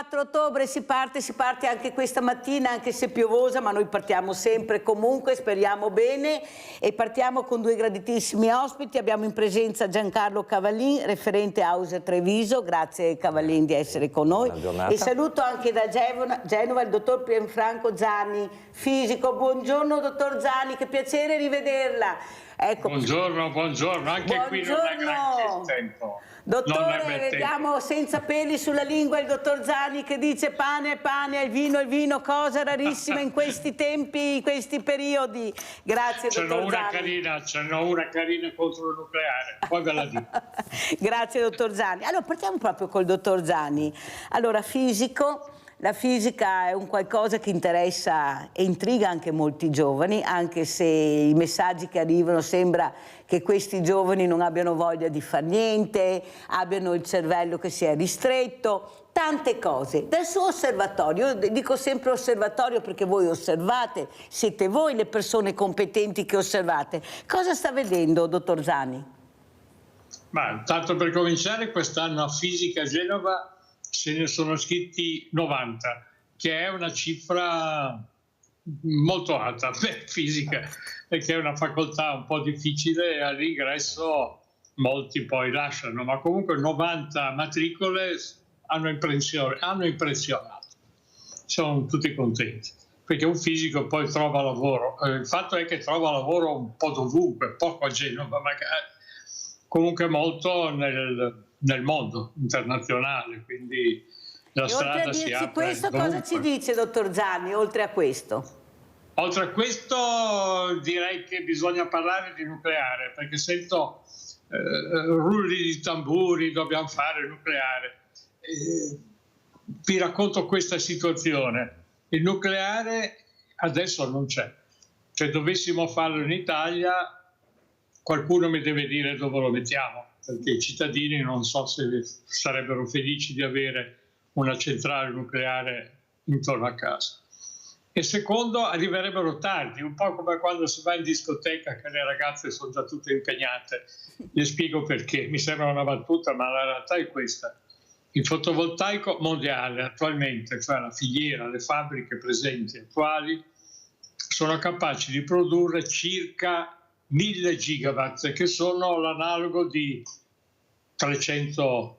4 ottobre si parte anche questa mattina, anche se piovosa, ma noi partiamo sempre comunque, speriamo bene, e partiamo con due graditissimi ospiti. Abbiamo in presenza Giancarlo Cavallin, referente House Treviso, grazie Cavallin di essere con noi, e saluto anche da Genova il dottor Pierfranco Zanni, fisico. Buongiorno dottor Zanni, che piacere rivederla. Ecco. Buongiorno, anche buongiorno. Qui non è granché il tempo. Dottore, vediamo senza peli sulla lingua il dottor Zanni che dice pane, pane, il vino, cosa rarissima in questi tempi, in questi periodi. Grazie dottor Zanni. C'è una carina contro il nucleare, poi ve la dico. Grazie dottor Zanni. Allora partiamo proprio col dottor Zanni. Allora, fisico. La fisica è un qualcosa che interessa e intriga anche molti giovani, anche se i messaggi che arrivano sembra che questi giovani non abbiano voglia di far niente, abbiano il cervello che si è ristretto, tante cose. Dal suo osservatorio, io dico sempre osservatorio perché voi osservate, siete voi le persone competenti che osservate. Cosa sta vedendo, dottor Zanni? Ma tanto per cominciare, quest'anno a Fisica Genova se ne sono iscritti 90, che è una cifra molto alta per fisica, perché è una facoltà un po' difficile e all'ingresso molti poi lasciano, ma comunque 90 matricole hanno impressionato. Sono tutti contenti, perché un fisico poi trova lavoro. Il fatto è che trova lavoro un po' dovunque, poco a Genova magari, comunque molto nel mondo internazionale, quindi la strada si apre. Questo cosa ci dice, dottor Zanni, oltre a questo? Oltre a questo direi che bisogna parlare di nucleare, perché sento rulli di tamburi, dobbiamo fare nucleare. Vi racconto questa situazione. Il nucleare adesso non c'è. Se dovessimo farlo in Italia, qualcuno mi deve dire dove lo mettiamo, perché i cittadini non so se sarebbero felici di avere una centrale nucleare intorno a casa. E secondo, arriverebbero tardi, un po' come quando si va in discoteca che le ragazze sono già tutte impegnate. Le spiego perché, mi sembra una battuta, ma la realtà è questa. Il fotovoltaico mondiale attualmente, cioè la filiera, le fabbriche presenti attuali, sono capaci di produrre circa 1000 gigawatt, che sono l'analogo di 300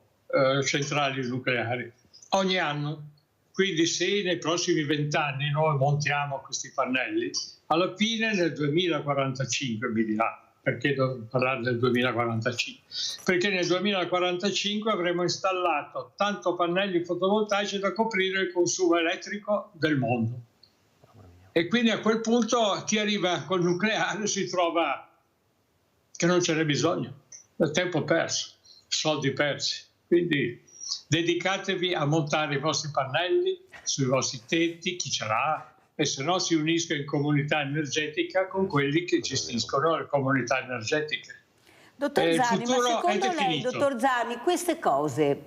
centrali nucleari ogni anno. Quindi se nei prossimi 20 anni noi montiamo questi pannelli, alla fine nel 2045 mi dirà, perché devo parlare del 2045? Perché nel 2045 avremo installato tanto pannelli fotovoltaici da coprire il consumo elettrico del mondo. E quindi a quel punto chi arriva col nucleare si trova che non ce n'è bisogno, è tempo perso, soldi persi. Quindi dedicatevi a montare i vostri pannelli sui vostri tetti, chi ce l'ha, e se no si unisca in comunità energetica con quelli che gestiscono le comunità energetiche. Dottor Zanni, ma secondo lei, dottor Zanni, queste cose,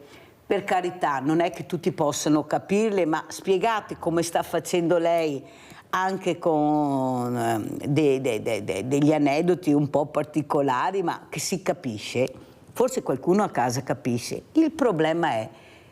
per carità, non è che tutti possano capirle, ma spiegate come sta facendo lei, anche con degli aneddoti un po' particolari, ma che si capisce, forse qualcuno a casa capisce. Il problema è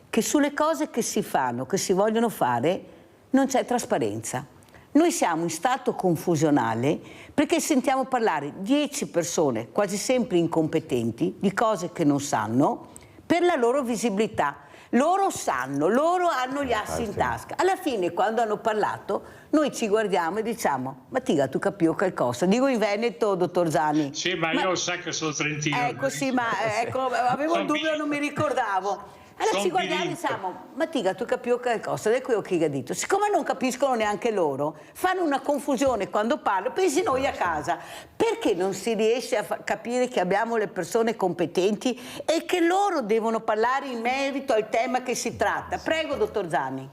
che sulle cose che si fanno, che si vogliono fare, non c'è trasparenza. Noi siamo in stato confusionale perché sentiamo parlare 10 persone, quasi sempre incompetenti, di cose che non sanno, per la loro visibilità. Loro sanno, loro hanno gli assi in tasca. Alla fine, quando hanno parlato, noi ci guardiamo e diciamo: ma tiga, tu capivo qualcosa? Dico in Veneto, dottor Zanni. Sì, ma io sa che sono trentino. Ecco, sì, ma ecco, avevo il dubbio, non mi ricordavo. Allora ci guardiamo e diciamo: ma tiga, tu capivo qualcosa? Ed è quello che ha detto. Siccome non capiscono neanche loro, fanno una confusione quando parlo, pensi noi a casa. Perché non si riesce a capire che abbiamo le persone competenti e che loro devono parlare in merito al tema che si tratta? Prego, dottor Zanni.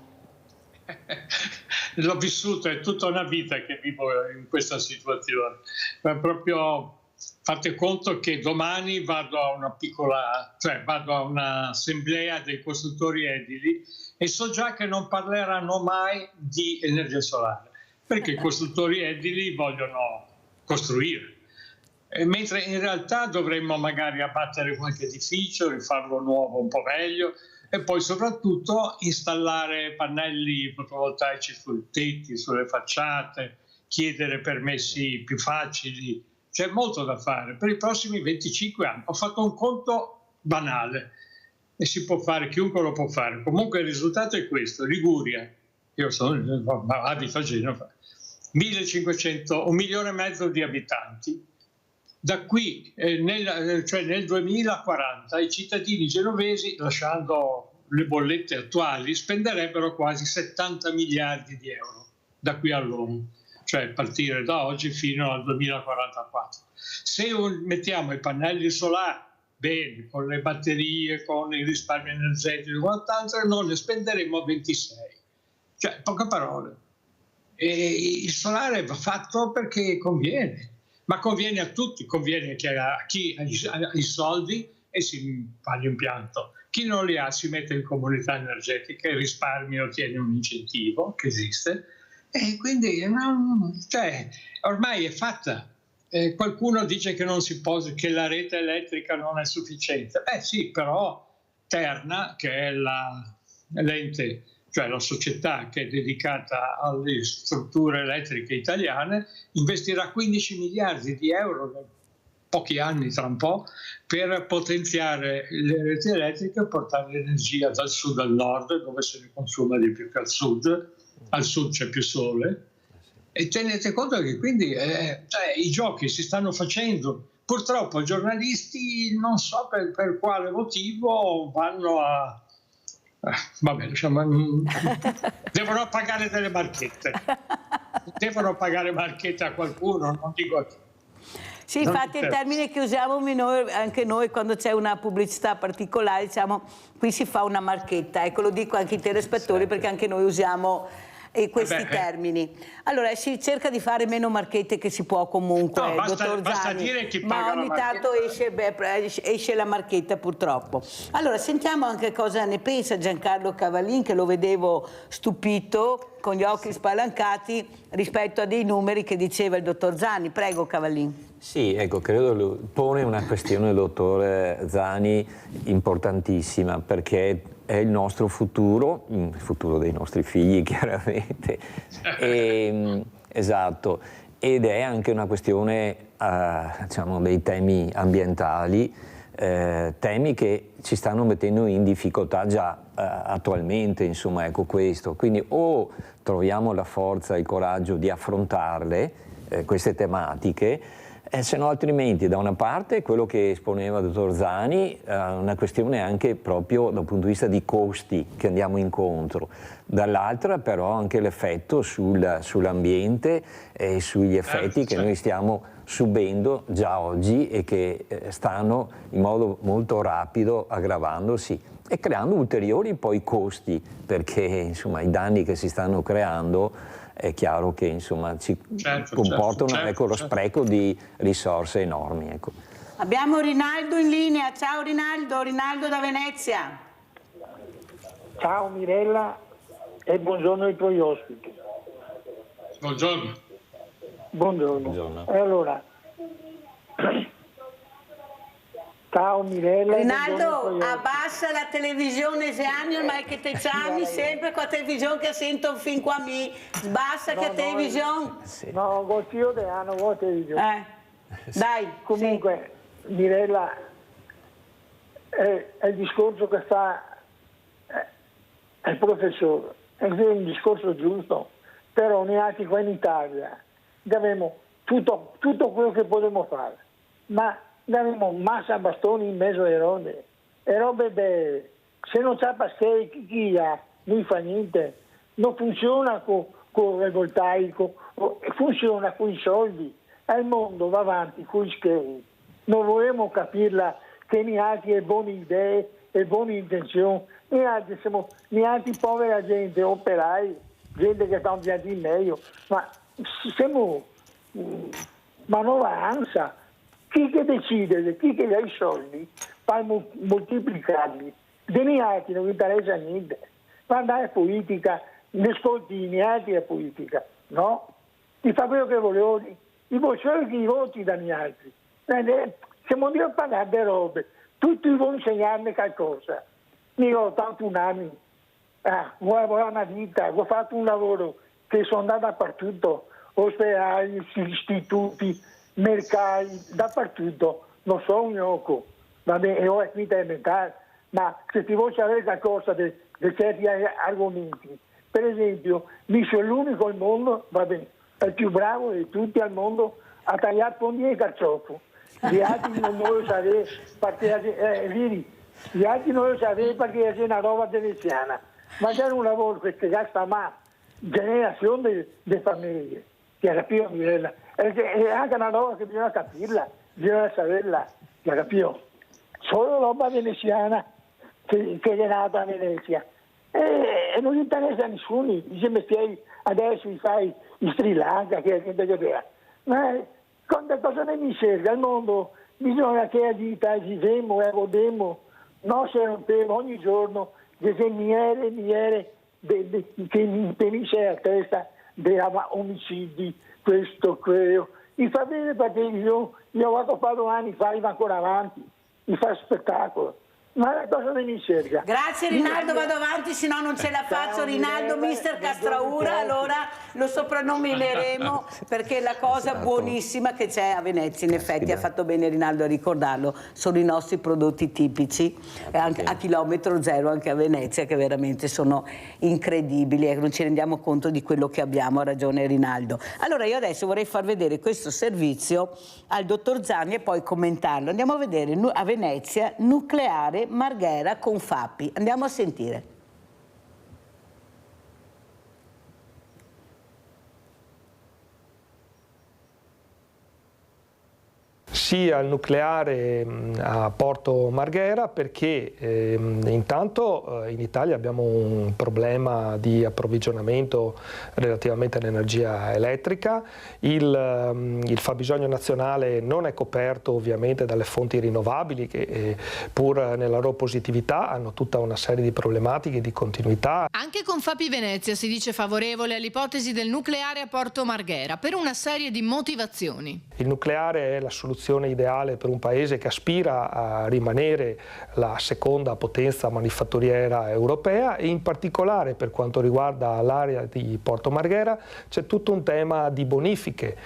L'ho vissuto, è tutta una vita che vivo in questa situazione. Ma proprio fate conto che domani vado a vado a un'assemblea dei costruttori edili e so già che non parleranno mai di energia solare, perché i costruttori edili vogliono costruire. Mentre in realtà dovremmo magari abbattere qualche edificio, rifarlo nuovo un po' meglio, e poi soprattutto installare pannelli fotovoltaici sui tetti, sulle facciate, chiedere permessi più facili. C'è molto da fare per i prossimi 25 anni. Ho fatto un conto banale e si può fare, chiunque lo può fare. Comunque il risultato è questo: Liguria, io abito a Genova, 1,5 milioni di abitanti. Da qui, cioè nel 2040, i cittadini genovesi, lasciando le bollette attuali, spenderebbero quasi 70 miliardi di euro da qui all'ora, cioè partire da oggi fino al 2044. Se mettiamo i pannelli solari, bene, con le batterie, con il risparmio energetico e quant'altro, noi ne spenderemo 26. Cioè, poche parole. E il solare va fatto perché conviene. Ma conviene a tutti, conviene a chi ha i soldi e si fa l'impianto. Chi non li ha si mette in comunità energetica, il risparmio ottiene un incentivo che esiste e quindi cioè, ormai è fatta. Qualcuno dice che non si può, che la rete elettrica non è sufficiente. Sì, però Terna, che è l'ente, cioè la società che è dedicata alle strutture elettriche italiane, investirà 15 miliardi di euro, pochi anni tra un po', per potenziare le reti elettriche e portare l'energia dal sud al nord, dove se ne consuma di più che al sud c'è più sole. E tenete conto che quindi i giochi si stanno facendo. Purtroppo i giornalisti, non so per quale motivo, vanno a... vabbè, devono pagare delle marchette. Devono pagare marchette a qualcuno, non dico a chi. Sì, infatti il termine che usiamo anche noi quando c'è una pubblicità particolare, diciamo, qui si fa una marchetta. Ecco, lo dico anche ai telespettatori perché anche noi usiamo questi termini. Allora, si cerca di fare meno marchette che si può comunque, no, dottor basta Zani, dire chi ma paga ogni la tanto esce la marchetta purtroppo. Allora, sentiamo anche cosa ne pensa Giancarlo Cavallin, che lo vedevo stupito, con gli occhi spalancati rispetto a dei numeri che diceva il dottor Zani. Prego, Cavallin. Sì, ecco, credo pone una questione il dottore Zani importantissima, perché è il nostro futuro, il futuro dei nostri figli chiaramente, esatto, ed è anche una questione diciamo, dei temi ambientali, temi che ci stanno mettendo in difficoltà già attualmente, insomma, ecco questo. Quindi o troviamo la forza e il coraggio di affrontarle, queste tematiche, se no altrimenti da una parte quello che esponeva il dottor Zani, una questione anche proprio dal punto di vista di costi che andiamo incontro, dall'altra però anche l'effetto sull'ambiente e sugli effetti che noi stiamo subendo già oggi e che stanno in modo molto rapido aggravandosi e creando ulteriori poi costi, perché insomma i danni che si stanno creando è chiaro che insomma ci comportano lo spreco di risorse enormi. Ecco. Abbiamo Rinaldo in linea. Ciao Rinaldo da Venezia. Ciao Mirella e buongiorno ai tuoi ospiti. Buongiorno. Buongiorno. Allora, ciao Mirella. Rinaldo, abbassa la televisione Gianni, ormai che te chiami sempre con la televisione che sento fin qua mi sbassa che televisione. No, io te hanno la televisione. Dai. Comunque, sì. Mirella, è il discorso che fa il professore, è un discorso giusto, però neanche qua in Italia abbiamo tutto quello che potremmo fare, ma abbiamo massa bastoni in mezzo alle robe belle. Se non c'è pasquè chi ha, non fa niente, non funziona con il voltaico, funziona con i soldi, e il mondo va avanti con i schemi. Non vorremmo capirla che neanche buone idee e buone intenzioni, neanche siamo neanche povera gente, operai, gente che sta un piano di meglio, ma siamo manoranza. Chi che decide, chi che ha i soldi, fa moltiplicarli. De neanche non interessa niente. Quando è politica, ne ascolti neanche la politica, no? Ti fa quello che volevi. I bolscevichi i voti da altri. Siamo lì a pagare le robe. Tutti devono insegnarmi qualcosa. Io ho 81 anni, ho una vita, ho fatto un lavoro che sono andato dappertutto, ospedali, istituti, mercati, dappertutto. Non sono un gioco, va bene, e ho finita elementare, ma se ti vuoi sapere qualcosa di certi argomenti, per esempio, mi sono l'unico al mondo, va bene, è il più bravo di tutti al mondo a tagliare fondi di carciofo. Gli altri non lo sapevano perché gli altri non lo sapevano perché è una roba veneziana, ma c'era un lavoro che gasta ma generazione di famiglie, ti ha capito Mirella? È anche una roba che bisogna capirla, bisogna saperla, ti ha capito? Solo roba veneziana che è nata a Venezia e non interessa a nessuno, dice mettieri adesso fai in Sri Lanka ma quante cose ne mi serve al mondo, bisogna che viviamo e godemo, non se rompiamo ogni giorno che migliaia che mi c'è a testa di omicidi, questo, quello. Mi fa bene perché io ho fatto anni fa, va ancora avanti, mi fa spettacolo. Ma la cosa mi cerca. Grazie Rinaldo, vado avanti, se no non ce la faccio. Rinaldo, mister Castraura, allora lo soprannomineremo perché la cosa buonissima che c'è a Venezia, in effetti ha fatto bene Rinaldo a ricordarlo, sono i nostri prodotti tipici, anche a chilometro zero anche a Venezia, che veramente sono incredibili e non ci rendiamo conto di quello che abbiamo, ha ragione Rinaldo. Allora io adesso vorrei far vedere questo servizio al dottor Zani e poi commentarlo. Andiamo a vedere a Venezia nucleare Marghera con Fapi. Andiamo a sentire. Sia il nucleare a Porto Marghera perché intanto in Italia abbiamo un problema di approvvigionamento relativamente all'energia elettrica, il fabbisogno nazionale non è coperto ovviamente dalle fonti rinnovabili che pur nella loro positività hanno tutta una serie di problematiche di continuità. Anche con Fapi Venezia si dice favorevole all'ipotesi del nucleare a Porto Marghera per una serie di motivazioni. Il nucleare è la soluzione ideale per un paese che aspira a rimanere la seconda potenza manifatturiera europea e in particolare per quanto riguarda l'area di Porto Marghera c'è tutto un tema di bonifiche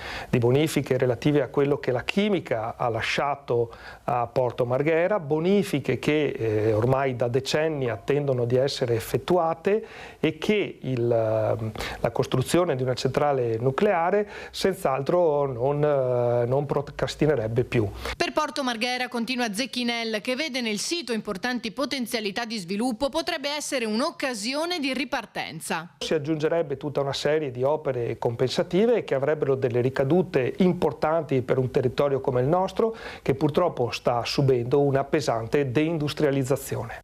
relative a quello che la chimica ha lasciato a Porto Marghera, bonifiche che ormai da decenni attendono di essere effettuate e che la costruzione di una centrale nucleare senz'altro non procrastinerebbe più. Per Porto Marghera, continua Zecchinel, che vede nel sito importanti potenzialità di sviluppo, potrebbe essere un'occasione di ripartenza. Si aggiungerebbe tutta una serie di opere compensative che avrebbero delle ricadute importanti per un territorio come il nostro che purtroppo sta subendo una pesante deindustrializzazione.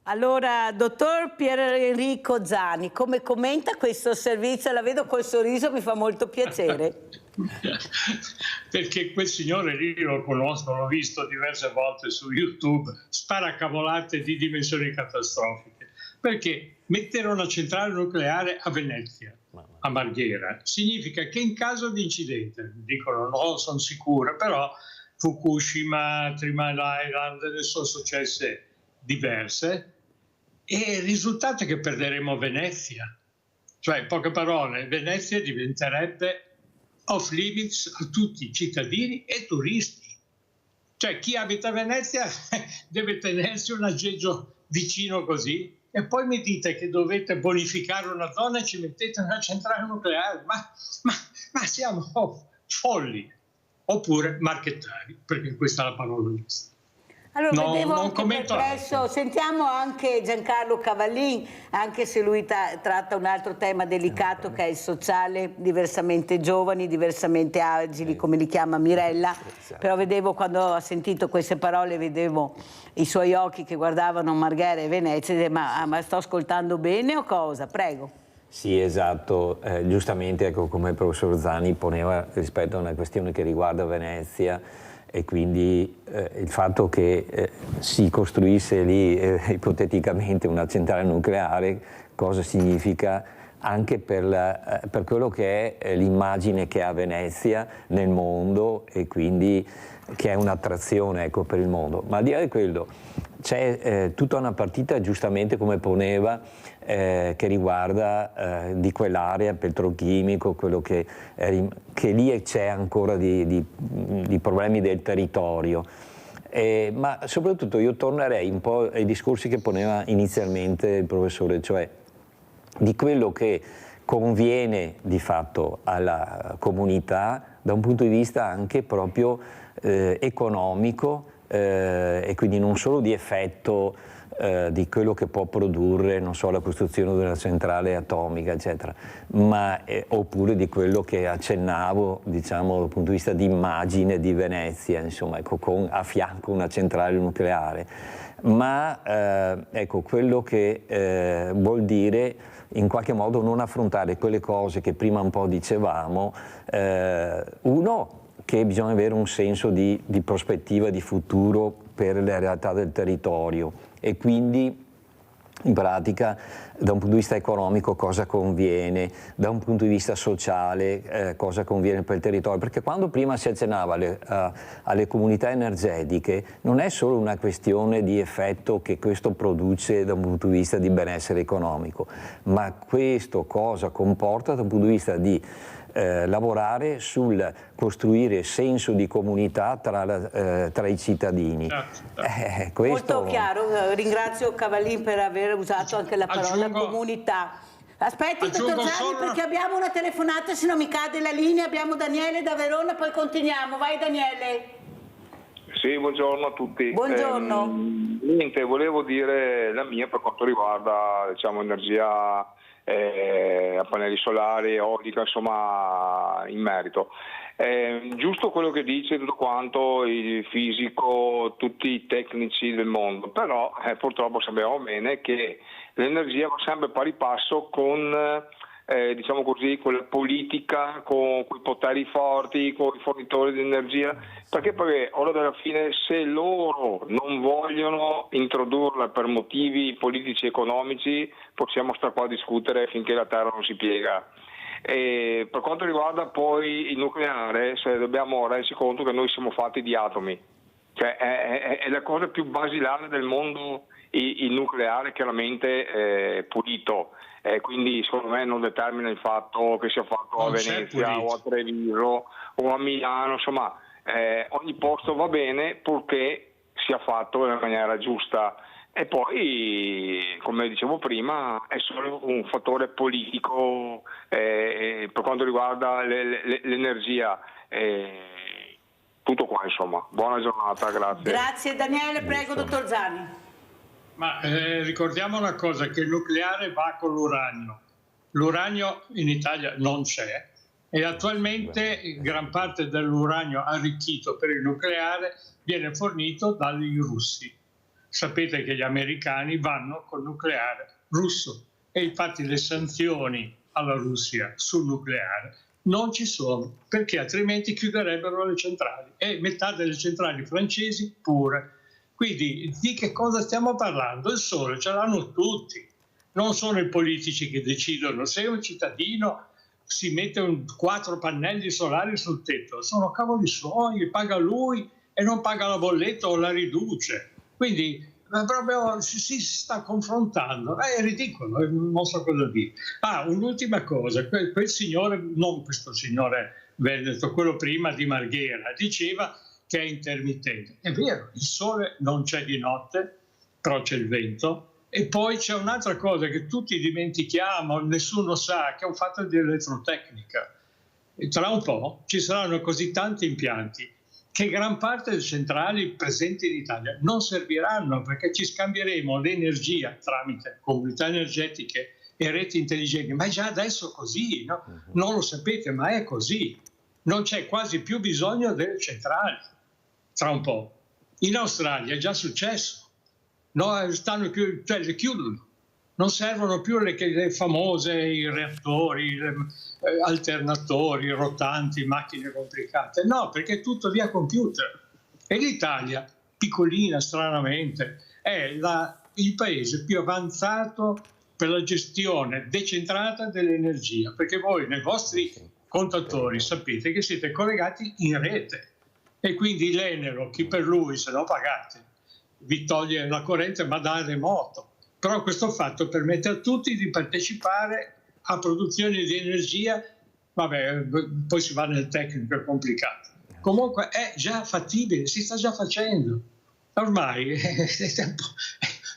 Allora, dottor Pier Enrico Zani, come commenta questo servizio? La vedo col sorriso, mi fa molto piacere. Perché quel signore lì lo conosco, l'ho visto diverse volte su YouTube, spara cavolate di dimensioni catastrofiche. Perché mettere una centrale nucleare a Venezia, a Marghera, significa che in caso di incidente, dicono no, sono sicuro, però Fukushima, 3 Mile Island, ne sono successe diverse, e il risultato è che perderemo Venezia. Cioè, in poche parole, Venezia diventerebbe off limits a tutti i cittadini e turisti. Cioè, chi abita a Venezia deve tenersi un aggeggio vicino così e poi mi dite che dovete bonificare una zona e ci mettete una centrale nucleare. Ma siamo folli, oppure marchettari, perché questa è la parola giusta. Allora, vedevo anche perplesso, sentiamo anche Giancarlo Cavallin, anche se lui tratta un altro tema delicato che è il sociale, diversamente giovani, diversamente agili, come li chiama Mirella, però vedevo quando ho sentito queste parole, vedevo i suoi occhi che guardavano Marghera e Venezia e dicevo, ma sto ascoltando bene o cosa? Prego. Sì, esatto, giustamente ecco, come il professor Zani poneva rispetto a una questione che riguarda Venezia, e quindi il fatto che si costruisse lì ipoteticamente una centrale nucleare cosa significa anche per quello che è l'immagine che ha Venezia nel mondo e quindi che è un'attrazione ecco, per il mondo. Ma al di là di quello c'è tutta una partita, giustamente come poneva, che riguarda di quell'area petrochimico, quello che lì c'è ancora di problemi del territorio. Ma soprattutto io tornerei un po' ai discorsi che poneva inizialmente il professore, cioè di quello che conviene di fatto alla comunità da un punto di vista anche proprio economico, e quindi non solo di effetto di quello che può produrre, non so, la costruzione di una centrale atomica, eccetera, ma oppure di quello che accennavo, diciamo, dal punto di vista di immagine di Venezia, insomma, ecco, a fianco una centrale nucleare. Ma ecco, quello che vuol dire in qualche modo non affrontare quelle cose che prima un po' dicevamo, uno, che bisogna avere un senso di prospettiva, di futuro per le realtà del territorio, e quindi in pratica da un punto di vista economico cosa conviene, da un punto di vista sociale cosa conviene per il territorio, perché quando prima si accennava alle comunità energetiche non è solo una questione di effetto che questo produce da un punto di vista di benessere economico, ma questo cosa comporta da un punto di vista di lavorare sul costruire senso di comunità tra i cittadini. Molto chiaro, ringrazio Cavallin per aver usato anche la parola comunità. Aspetti, dottor Zani, perché abbiamo una telefonata, se no mi cade la linea. Abbiamo Daniele da Verona, poi continuiamo. Vai Daniele. Sì, buongiorno a tutti. Buongiorno. Niente, volevo dire la mia per quanto riguarda, diciamo, energia a pannelli solari, eolica, insomma, in merito. Giusto quello che dice tutto quanto il fisico, tutti i tecnici del mondo, però purtroppo sappiamo bene che l'energia va sempre pari passo con diciamo così, con la politica, con i poteri forti, con i fornitori di energia, perché ora alla fine, se loro non vogliono introdurla per motivi politici e economici, possiamo stare qua a discutere finché la terra non si piega. E per quanto riguarda poi il nucleare, se dobbiamo rendersi conto che noi siamo fatti di atomi, cioè è la cosa più basilare del mondo, il nucleare chiaramente pulito. Quindi secondo me non determina il fatto che sia fatto a Venezia o a Treviso o a Milano, insomma ogni posto va bene purché sia fatto nella maniera giusta. E poi, come dicevo prima, è solo un fattore politico per quanto riguarda l'energia. Tutto qua, insomma. Buona giornata, grazie. Grazie Daniele, prego dottor Zani. Ma ricordiamo una cosa, che il nucleare va con l'uranio. L'uranio in Italia non c'è e attualmente gran parte dell'uranio arricchito per il nucleare viene fornito dagli russi. Sapete che gli americani vanno col nucleare russo e infatti le sanzioni alla Russia sul nucleare non ci sono, perché altrimenti chiuderebbero le centrali e metà delle centrali francesi pure. Quindi di che cosa stiamo parlando? Il sole ce l'hanno tutti, non sono i politici che decidono. Se un cittadino si mette 4 pannelli solari sul tetto, sono cavoli suoi, paga lui e non paga la bolletta o la riduce. Quindi proprio si sta confrontando, è ridicolo, non so cosa dire. Un'ultima cosa, quel signore, non questo signore veneto, quello prima di Marghera, diceva che è intermittente. È vero, il sole non c'è di notte, però c'è il vento. E poi c'è un'altra cosa che tutti dimentichiamo, nessuno sa, che è un fatto di elettrotecnica. E tra un po' ci saranno così tanti impianti che gran parte delle centrali presenti in Italia non serviranno, perché ci scambieremo l'energia tramite comunità energetiche e reti intelligenti. Ma è già adesso così, no? Non lo sapete, ma è così. Non c'è quasi più bisogno delle centrali tra un po'. In Australia è già successo, no, le chiudono, non servono più le famose, i reattori, alternatori, rotanti, macchine complicate, no, perché è tutto via computer. E l'Italia, piccolina stranamente, è il paese più avanzato per la gestione decentrata dell'energia, perché voi nei vostri contatori sapete che siete collegati in rete e quindi l'Enel, chi per lui, se no pagate, vi toglie la corrente, ma da remoto. Però questo fatto permette a tutti di partecipare a produzioni di energia. Vabbè, poi si va nel tecnico, è complicato. Comunque è già fattibile, si sta già facendo. Ormai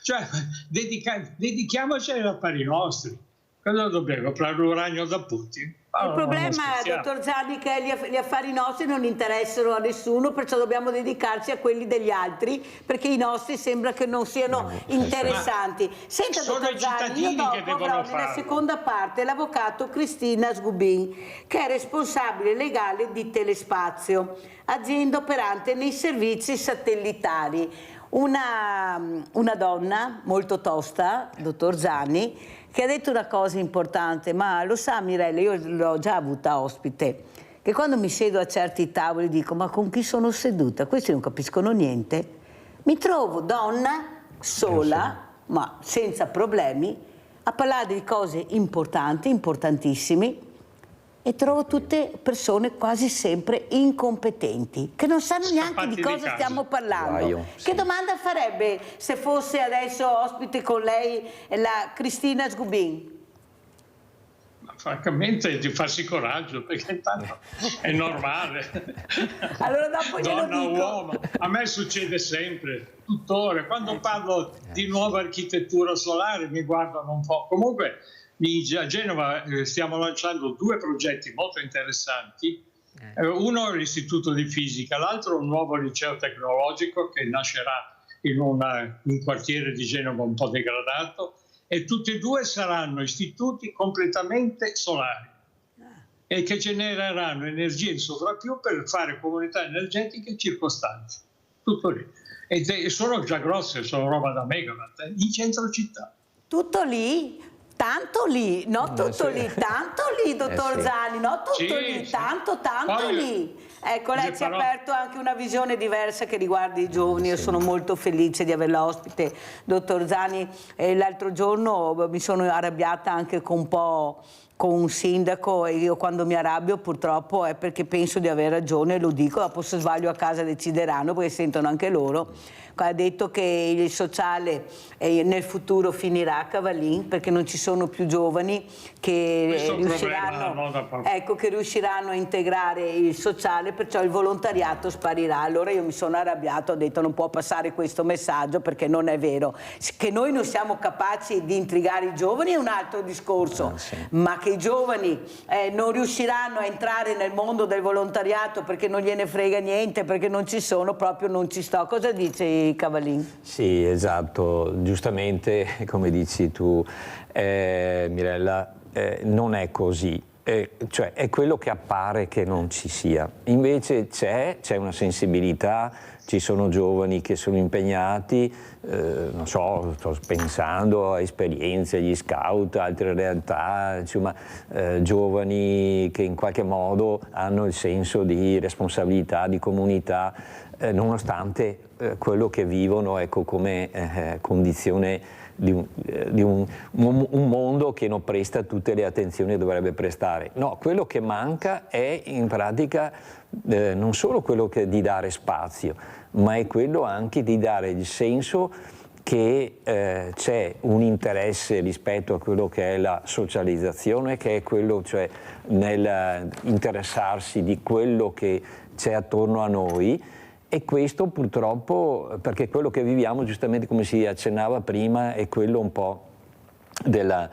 cioè, dedichiamoci agli affari nostri. Cosa dobbiamo comprare l'uranio da Putin? Il problema, dottor Zani, è che gli affari nostri non interessano a nessuno, perciò dobbiamo dedicarci a quelli degli altri, perché i nostri sembra che non siano interessanti. Senta, dottor Zani, io dopo avrò nella seconda parte l'avvocato Cristina Sgubin, che è responsabile legale di Telespazio, azienda operante nei servizi satellitari. Una donna molto tosta, dottor Zani, che ha detto una cosa importante, ma lo sa Mirella, io l'ho già avuta ospite, che quando mi siedo a certi tavoli dico ma con chi sono seduta? Questi non capiscono niente. Mi trovo donna, sola, ma senza problemi, a parlare di cose importanti, importantissime, e trovo tutte persone quasi sempre incompetenti, che non sanno neanche di cosa stiamo parlando. Che domanda farebbe se fosse adesso ospite con lei la Cristina Sgubin? Francamente di farsi coraggio, perché intanto è normale. Allora dopo glielo donna, dico. uomo, a me succede sempre, tuttora, quando parlo di nuova architettura solare mi guardano un po'. Comunque a Genova stiamo lanciando 2 progetti molto interessanti, uno è l'Istituto di Fisica, l'altro un nuovo liceo tecnologico che nascerà in un quartiere di Genova un po' degradato, e tutti e 2 saranno istituti completamente solari e che genereranno energia in sovrappiù per fare comunità energetiche circostanti. Tutto lì. E sono già grosse, sono roba da megawatt, in centro città. Tutto lì? Tanto lì, no tutto lì, tanto lì, dottor Zani, no tutto lì, tanto poi, lì. Ecco, lei ci ha aperto anche una visione diversa che riguarda i giovani. Io sono molto felice di averla ospite, dottor Zani. L'altro giorno mi sono arrabbiata anche con un sindaco, e io quando mi arrabbio purtroppo è perché penso di aver ragione, lo dico, dopo se sbaglio a casa decideranno, perché sentono anche loro. Ha detto che il sociale nel futuro finirà a Cavallin, perché non ci sono più giovani che riusciranno a integrare il sociale, perciò il volontariato sparirà. Allora io mi sono arrabbiato, ho detto non può passare questo messaggio, perché non è vero. Che noi non siamo capaci di intrigare i giovani è un altro discorso, ma che i giovani non riusciranno a entrare nel mondo del volontariato perché non gliene frega niente, perché non ci sono, proprio non ci sto. Cosa dice Cavallin? Sì, esatto, giustamente come dici tu Mirella, non è così, cioè è quello che appare che non ci sia, invece c'è una sensibilità, ci sono giovani che sono impegnati, non so, sto pensando a esperienze, agli scout, altre realtà, insomma, giovani che in qualche modo hanno il senso di responsabilità, di comunità, nonostante quello che vivono, ecco, come condizione di un mondo che non presta tutte le attenzioni che dovrebbe prestare. No, quello che manca è in pratica non solo quello di dare spazio, ma è quello anche di dare il senso che c'è un interesse rispetto a quello che è la socializzazione, che è quello, cioè, nel interessarsi di quello che c'è attorno a noi. E questo purtroppo, perché quello che viviamo, giustamente come si accennava prima, è quello un po' della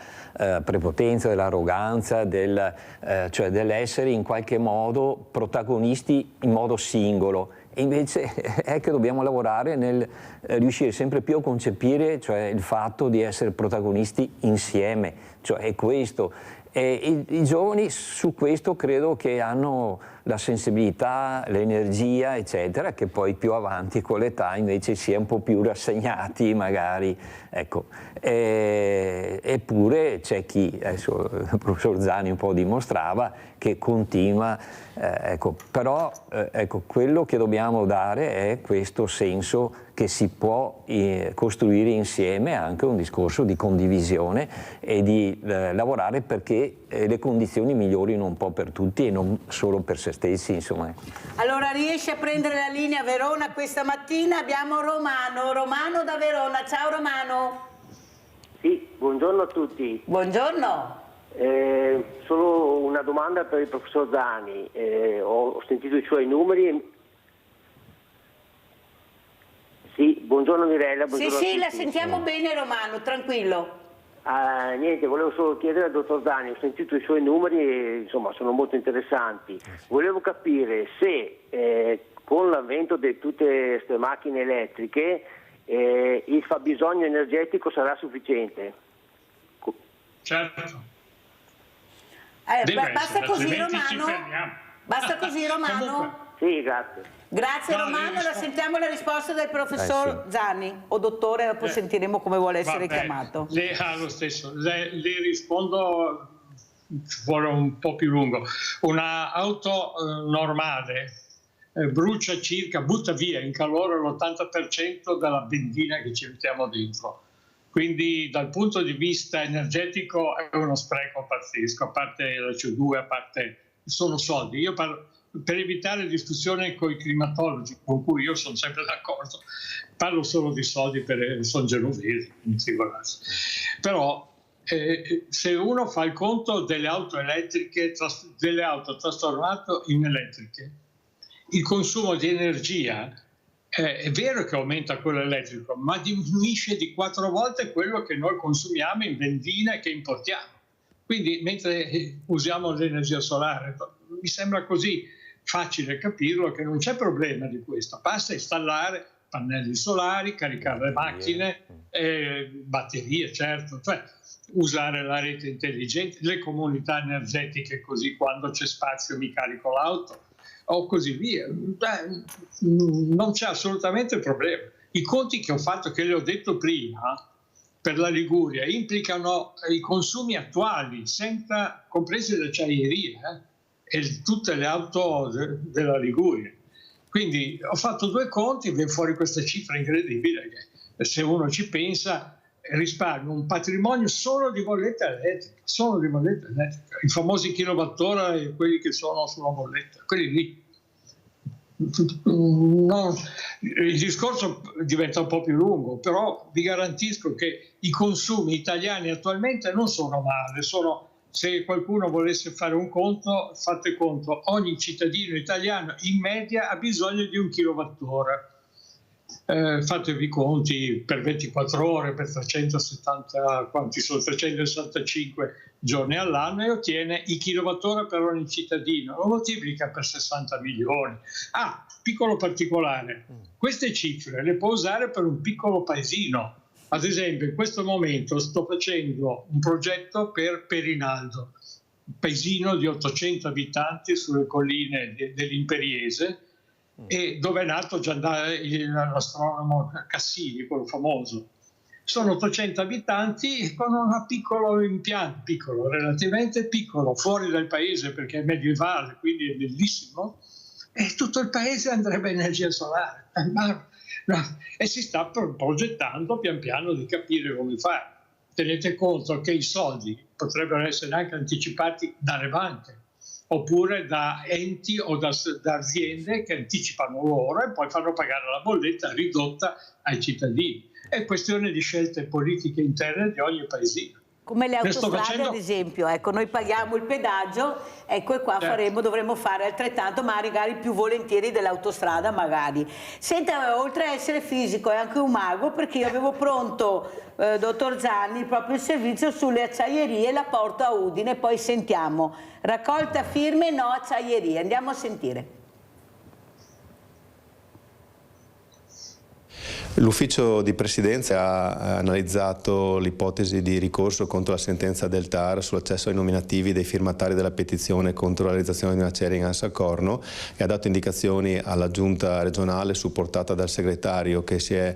prepotenza, dell'arroganza, cioè dell'essere in qualche modo protagonisti in modo singolo. E invece è che dobbiamo lavorare nel riuscire sempre più a concepire, cioè, il fatto di essere protagonisti insieme, cioè è questo. E i giovani su questo credo che hanno la sensibilità, l'energia, eccetera, che poi più avanti con l'età invece si è un po' più rassegnati magari, ecco. Eppure c'è chi, adesso il professor Zani un po' dimostrava, che continua, ecco. Però ecco, quello che dobbiamo dare è questo senso che si può costruire insieme anche un discorso di condivisione e di lavorare perché le condizioni migliorino un po' per tutti e non solo per se stessi, insomma. Allora riesce a prendere la linea Verona questa mattina? Abbiamo Romano da Verona. Ciao Romano. Sì, buongiorno a tutti. Buongiorno. Solo una domanda per il professor Zani. Ho sentito i suoi numeri. Sì, buongiorno Mirella. Buongiorno Sì, la sentiamo bene Romano, tranquillo. Niente, volevo solo chiedere al dottor Zani, ho sentito i suoi numeri e insomma sono molto interessanti. Volevo capire se con l'avvento di tutte queste macchine elettriche il fabbisogno energetico sarà sufficiente. Certo. Basta così Romano? Basta così Romano? Comunque, sì, grazie. Grazie Romano, sentiamo la risposta del professor Zani o dottore, poi sentiremo come vuole essere chiamato. Lo stesso, le rispondo, ci vuole un po' più lungo. Una auto normale butta via in calore l'80% della benzina che ci mettiamo dentro. Quindi dal punto di vista energetico è uno spreco pazzesco, a parte la CO2, a parte sono soldi. Io parlo, per evitare discussione con i climatologi, con cui io sono sempre d'accordo, parlo solo di soldi, sono genovesi, però se uno fa il conto delle auto elettriche, delle auto trasformate in elettriche, il consumo di energia è vero che aumenta quello elettrico, ma diminuisce di 4 volte quello che noi consumiamo in benzina e che importiamo. Quindi mentre usiamo l'energia solare, mi sembra così facile capirlo che non c'è problema di questo, basta installare pannelli solari, caricare le macchine, batterie certo, cioè usare la rete intelligente, le comunità energetiche, così quando c'è spazio mi carico l'auto o così via. Non c'è assolutamente problema. I conti che ho fatto, che le ho detto prima, per la Liguria implicano i consumi attuali, comprese le acciaierie e tutte le auto della Liguria. Quindi ho fatto 2 conti e viene fuori questa cifra incredibile che, se uno ci pensa, risparmia un patrimonio solo di bolletta elettrica, i famosi kilowattora e quelli che sono sulla bolletta, quelli lì. Il discorso diventa un po' più lungo, però vi garantisco che i consumi italiani attualmente non sono male, se qualcuno volesse fare un conto, fate conto, ogni cittadino italiano in media ha bisogno di 1 kilowattora. Fatevi i conti per 24 ore, per 370, quanti sono 365 giorni all'anno, e ottiene i kilowattora per ogni cittadino, lo moltiplica per 60 milioni. Piccolo particolare, queste cifre le può usare per un piccolo paesino. Ad esempio in questo momento sto facendo un progetto per Perinaldo, un paesino di 800 abitanti sulle colline dell'Imperiese, e dove è nato già l'astronomo Cassini, quello famoso. Sono 800 abitanti con un piccolo impianto, relativamente piccolo, fuori dal paese perché è medievale, quindi è bellissimo, e tutto il paese andrebbe a energia solare. E si sta progettando pian piano di capire come fare. Tenete conto che i soldi potrebbero essere anche anticipati dalle banche, oppure da enti o da aziende che anticipano loro e poi fanno pagare la bolletta ridotta ai cittadini. È questione di scelte politiche interne di ogni paesino. Come le autostrade ad esempio, ecco, noi paghiamo il pedaggio, ecco, e qua dovremmo fare altrettanto, magari più volentieri dell'autostrada magari. Senta, oltre a essere fisico è anche un mago, perché io avevo pronto, dottor Zani, proprio il servizio sulle acciaierie, la porto a Udine, poi sentiamo. Raccolta firme no acciaierie, andiamo a sentire. L'ufficio di presidenza ha analizzato l'ipotesi di ricorso contro la sentenza del TAR sull'accesso ai nominativi dei firmatari della petizione contro la realizzazione di una acciaieria in Ansa-Corno e ha dato indicazioni alla giunta regionale supportata dal segretario, che si è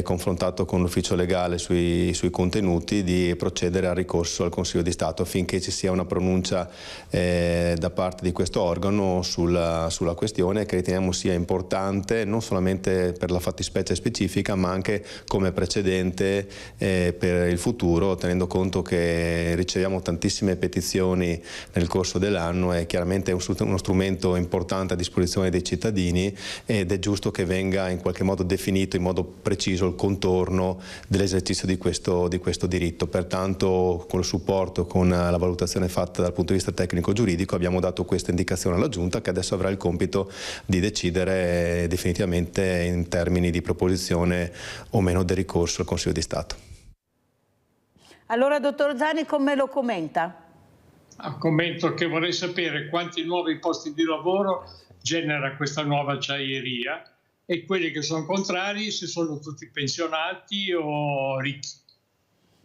confrontato con l'ufficio legale sui contenuti, di procedere al ricorso al Consiglio di Stato affinché ci sia una pronuncia da parte di questo organo sulla questione, che riteniamo sia importante non solamente per la fattispecie specifica specifica, ma anche come precedente per il futuro, tenendo conto che riceviamo tantissime petizioni nel corso dell'anno. È chiaramente uno strumento importante a disposizione dei cittadini ed è giusto che venga in qualche modo definito in modo preciso il contorno dell'esercizio di questo diritto. Pertanto, con il supporto, con la valutazione fatta dal punto di vista tecnico-giuridico, abbiamo dato questa indicazione alla Giunta, che adesso avrà il compito di decidere definitivamente in termini di proposizione o meno del ricorso al Consiglio di Stato. Allora, dottor Zani, come lo commenta? Commento che vorrei sapere quanti nuovi posti di lavoro genera questa nuova acciaieria e quelli che sono contrari se sono tutti pensionati o ricchi.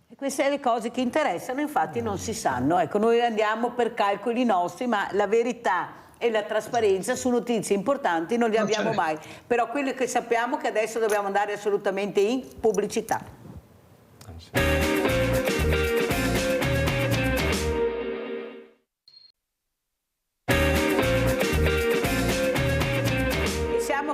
E queste sono le cose che interessano, infatti non si sanno. Ecco, noi andiamo per calcoli nostri, ma la verità e la trasparenza su notizie importanti non le abbiamo mai. Però quello che sappiamo è che adesso dobbiamo andare assolutamente in pubblicità.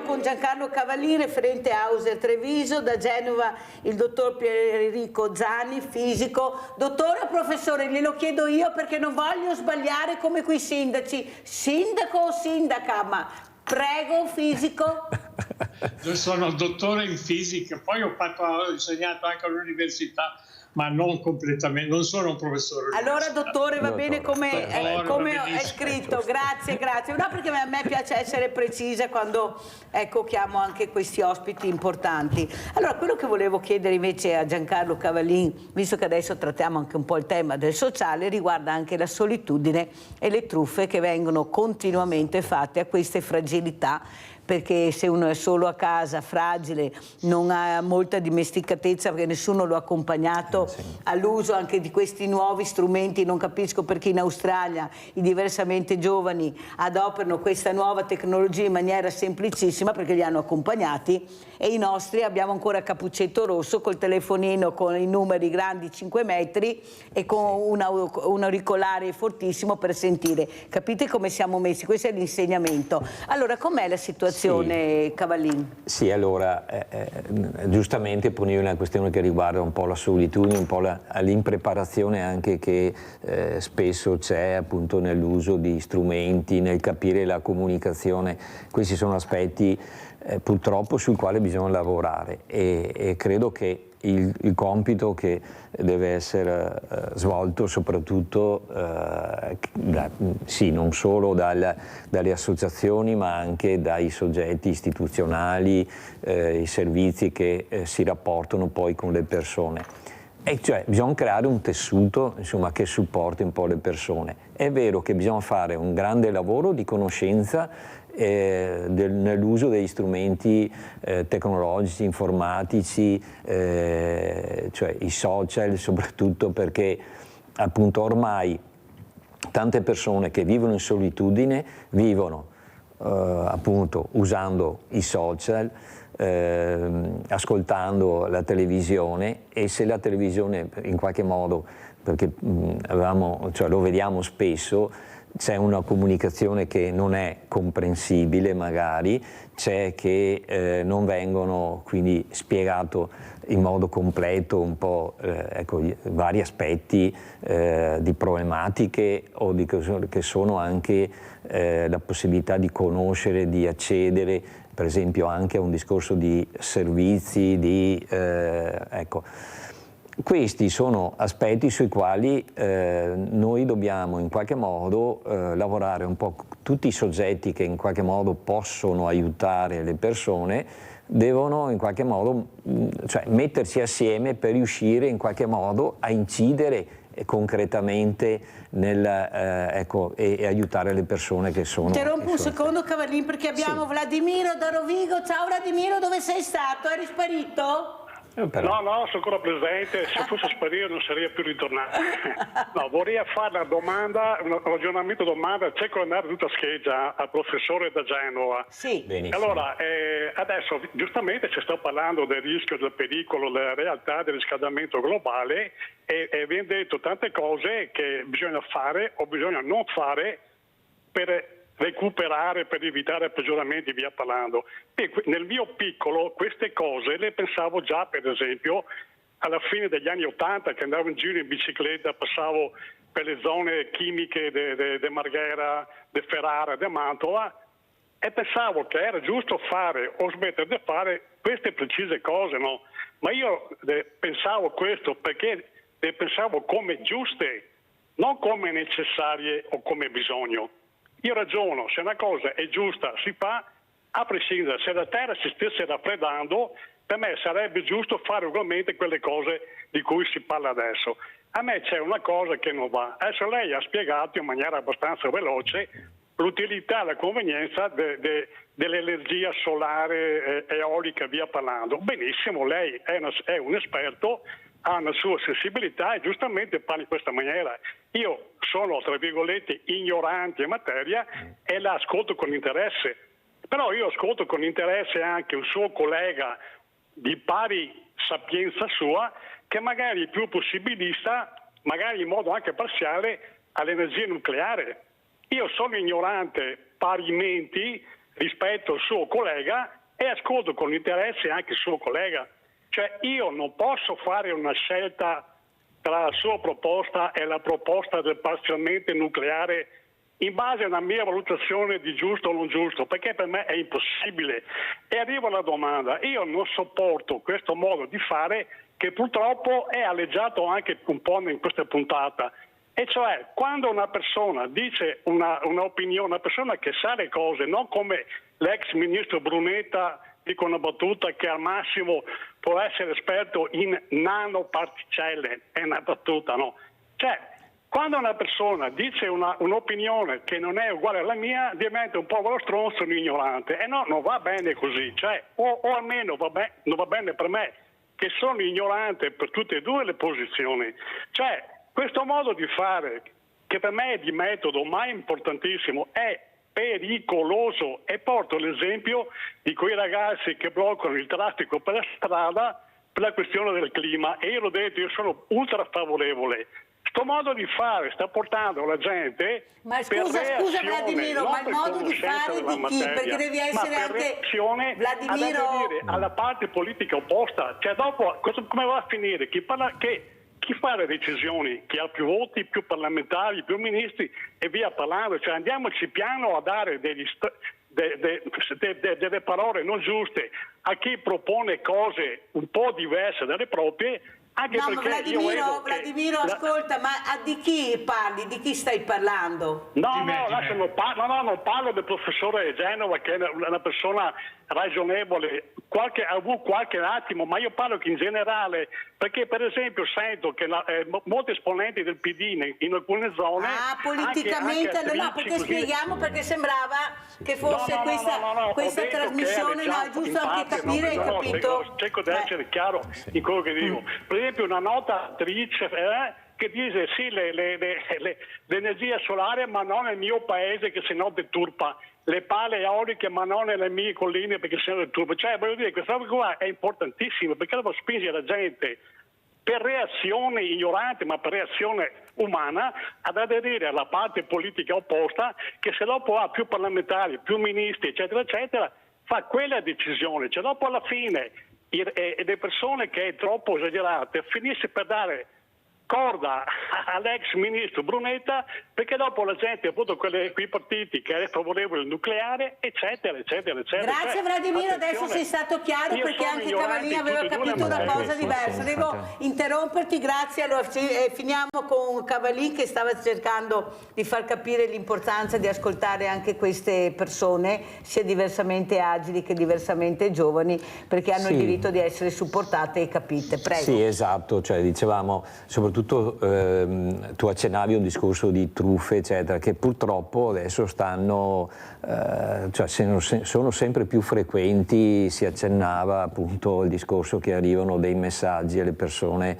Con Giancarlo Cavallin, referente Auser Treviso, da Genova il dottor Pier-Enrico Zani, fisico. Dottore o professore, glielo chiedo io perché non voglio sbagliare come quei sindaci. Sindaco o sindaca? Ma prego, fisico. Io sono dottore in fisica, poi ho insegnato anche all'università, ma non completamente, non sono un professore. Allora dottore va bene come è scritto, grazie. No, perché a me piace essere precisa quando chiamo anche questi ospiti importanti. Allora, quello che volevo chiedere invece a Giancarlo Cavallin, visto che adesso trattiamo anche un po' il tema del sociale, riguarda anche la solitudine e le truffe che vengono continuamente fatte a queste fragilità, perché se uno è solo a casa, fragile, non ha molta dimesticatezza perché nessuno lo ha accompagnato all'uso anche di questi nuovi strumenti. Non capisco perché in Australia i diversamente giovani adoperano questa nuova tecnologia in maniera semplicissima, perché li hanno accompagnati, e i nostri abbiamo ancora Cappuccetto Rosso col telefonino con i numeri grandi 5 metri e con un auricolare fortissimo per sentire. Capite come siamo messi? Questo è l'insegnamento. Allora, com'è la situazione? Cavallin? Sì, allora giustamente ponevi una questione che riguarda un po' la solitudine, un po' l'impreparazione anche che spesso c'è appunto nell'uso di strumenti, nel capire la comunicazione. Questi sono aspetti purtroppo sul quale bisogna lavorare e credo che il compito che deve essere svolto soprattutto non solo dalle associazioni ma anche dai soggetti istituzionali, i servizi che si rapportano poi con le persone. E cioè bisogna creare un tessuto che supporti un po' le persone. È vero che bisogna fare un grande lavoro di conoscenza nell'uso degli strumenti tecnologici, informatici, cioè i social, soprattutto perché appunto ormai tante persone che vivono in solitudine vivono appunto usando i social, ascoltando la televisione, e se la televisione in qualche modo, perché lo vediamo spesso, c'è una comunicazione che non è comprensibile magari, c'è che non vengono quindi spiegato in modo completo un po' vari aspetti di problematiche o che sono anche la possibilità di conoscere, di accedere per esempio anche a un discorso di servizi, Questi sono aspetti sui quali noi dobbiamo in qualche modo lavorare un po'. Tutti i soggetti che in qualche modo possono aiutare le persone devono in qualche modo mettersi assieme per riuscire in qualche modo a incidere concretamente e aiutare le persone che sono. Interrompo un secondo, Cavallin, perché abbiamo Vladimiro da Rovigo. Ciao Vladimiro, dove sei stato? Eri sparito? No, sono ancora presente, se fosse sparito non sarebbe più ritornato. No, vorrei fare una domanda, un ragionamento domanda, cerco di andare tutta scheggia al professore da Genova. Sì. Benissimo. Allora, adesso giustamente ci sto parlando del rischio, del pericolo, della realtà del riscaldamento globale e viene detto tante cose che bisogna fare o bisogna non fare per recuperare per evitare peggioramenti, via parlando. E nel mio piccolo queste cose le pensavo già, per esempio, alla fine degli anni '80, che andavo in giro in bicicletta, passavo per le zone chimiche di Marghera, di Ferrara, di Mantova, e pensavo che era giusto fare o smettere di fare queste precise cose, no? Ma io pensavo questo perché le pensavo come giuste, non come necessarie o come bisogno. Io ragiono, se una cosa è giusta si fa, a prescindere. Se la terra si stesse raffreddando, per me sarebbe giusto fare ugualmente quelle cose di cui si parla adesso. A me c'è una cosa che non va. Adesso lei ha spiegato in maniera abbastanza veloce l'utilità e la convenienza dell'energia solare, eolica, via parlando. Benissimo, lei è un esperto, ha una sua sensibilità e giustamente parla in questa maniera. Io sono, tra virgolette, ignorante in materia e la ascolto con interesse. Però io ascolto con interesse anche un suo collega di pari sapienza sua, che magari è più possibilista, magari in modo anche parziale, all'energia nucleare. Io sono ignorante parimenti rispetto al suo collega e ascolto con interesse anche il suo collega. Cioè io non posso fare una scelta tra la sua proposta e la proposta del parzialmente nucleare in base a una mia valutazione di giusto o non giusto, perché per me è impossibile. E arrivo alla domanda, io non sopporto questo modo di fare che purtroppo è alleggiato anche un po' in questa puntata. E cioè, quando una persona dice un'opinione, una persona che sa le cose, non come l'ex ministro Brunetta, dico una battuta, che al massimo può essere esperto in nanoparticelle, è una battuta, no? Cioè, quando una persona dice un'opinione che non è uguale alla mia, diventa un povero stronzo, un ignorante. E no, non va bene così, cioè, o almeno non va bene per me, che sono ignorante per tutte e due le posizioni. Cioè, questo modo di fare, che per me è di metodo, ma è importantissimo, è pericoloso. E porto l'esempio di quei ragazzi che bloccano il traffico per la strada per la questione del clima. E io l'ho detto, io sono ultra favorevole. Questo modo di fare sta portando la gente. Ma scusa Vladimiro, ma il modo di fare di chi? Perché devi essere anche Vladimiro alla parte politica opposta. Cioè dopo come va a finire? Chi fa le decisioni, chi ha più voti, più parlamentari, più ministri e via parlando, cioè andiamoci piano a dare delle parole non giuste a chi propone cose un po' diverse dalle proprie, anche perché Vladimiro, ascolta, ma di chi parli? Di chi stai parlando? Non parlo del professore Genova, che è una persona ragionevole, ha avuto qualche attimo, ma io parlo che in generale, perché per esempio sento che molti esponenti del PD in alcune zone... politicamente, perché spieghiamo, perché sembrava che fosse questa trasmissione, è giusto anche capire, hai capito? Cerco di essere chiaro in quello che dico. Per esempio una nota attrice che dice sì, l'energia solare ma non nel mio paese che se no deturpa, le pale eoliche ma non nelle mie colline perché se no deturpa. Cioè voglio dire, questa cosa qua è importantissima perché dopo spinge la gente per reazione ignorante ma per reazione umana ad aderire alla parte politica opposta, che se dopo ha più parlamentari, più ministri eccetera eccetera fa quella decisione. Cioè dopo alla fine le persone che è troppo esagerate finisce per dare corda all'ex ministro Brunetta, perché dopo la gente ha avuto quei partiti che è favorevole al nucleare eccetera eccetera eccetera. Grazie Vladimiro, adesso sei stato chiaro perché anche Cavallini aveva capito una cosa diversa. Devo interromperti, grazie. Allora finiamo con Cavallini che stava cercando di far capire l'importanza di ascoltare anche queste persone, sia diversamente agili che diversamente giovani, perché hanno il diritto di essere supportate e capite. Prego. Sì, esatto, cioè dicevamo soprattutto tu accennavi un discorso di truffe eccetera che purtroppo adesso stanno sono sempre più frequenti. Si accennava appunto il discorso che arrivano dei messaggi alle persone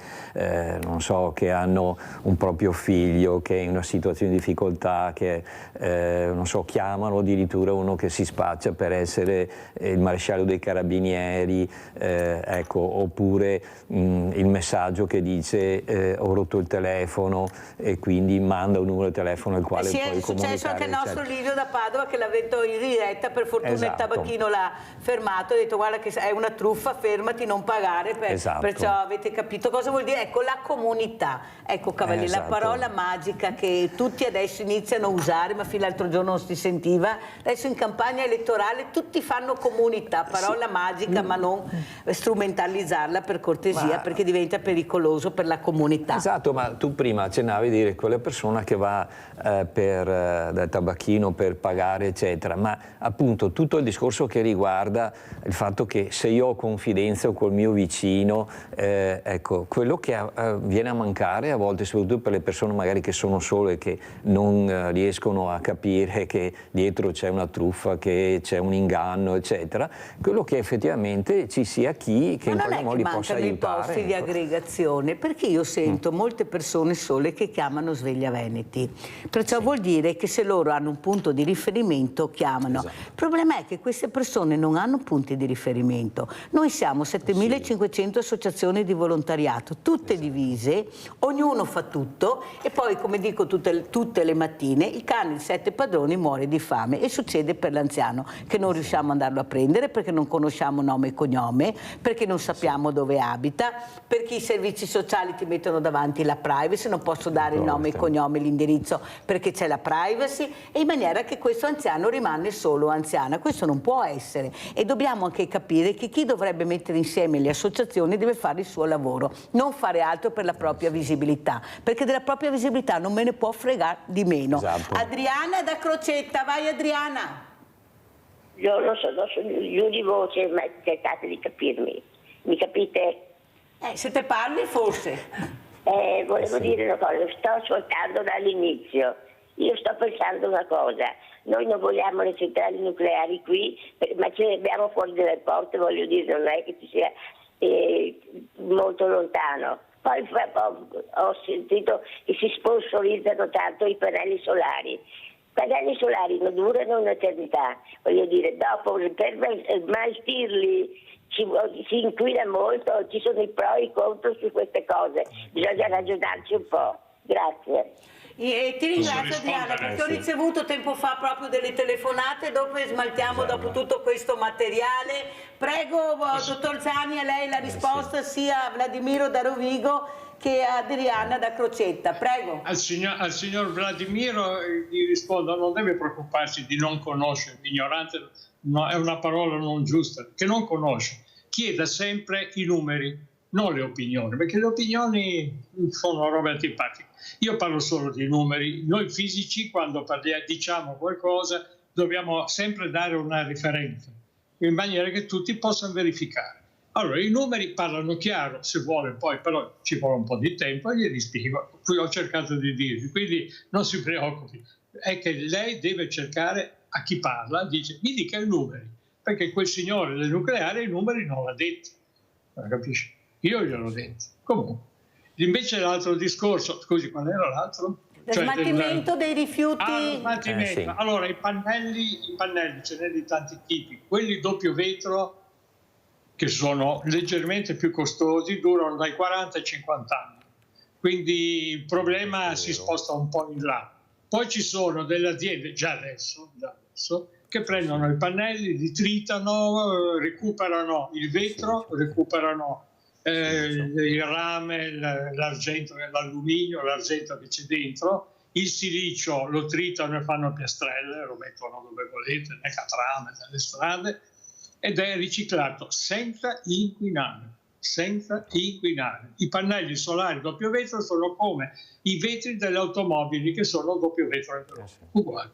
non so, che hanno un proprio figlio che è in una situazione di difficoltà, che non so, chiamano addirittura uno che si spaccia per essere il maresciallo dei carabinieri, ecco, oppure il messaggio che dice ho rotto il telefono e quindi manda un numero di telefono al quale sì, puoi è successo anche il nostro Livio da Padova che l'ha detto in diretta, per fortuna il tabacchino l'ha fermato, ha detto guarda che è una truffa, fermati, non pagare, perciò avete capito cosa vuol dire. Ecco, la comunità, ecco Cavaliere, la parola magica che tutti adesso iniziano a usare, ma fino all'altro giorno non si sentiva, adesso in campagna elettorale tutti fanno comunità, parola magica, ma non strumentalizzarla per cortesia, perché diventa pericoloso per la comunità. Esatto, ma tu prima accennavi di dire quella persona che va dal tabacchino per pagare eccetera, ma appunto tutto il discorso che riguarda il fatto che se io ho confidenza col mio vicino, ecco, quello che viene a mancare a volte, soprattutto per le persone magari che sono sole, che non riescono a capire che dietro c'è una truffa, che c'è un inganno eccetera, quello che effettivamente ci sia chi che in qualche modo li possa aiutare. Ma non è che mancano i posti di aggregazione, perché io sento molte persone sole che chiamano Sveglia Veneti, perciò vuol dire che se loro hanno un punto di riferimento chiamano. Il problema è che queste persone non hanno punti di riferimento. Noi siamo 7.500 associazioni di volontariato, tutte divise, ognuno fa tutto e poi, come dico tutte le mattine, il cane, il 7 padroni, muore di fame, e succede per l'anziano che non riusciamo ad andarlo a prendere perché non conosciamo nome e cognome, perché non sappiamo dove abita, perché i servizi sociali ti mettono davanti la privacy, non posso dare il nome, il cognome, l'indirizzo perché c'è la privacy, e in maniera che questo anziano rimane solo anziana. Questo non può essere, e dobbiamo anche capire che chi dovrebbe mettere insieme le associazioni deve fare il suo lavoro, non fare altro per la propria visibilità, perché della propria visibilità non me ne può fregare di meno. Adriana da Crocetta, vai Adriana. Io non sono giù di voce, ma cercate di capirmi. Mi capite? Se te parli forse. Volevo dire una cosa, sto ascoltando dall'inizio. Io sto pensando una cosa, noi non vogliamo le centrali nucleari qui, ma ce le abbiamo fuori dalle porte, voglio dire, non è che ci sia molto lontano. Poi ho sentito che si sponsorizzano tanto i pannelli solari. I pannelli solari non durano un'eternità, voglio dire, dopo per smaltirli si inquina molto, ci sono i pro e i contro su queste cose, bisogna ragionarci un po'. Grazie. E ti ringrazio Adriana, perché ho ricevuto tempo fa proprio delle telefonate, dopo smaltiamo dopo tutto questo materiale. Prego dottor Zani, a lei la risposta sia a Vladimiro da Rovigo che a Adriana da Crocetta, prego. Al signor Vladimiro gli rispondo, non deve preoccuparsi di non conoscere, ignorante è una parola non giusta, che non conosce, chieda sempre i numeri, non le opinioni, perché le opinioni sono robe antipatiche. Io parlo solo di numeri. Noi fisici, quando diciamo qualcosa, dobbiamo sempre dare una riferenza, in maniera che tutti possano verificare. Allora, i numeri parlano chiaro, se vuole poi, però ci vuole un po' di tempo e glieli spiego. Qui ho cercato di dirvi, quindi non si preoccupi. È che lei deve cercare a chi parla, dice, mi dica i numeri, perché quel signore del nucleare i numeri non l'ha detto. Capisci? Io gliel'ho detto. Comunque. Invece l'altro discorso, scusi, qual era l'altro? Lo smaltimento dei rifiuti. Smaltimento. Sì. Allora, i pannelli ce n'è di tanti tipi. Quelli doppio vetro, che sono leggermente più costosi, durano dai 40 ai 50 anni. Quindi il problema si sposta un po' in là. Poi ci sono delle aziende, già adesso, che prendono i pannelli, li tritano, recuperano il vetro, recuperano il rame, l'argento, l'alluminio, l'argento che c'è dentro, il silicio lo tritano e fanno piastrelle, lo mettono dove volete, nelle catrame, nelle strade, ed è riciclato senza inquinare. I pannelli solari doppio vetro sono come i vetri delle automobili che sono doppio vetro, uguali.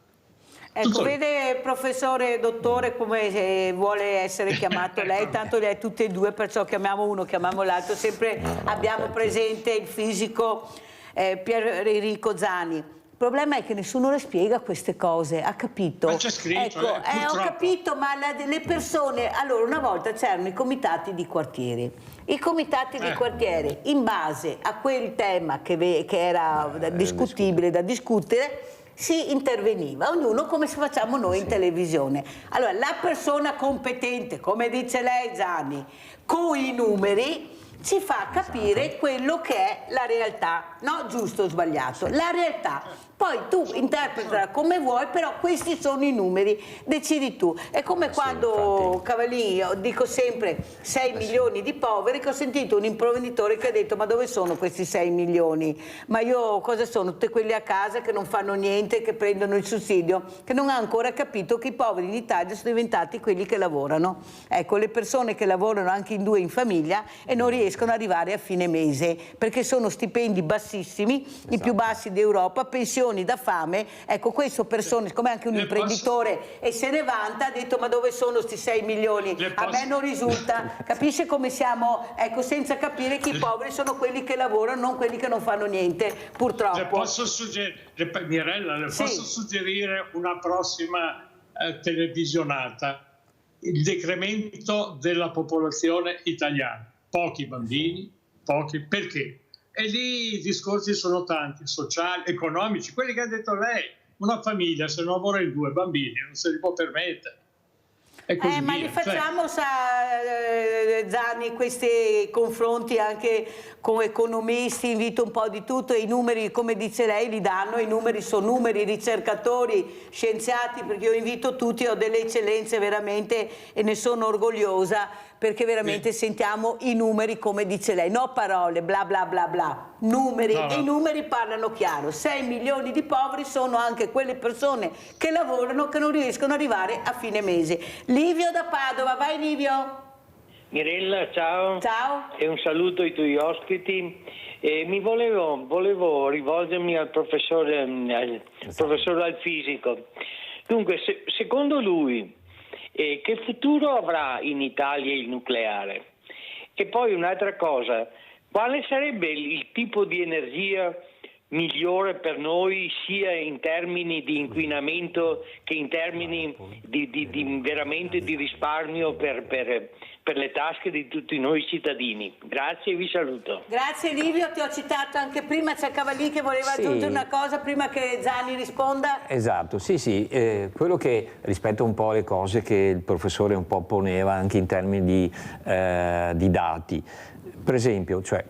Ecco, vede professore, dottore, come vuole essere chiamato lei, tanto li ha tutti e due, perciò chiamiamo uno, chiamiamo l'altro, sempre abbiamo presente il fisico Pier Enrico Zani. Il problema è che nessuno le spiega queste cose, ha capito? Ma c'è scritto, ecco, ho capito, ma le persone, allora una volta c'erano i comitati di quartiere. I comitati di quartiere, in base a quel tema che era discutibile, da discutere, si interveniva, ognuno come facciamo noi in televisione. Allora, la persona competente, come dice lei Zani, con i numeri, ci fa capire quello che è la realtà, no? Giusto o sbagliato? La realtà. Poi tu interpretala come vuoi, però questi sono i numeri, decidi tu. È come quando, Cavallini, io dico sempre 6 milioni di poveri, che ho sentito un imprenditore che ha detto: ma dove sono questi 6 milioni? Ma io cosa sono? Tutti quelli a casa che non fanno niente, che prendono il sussidio, che non ha ancora capito che i poveri in Italia sono diventati quelli che lavorano. Ecco, le persone che lavorano anche in 2 in famiglia e non riescono ad arrivare a fine mese, perché sono stipendi bassissimi, i più bassi d'Europa, pensioni da fame. Ecco, questo persone, siccome anche un imprenditore e se ne vanta, ha detto: ma dove sono sti 6 milioni? A me non risulta. Capisce come siamo, ecco, senza capire che i poveri sono quelli che lavorano, non quelli che non fanno niente, purtroppo. Mirella, le posso suggerire una prossima televisionata? Il decremento della popolazione italiana, pochi bambini, perché? E lì i discorsi sono tanti, sociali, economici, quelli che ha detto lei. Una famiglia, se non lavora in 2 bambini, non se li può permettere. Ma li facciamo, Zanni, questi confronti anche con economisti, invito un po' di tutto, e i numeri, come dice lei, li danno, i numeri sono numeri, ricercatori, scienziati, perché io invito tutti, ho delle eccellenze veramente e ne sono orgogliosa, perché veramente sentiamo i numeri come dice lei, no parole, bla bla bla bla, numeri, e i numeri parlano chiaro. 6 milioni di poveri sono anche quelle persone che lavorano, che non riescono ad arrivare a fine mese. Livio da Padova, vai Livio. Mirella, ciao. Ciao. E un saluto ai tuoi ospiti. Volevo rivolgermi al professore, al fisico. Dunque, secondo lui, che futuro avrà in Italia il nucleare? E poi un'altra cosa, quale sarebbe il tipo di energia migliore per noi, sia in termini di inquinamento che in termini di veramente di risparmio per le tasche di tutti noi cittadini? Grazie e vi saluto. Grazie Livio, ti ho citato anche prima, c'è Cavallini che voleva aggiungere una cosa prima che Zanni risponda. Esatto, sì, quello che rispetto un po' alle cose che il professore un po' poneva anche in termini di dati, per esempio, cioè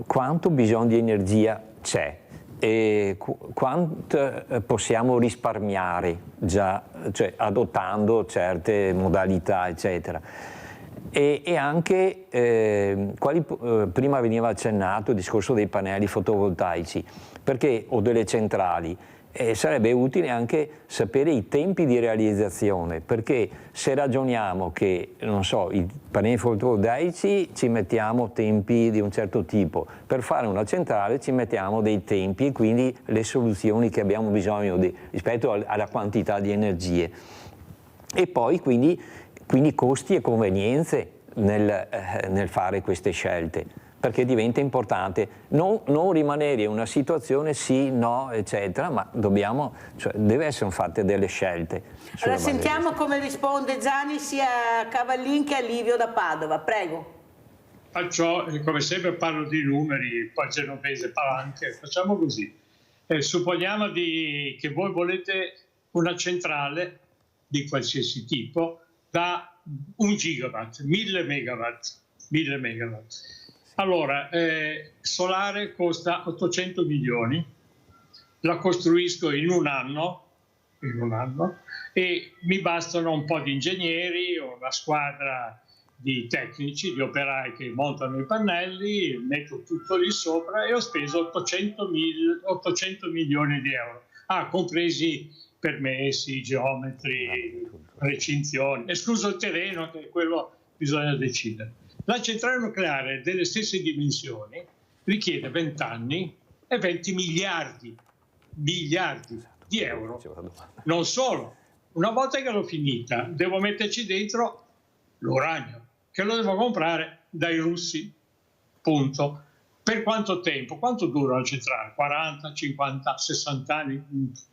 quanto bisogno di energia c'è e quanto possiamo risparmiare già, cioè adottando certe modalità eccetera. E anche prima veniva accennato il discorso dei pannelli fotovoltaici, perché o delle centrali, sarebbe utile anche sapere i tempi di realizzazione, perché se ragioniamo che, non so, i pannelli fotovoltaici ci mettiamo tempi di un certo tipo, per fare una centrale ci mettiamo dei tempi e quindi le soluzioni che abbiamo bisogno rispetto alla quantità di energie. E poi quindi costi e convenienze nel fare queste scelte, perché diventa importante non rimanere in una situazione sì, no, eccetera, ma deve essere fatte delle scelte. Allora sentiamo come risponde Zanni sia a Cavallin che a Livio da Padova, prego. Come sempre parlo di numeri, poi Genovese parla anche, facciamo così. Supponiamo che voi volete una centrale di qualsiasi tipo da 1 gigawatt, 1000 megawatt. Allora, solare costa 800 milioni, la costruisco in un anno e mi bastano un po' di ingegneri, una squadra di tecnici, di operai che montano i pannelli, metto tutto lì sopra e ho speso 800 milioni di euro, compresi permessi, geometri, recinzioni, escluso il terreno, che quello bisogna decidere. La centrale nucleare delle stesse dimensioni richiede 20 anni e 20 miliardi di euro. Non solo, una volta che l'ho finita devo metterci dentro l'uranio, che lo devo comprare dai russi, punto. Per quanto tempo? Quanto dura la centrale? 40, 50, 60 anni?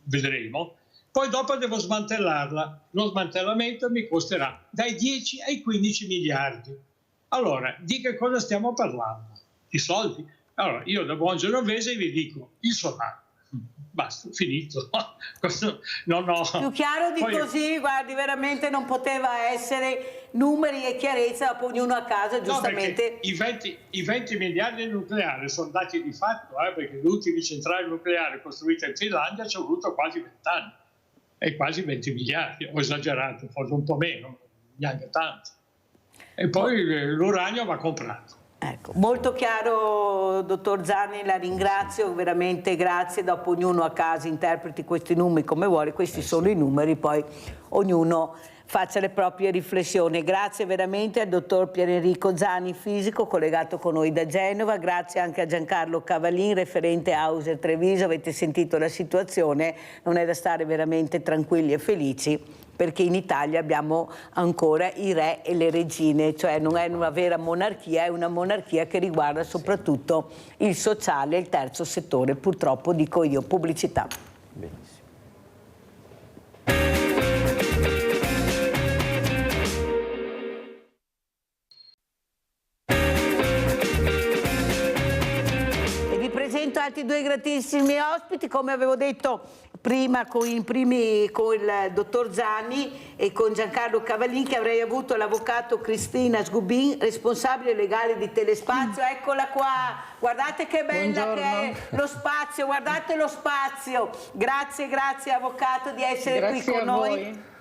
Vedremo. Poi dopo devo smantellarla. Lo smantellamento mi costerà dai 10 ai 15 miliardi. Allora, di che cosa stiamo parlando? Di soldi? Allora, io da buon genovese vi dico il solare. basta, finito. Questo non ho... Più chiaro di così, guardi, veramente non poteva essere, numeri e chiarezza, dopo ognuno a casa, giustamente. No, i 20 miliardi di nucleare sono dati di fatto, perché le ultime centrali nucleari costruite in Finlandia ci è voluto quasi 20 anni, e quasi 20 miliardi, ho esagerato, forse un po' meno, neanche tanto. E poi l'uranio va comprato. Ecco, molto chiaro, dottor Zani, la ringrazio, veramente grazie. Dopo ognuno a casa interpreti questi numeri come vuole, questi sono i numeri, poi ognuno faccia le proprie riflessioni. Grazie veramente al dottor Pier Enrico Zani, fisico, collegato con noi da Genova, grazie anche a Giancarlo Cavallin, referente Auser Treviso. Avete sentito la situazione, non è da stare veramente tranquilli e felici, perché in Italia abbiamo ancora i re e le regine, cioè non è una vera monarchia, è una monarchia che riguarda soprattutto il sociale e il terzo settore, purtroppo, dico io. Pubblicità. Benissimo. E vi presento altri due gratissimi ospiti, come avevo detto prima con il dottor Zani e con Giancarlo Cavallin, che avrei avuto l'avvocato Cristina Sgubin, responsabile legale di Telespazio. Eccola qua, guardate che bella. Buongiorno. Che è lo spazio, guardate lo spazio. Grazie avvocato di essere qui con noi. Voi.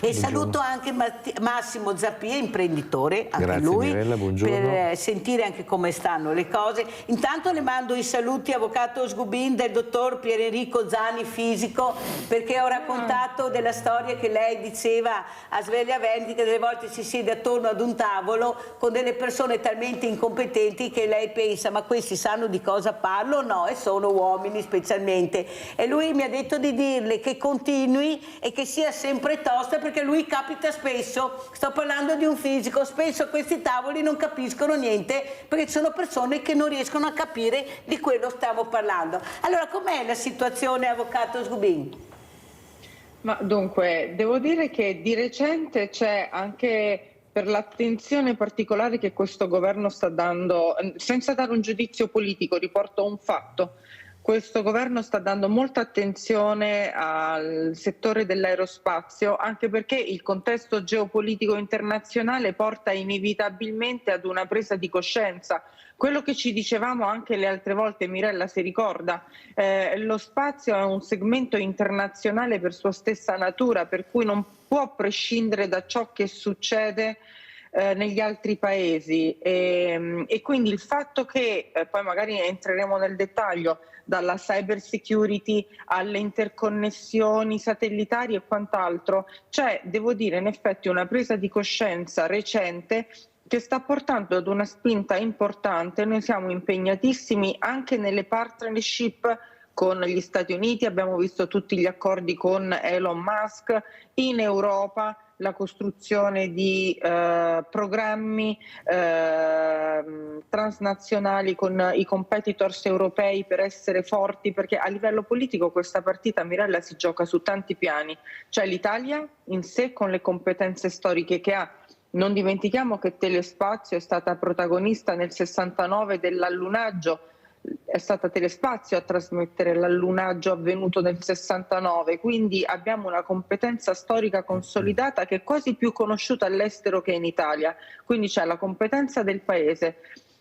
E saluto anche Massimo Zappia, imprenditore, anche grazie, lui, Mirella, per sentire anche come stanno le cose. Intanto le mando i saluti, avvocato Sgubin, del dottor Pier Enrico Zani, fisico, perché ho raccontato della storia che lei diceva a Sveglia Venti, che delle volte si siede attorno ad un tavolo con delle persone talmente incompetenti che lei pensa: ma questi sanno di cosa parlo? No, e sono uomini specialmente. E lui mi ha detto di dirle che continui e che sia sempre tosta, perché lui capita spesso, sto parlando di un fisico, spesso a questi tavoli non capiscono niente, perché ci sono persone che non riescono a capire di quello stiamo parlando. Allora, com'è la situazione, avvocato Sgubin? Ma dunque, devo dire che di recente c'è anche, per l'attenzione particolare che questo governo sta dando, senza dare un giudizio politico, riporto un fatto. Questo governo sta dando molta attenzione al settore dell'aerospazio, anche perché il contesto geopolitico internazionale porta inevitabilmente ad una presa di coscienza. Quello che ci dicevamo anche le altre volte, Mirella si ricorda, lo spazio è un segmento internazionale per sua stessa natura, per cui non può prescindere da ciò che succede negli altri paesi, e quindi il fatto che poi magari entreremo nel dettaglio, dalla cyber security alle interconnessioni satellitari e quant'altro, c'è, devo dire, in effetti una presa di coscienza recente che sta portando ad una spinta importante. Noi siamo impegnatissimi anche nelle partnership con gli Stati Uniti, abbiamo visto tutti gli accordi con Elon Musk, in Europa la costruzione di programmi transnazionali con i competitors europei per essere forti, perché a livello politico questa partita, Mirella, si gioca su tanti piani. C'è l'Italia in sé con le competenze storiche che ha. Non dimentichiamo che Telespazio è stata protagonista nel 69 dell'allunaggio, è stata Telespazio a trasmettere l'allunaggio avvenuto nel 69, quindi abbiamo una competenza storica consolidata che è quasi più conosciuta all'estero che in Italia. Quindi c'è la competenza del paese,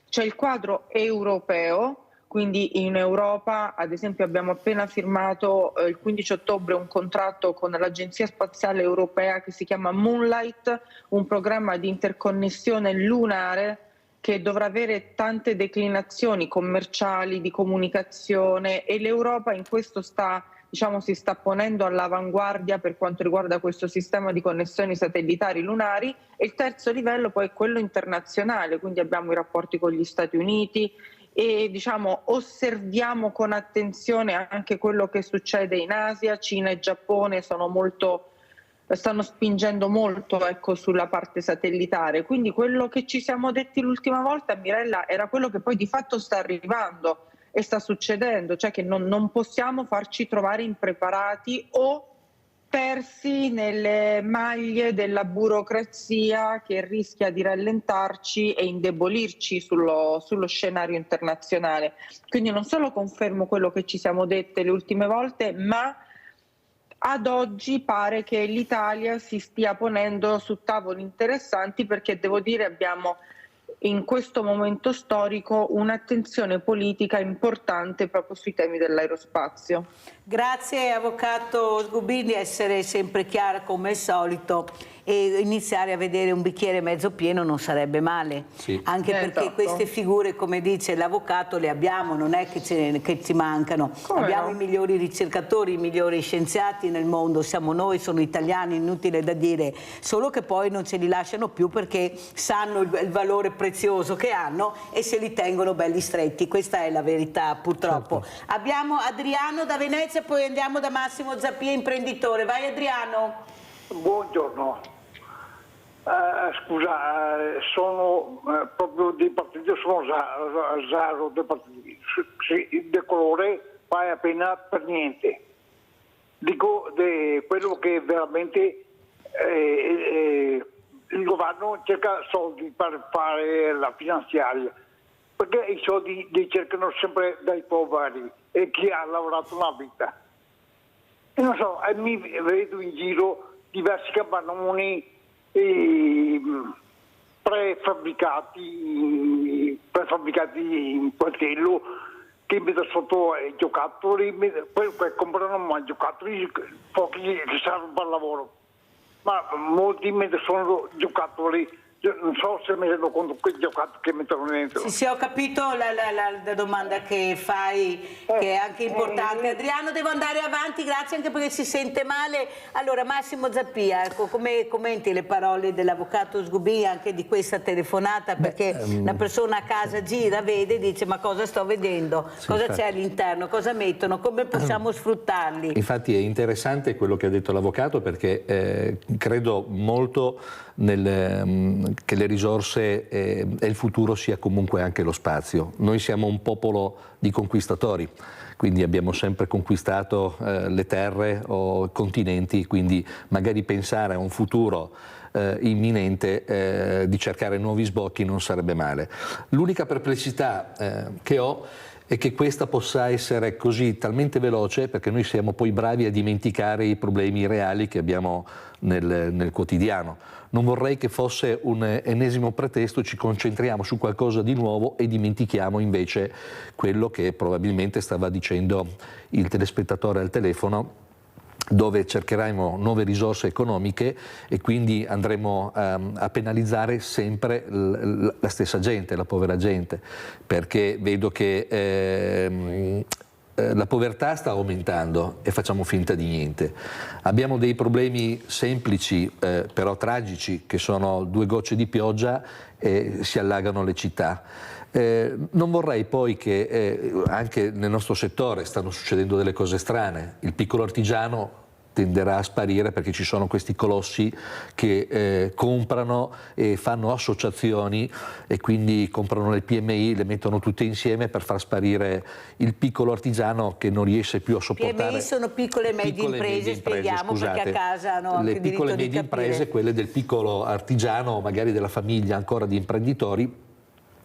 c'è il quadro europeo, quindi in Europa ad esempio abbiamo appena firmato il 15 ottobre un contratto con l'Agenzia Spaziale Europea che si chiama Moonlight, un programma di interconnessione lunare che dovrà avere tante declinazioni commerciali, di comunicazione, e l'Europa in questo si sta ponendo all'avanguardia per quanto riguarda questo sistema di connessioni satellitari lunari. E il terzo livello poi è quello internazionale, quindi abbiamo i rapporti con gli Stati Uniti e osserviamo con attenzione anche quello che succede in Asia. Cina e Giappone stanno spingendo molto sulla parte satellitare, quindi quello che ci siamo detti l'ultima volta, Mirella, era quello che poi di fatto sta arrivando e sta succedendo, cioè che non possiamo farci trovare impreparati o persi nelle maglie della burocrazia che rischia di rallentarci e indebolirci sullo scenario internazionale. Quindi non solo confermo quello che ci siamo dette le ultime volte, ma ad oggi pare che l'Italia si stia ponendo su tavoli interessanti, perché devo dire abbiamo in questo momento storico un'attenzione politica importante proprio sui temi dell'aerospazio. Grazie Avvocato Sgubin di essere sempre chiara come al solito, e iniziare a vedere un bicchiere mezzo pieno non sarebbe male, sì. Anche perché queste figure, come dice l'avvocato, le abbiamo, non è che ci mancano. Come abbiamo i migliori ricercatori, i migliori scienziati nel mondo, siamo noi, sono italiani, inutile da dire, solo che poi non ce li lasciano più perché sanno il valore prezioso che hanno e se li tengono belli stretti, questa è la verità purtroppo. Certo. Abbiamo Adriano da Venezia, poi andiamo da Massimo Zappia, imprenditore. Vai Adriano. Buongiorno. Scusa, sono proprio dei partiti, sono Zaro dei partiti. De colore fai appena per niente. Dico quello che veramente il governo cerca soldi per fare la finanziaria, perché i soldi li cercano sempre dai poveri e chi ha lavorato una vita. E non so, mi vedo in giro diversi capannoni prefabbricati in coltello che mettono sotto i giocattoli, poi comprano ma giocattoli, pochi che servono per lavoro, ma molti sono giocattoli. Non so se mi rendo conto che giocattoli che mettono dentro. Sì, ho capito la domanda che fai, che è anche importante. Adriano, devo andare avanti, grazie, anche perché si sente male. Allora, Massimo Zappia, ecco, come commenti le parole dell'avvocato Sgubin anche di questa telefonata? Perché una persona a casa gira, vede e dice: ma cosa sto vedendo? Sì, cosa c'è all'interno? Cosa mettono? Come possiamo sfruttarli? Infatti è interessante quello che ha detto l'avvocato, perché credo molto che le risorse e il futuro sia comunque anche lo spazio. Noi siamo un popolo di conquistatori, quindi abbiamo sempre conquistato le terre o i continenti, quindi magari pensare a un futuro imminente di cercare nuovi sbocchi non sarebbe male. L'unica perplessità che ho è che questa possa essere così talmente veloce, perché noi siamo poi bravi a dimenticare i problemi reali che abbiamo nel quotidiano. Non vorrei che fosse un ennesimo pretesto, ci concentriamo su qualcosa di nuovo e dimentichiamo invece quello che probabilmente stava dicendo il telespettatore al telefono, dove cercheremo nuove risorse economiche e quindi andremo a penalizzare sempre la stessa gente, la povera gente, perché vedo che la povertà sta aumentando e facciamo finta di niente. Abbiamo dei problemi semplici però tragici, che sono 2 gocce di pioggia e si allagano le città. Non vorrei poi che anche nel nostro settore stanno succedendo delle cose strane. Il piccolo artigiano tenderà a sparire perché ci sono questi colossi che comprano e fanno associazioni e quindi comprano le PMI, le mettono tutte insieme per far sparire il piccolo artigiano che non riesce più a sopportare. PMI sono piccole e medie imprese, spieghiamo, scusate, perché a casa hanno anche le piccole e medie imprese, quelle del piccolo artigiano, magari della famiglia ancora di imprenditori,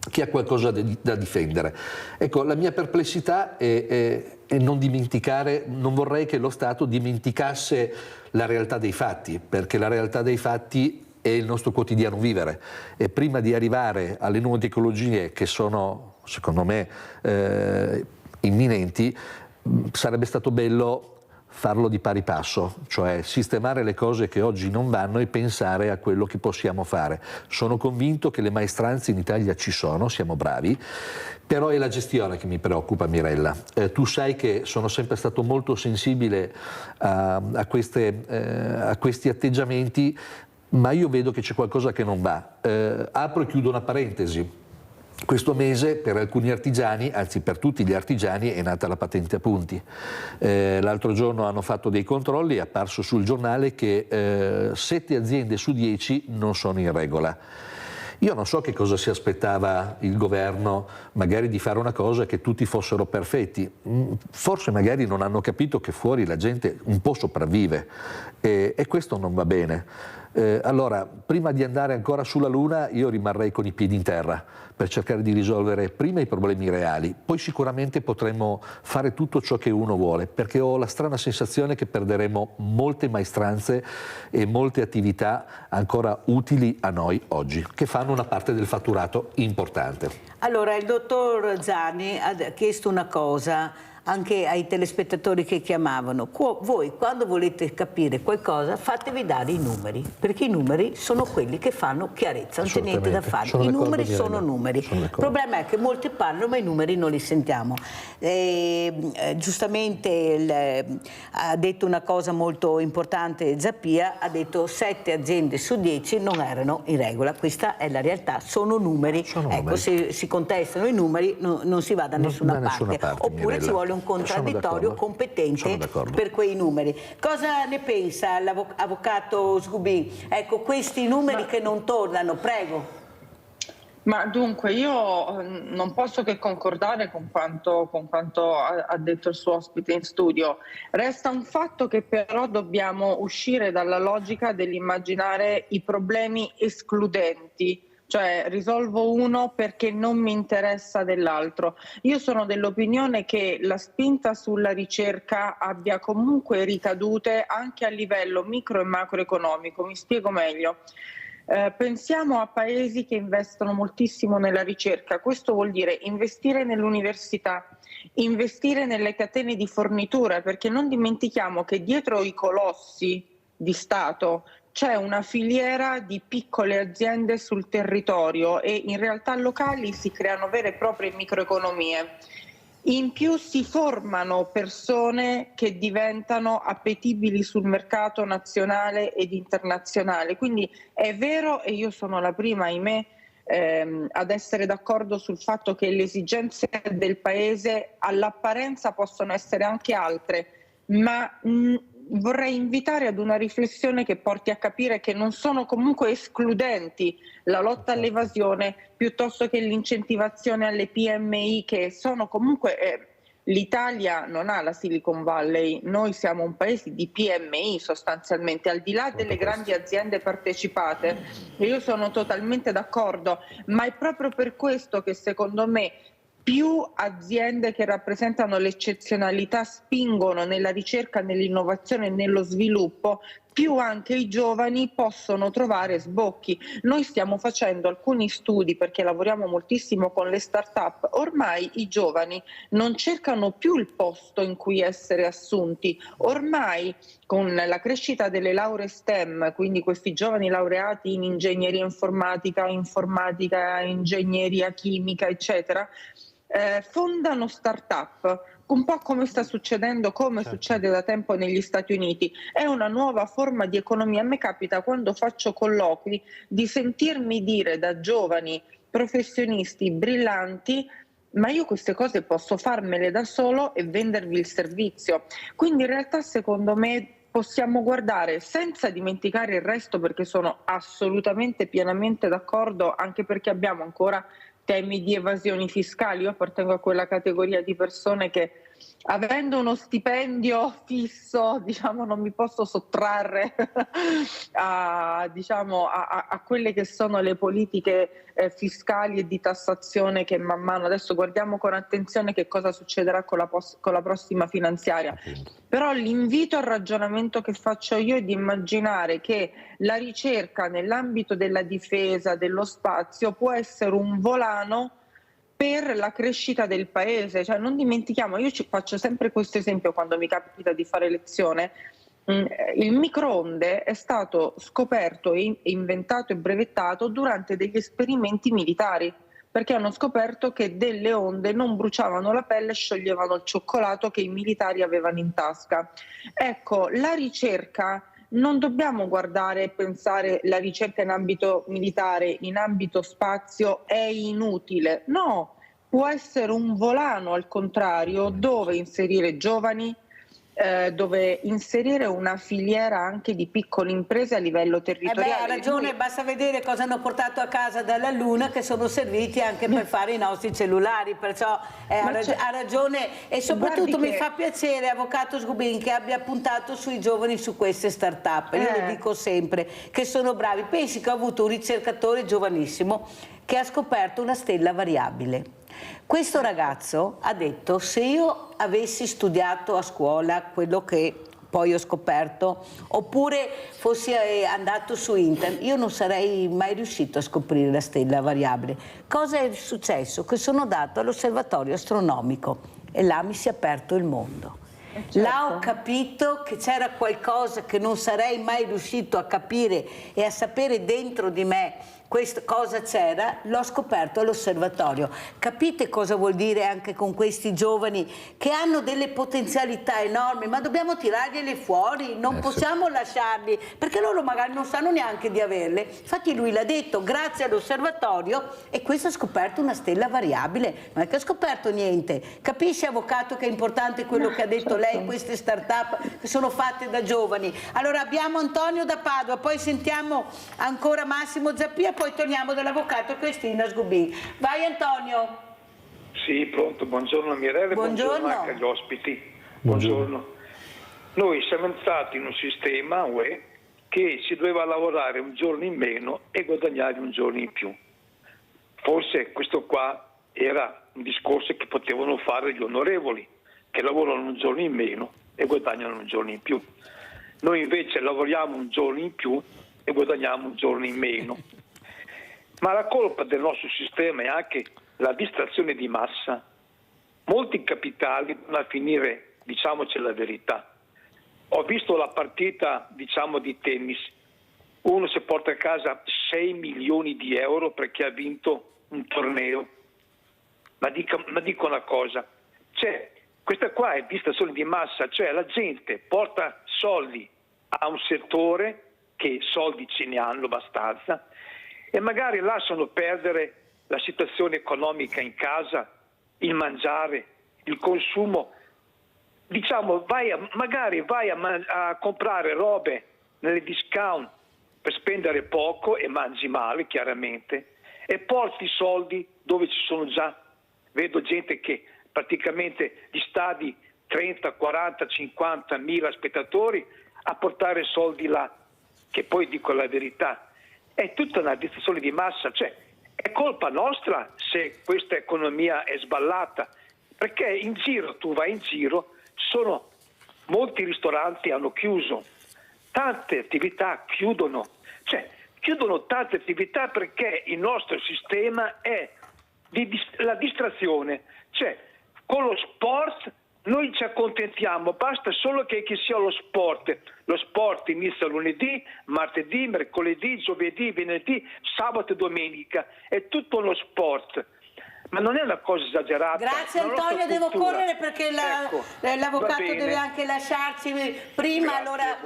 che ha qualcosa da difendere. Ecco, la mia perplessità è non dimenticare, non vorrei che lo Stato dimenticasse la realtà dei fatti, perché la realtà dei fatti è il nostro quotidiano vivere, e prima di arrivare alle nuove tecnologie che sono, secondo me, imminenti, sarebbe stato bello farlo di pari passo, cioè sistemare le cose che oggi non vanno e pensare a quello che possiamo fare. Sono convinto che le maestranze in Italia ci sono, siamo bravi, però è la gestione che mi preoccupa, Mirella. Tu sai che sono sempre stato molto sensibile a questi atteggiamenti, ma io vedo che c'è qualcosa che non va. Apro e chiudo una parentesi. Questo mese per alcuni artigiani, anzi per tutti gli artigiani, è nata la patente a punti. L'altro giorno hanno fatto dei controlli, è apparso sul giornale che 7 aziende su 10 non sono in regola. Io non so che cosa si aspettava il governo, magari di fare una cosa e che tutti fossero perfetti. Forse magari non hanno capito che fuori la gente un po' sopravvive e questo non va bene. Allora, prima di andare ancora sulla Luna, io rimarrei con i piedi in terra per cercare di risolvere prima i problemi reali, poi sicuramente potremmo fare tutto ciò che uno vuole, perché ho la strana sensazione che perderemo molte maestranze e molte attività ancora utili a noi oggi, che fanno una parte del fatturato importante. Allora, il dottor Zani ha chiesto una cosa anche ai telespettatori che chiamavano. Voi quando volete capire qualcosa fatevi dare i numeri, perché i numeri sono quelli che fanno chiarezza, non c'è niente da fare. I numeri sono numeri. Il problema è che molti parlano ma i numeri non li sentiamo. Giustamente ha detto una cosa molto importante Zappia, ha detto 7 aziende su 10 non erano in regola, questa è la realtà, sono numeri. Ecco, se si contestano i numeri non si va da nessuna parte. Oppure ci vuole un contraddittorio competente per quei numeri. Cosa ne pensa l'avvocato Sgubin? Ecco, questi numeri che non tornano, prego. Ma dunque io non posso che concordare con quanto ha detto il suo ospite in studio. Resta un fatto che però dobbiamo uscire dalla logica dell'immaginare i problemi escludenti. Cioè risolvo uno perché non mi interessa dell'altro. Io sono dell'opinione che la spinta sulla ricerca abbia comunque ricadute anche a livello micro e macroeconomico. Mi spiego meglio. Pensiamo a paesi che investono moltissimo nella ricerca. Questo vuol dire investire nell'università, investire nelle catene di fornitura, perché non dimentichiamo che dietro i colossi di Stato c'è una filiera di piccole aziende sul territorio e in realtà locali si creano vere e proprie microeconomie. In più si formano persone che diventano appetibili sul mercato nazionale ed internazionale. Quindi è vero, e io sono la prima, ahimè, ad essere d'accordo sul fatto che le esigenze del Paese all'apparenza possono essere anche altre, ma vorrei invitare ad una riflessione che porti a capire che non sono comunque escludenti la lotta all'evasione piuttosto che l'incentivazione alle PMI, che sono comunque l'Italia non ha la Silicon Valley, noi siamo un paese di PMI sostanzialmente, al di là delle grandi aziende partecipate. Io sono totalmente d'accordo, ma è proprio per questo che secondo me più aziende che rappresentano l'eccezionalità spingono nella ricerca, nell'innovazione e nello sviluppo, più anche i giovani possono trovare sbocchi. Noi stiamo facendo alcuni studi perché lavoriamo moltissimo con le start-up. Ormai i giovani non cercano più il posto in cui essere assunti. Ormai con la crescita delle lauree STEM, quindi questi giovani laureati in ingegneria informatica, ingegneria chimica, eccetera, fondano start-up, un po' come sta succedendo, come succede da tempo negli Stati Uniti. È una nuova forma di economia. A me capita, quando faccio colloqui, di sentirmi dire da giovani professionisti brillanti: ma io queste cose posso farmele da solo e vendervi il servizio. Quindi in realtà secondo me possiamo guardare senza dimenticare il resto, perché sono assolutamente pienamente d'accordo, anche perché abbiamo ancora temi di evasioni fiscali. Io appartengo a quella categoria di persone che, avendo uno stipendio fisso, diciamo, non mi posso sottrarre a quelle che sono le politiche fiscali e di tassazione che man mano, adesso guardiamo con attenzione che cosa succederà con la prossima finanziaria. Però l'invito al ragionamento che faccio io è di immaginare che la ricerca nell'ambito della difesa, dello spazio, può essere un volano per la crescita del paese. Cioè, non dimentichiamo, io ci faccio sempre questo esempio quando mi capita di fare lezione. Il microonde è stato scoperto, inventato e brevettato durante degli esperimenti militari, perché hanno scoperto che delle onde non bruciavano la pelle e scioglievano il cioccolato che i militari avevano in tasca. Ecco, la ricerca, non dobbiamo guardare e pensare la ricerca in ambito militare, in ambito spazio è inutile. No, può essere un volano al contrario, dove inserire giovani, dove inserire una filiera anche di piccole imprese a livello territoriale. Ha ragione, basta vedere cosa hanno portato a casa dalla Luna, che sono serviti anche per fare i nostri cellulari, perciò ha ragione, e soprattutto mi fa piacere, avvocato Sgubin, che abbia puntato sui giovani su queste start-up. Io lo dico sempre, che sono bravi. Pensi che ho avuto un ricercatore giovanissimo che ha scoperto una stella variabile. Questo ragazzo ha detto: se io avessi studiato a scuola quello che poi ho scoperto, oppure fossi andato su internet, io non sarei mai riuscito a scoprire la stella variabile. Cosa è successo? Che sono andato all'osservatorio astronomico e là mi si è aperto il mondo. Certo. Là ho capito che c'era qualcosa che non sarei mai riuscito a capire e a sapere dentro di me cosa c'era, l'ho scoperto all'osservatorio. Capite cosa vuol dire anche con questi giovani che hanno delle potenzialità enormi, ma dobbiamo tirargliele fuori, non possiamo lasciarli, perché loro magari non sanno neanche di averle. Infatti lui l'ha detto, grazie all'osservatorio, e questo ha scoperto una stella variabile, non è che ha scoperto niente. Capisci, avvocato, che è importante quello che ha detto lei, queste start-up che sono fatte da giovani. Allora abbiamo Antonio da Padova, poi sentiamo ancora Massimo Zappia, poi torniamo dall'avvocato Cristina Sgubin. Vai Antonio. Sì, pronto, buongiorno Mirelle, buongiorno anche agli ospiti. Buongiorno. Noi siamo entrati in un sistema UE che si doveva lavorare un giorno in meno e guadagnare un giorno in più. Forse questo qua era un discorso che potevano fare gli onorevoli, che lavorano un giorno in meno e guadagnano un giorno in più. Noi invece lavoriamo un giorno in più e guadagniamo un giorno in meno. Ma la colpa del nostro sistema è anche la distrazione di massa. Molti capitali vanno a finire, diciamoci la verità. Ho visto la partita, diciamo, di tennis. Uno si porta a casa 6 milioni di euro perché ha vinto un torneo. Ma dico una cosa, questa qua è distrazione di massa, cioè la gente porta soldi a un settore che soldi ce ne hanno abbastanza, e magari lasciano perdere la situazione economica in casa, il mangiare, il consumo. Diciamo, magari vai a comprare robe nelle discount per spendere poco e mangi male, chiaramente, e porti i soldi dove ci sono già. Vedo gente che praticamente gli stadi 30, 40, 50 mila spettatori a portare soldi là, che poi dico la verità, è tutta una distrazione di massa, cioè è colpa nostra se questa economia è sballata, perché in giro, tu vai in giro, molti ristoranti hanno chiuso, tante attività chiudono tante attività perché il nostro sistema è la distrazione, cioè con lo sport noi ci accontentiamo, basta solo che sia lo sport. Lo sport inizia lunedì, martedì, mercoledì, giovedì, venerdì, sabato e domenica. È tutto lo sport. Ma non è una cosa esagerata. Grazie Antonio, devo correre perché l'avvocato deve anche lasciarci prima. Grazie,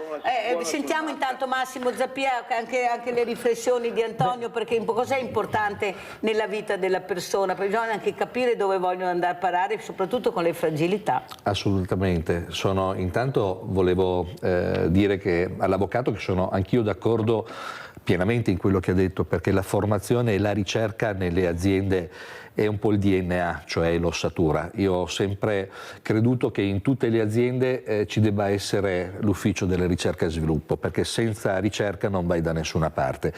allora sentiamo intanto Massimo Zappia anche le riflessioni di Antonio, perché cos'è importante nella vita della persona, perché bisogna anche capire dove vogliono andare a parare, soprattutto con le fragilità. Assolutamente. Intanto volevo dire che all'avvocato che sono anch'io d'accordo pienamente in quello che ha detto, perché la formazione e la ricerca nelle aziende è un po' il DNA, cioè l'ossatura. Io ho sempre creduto che in tutte le aziende ci debba essere l'ufficio della ricerca e sviluppo, perché senza ricerca non vai da nessuna parte.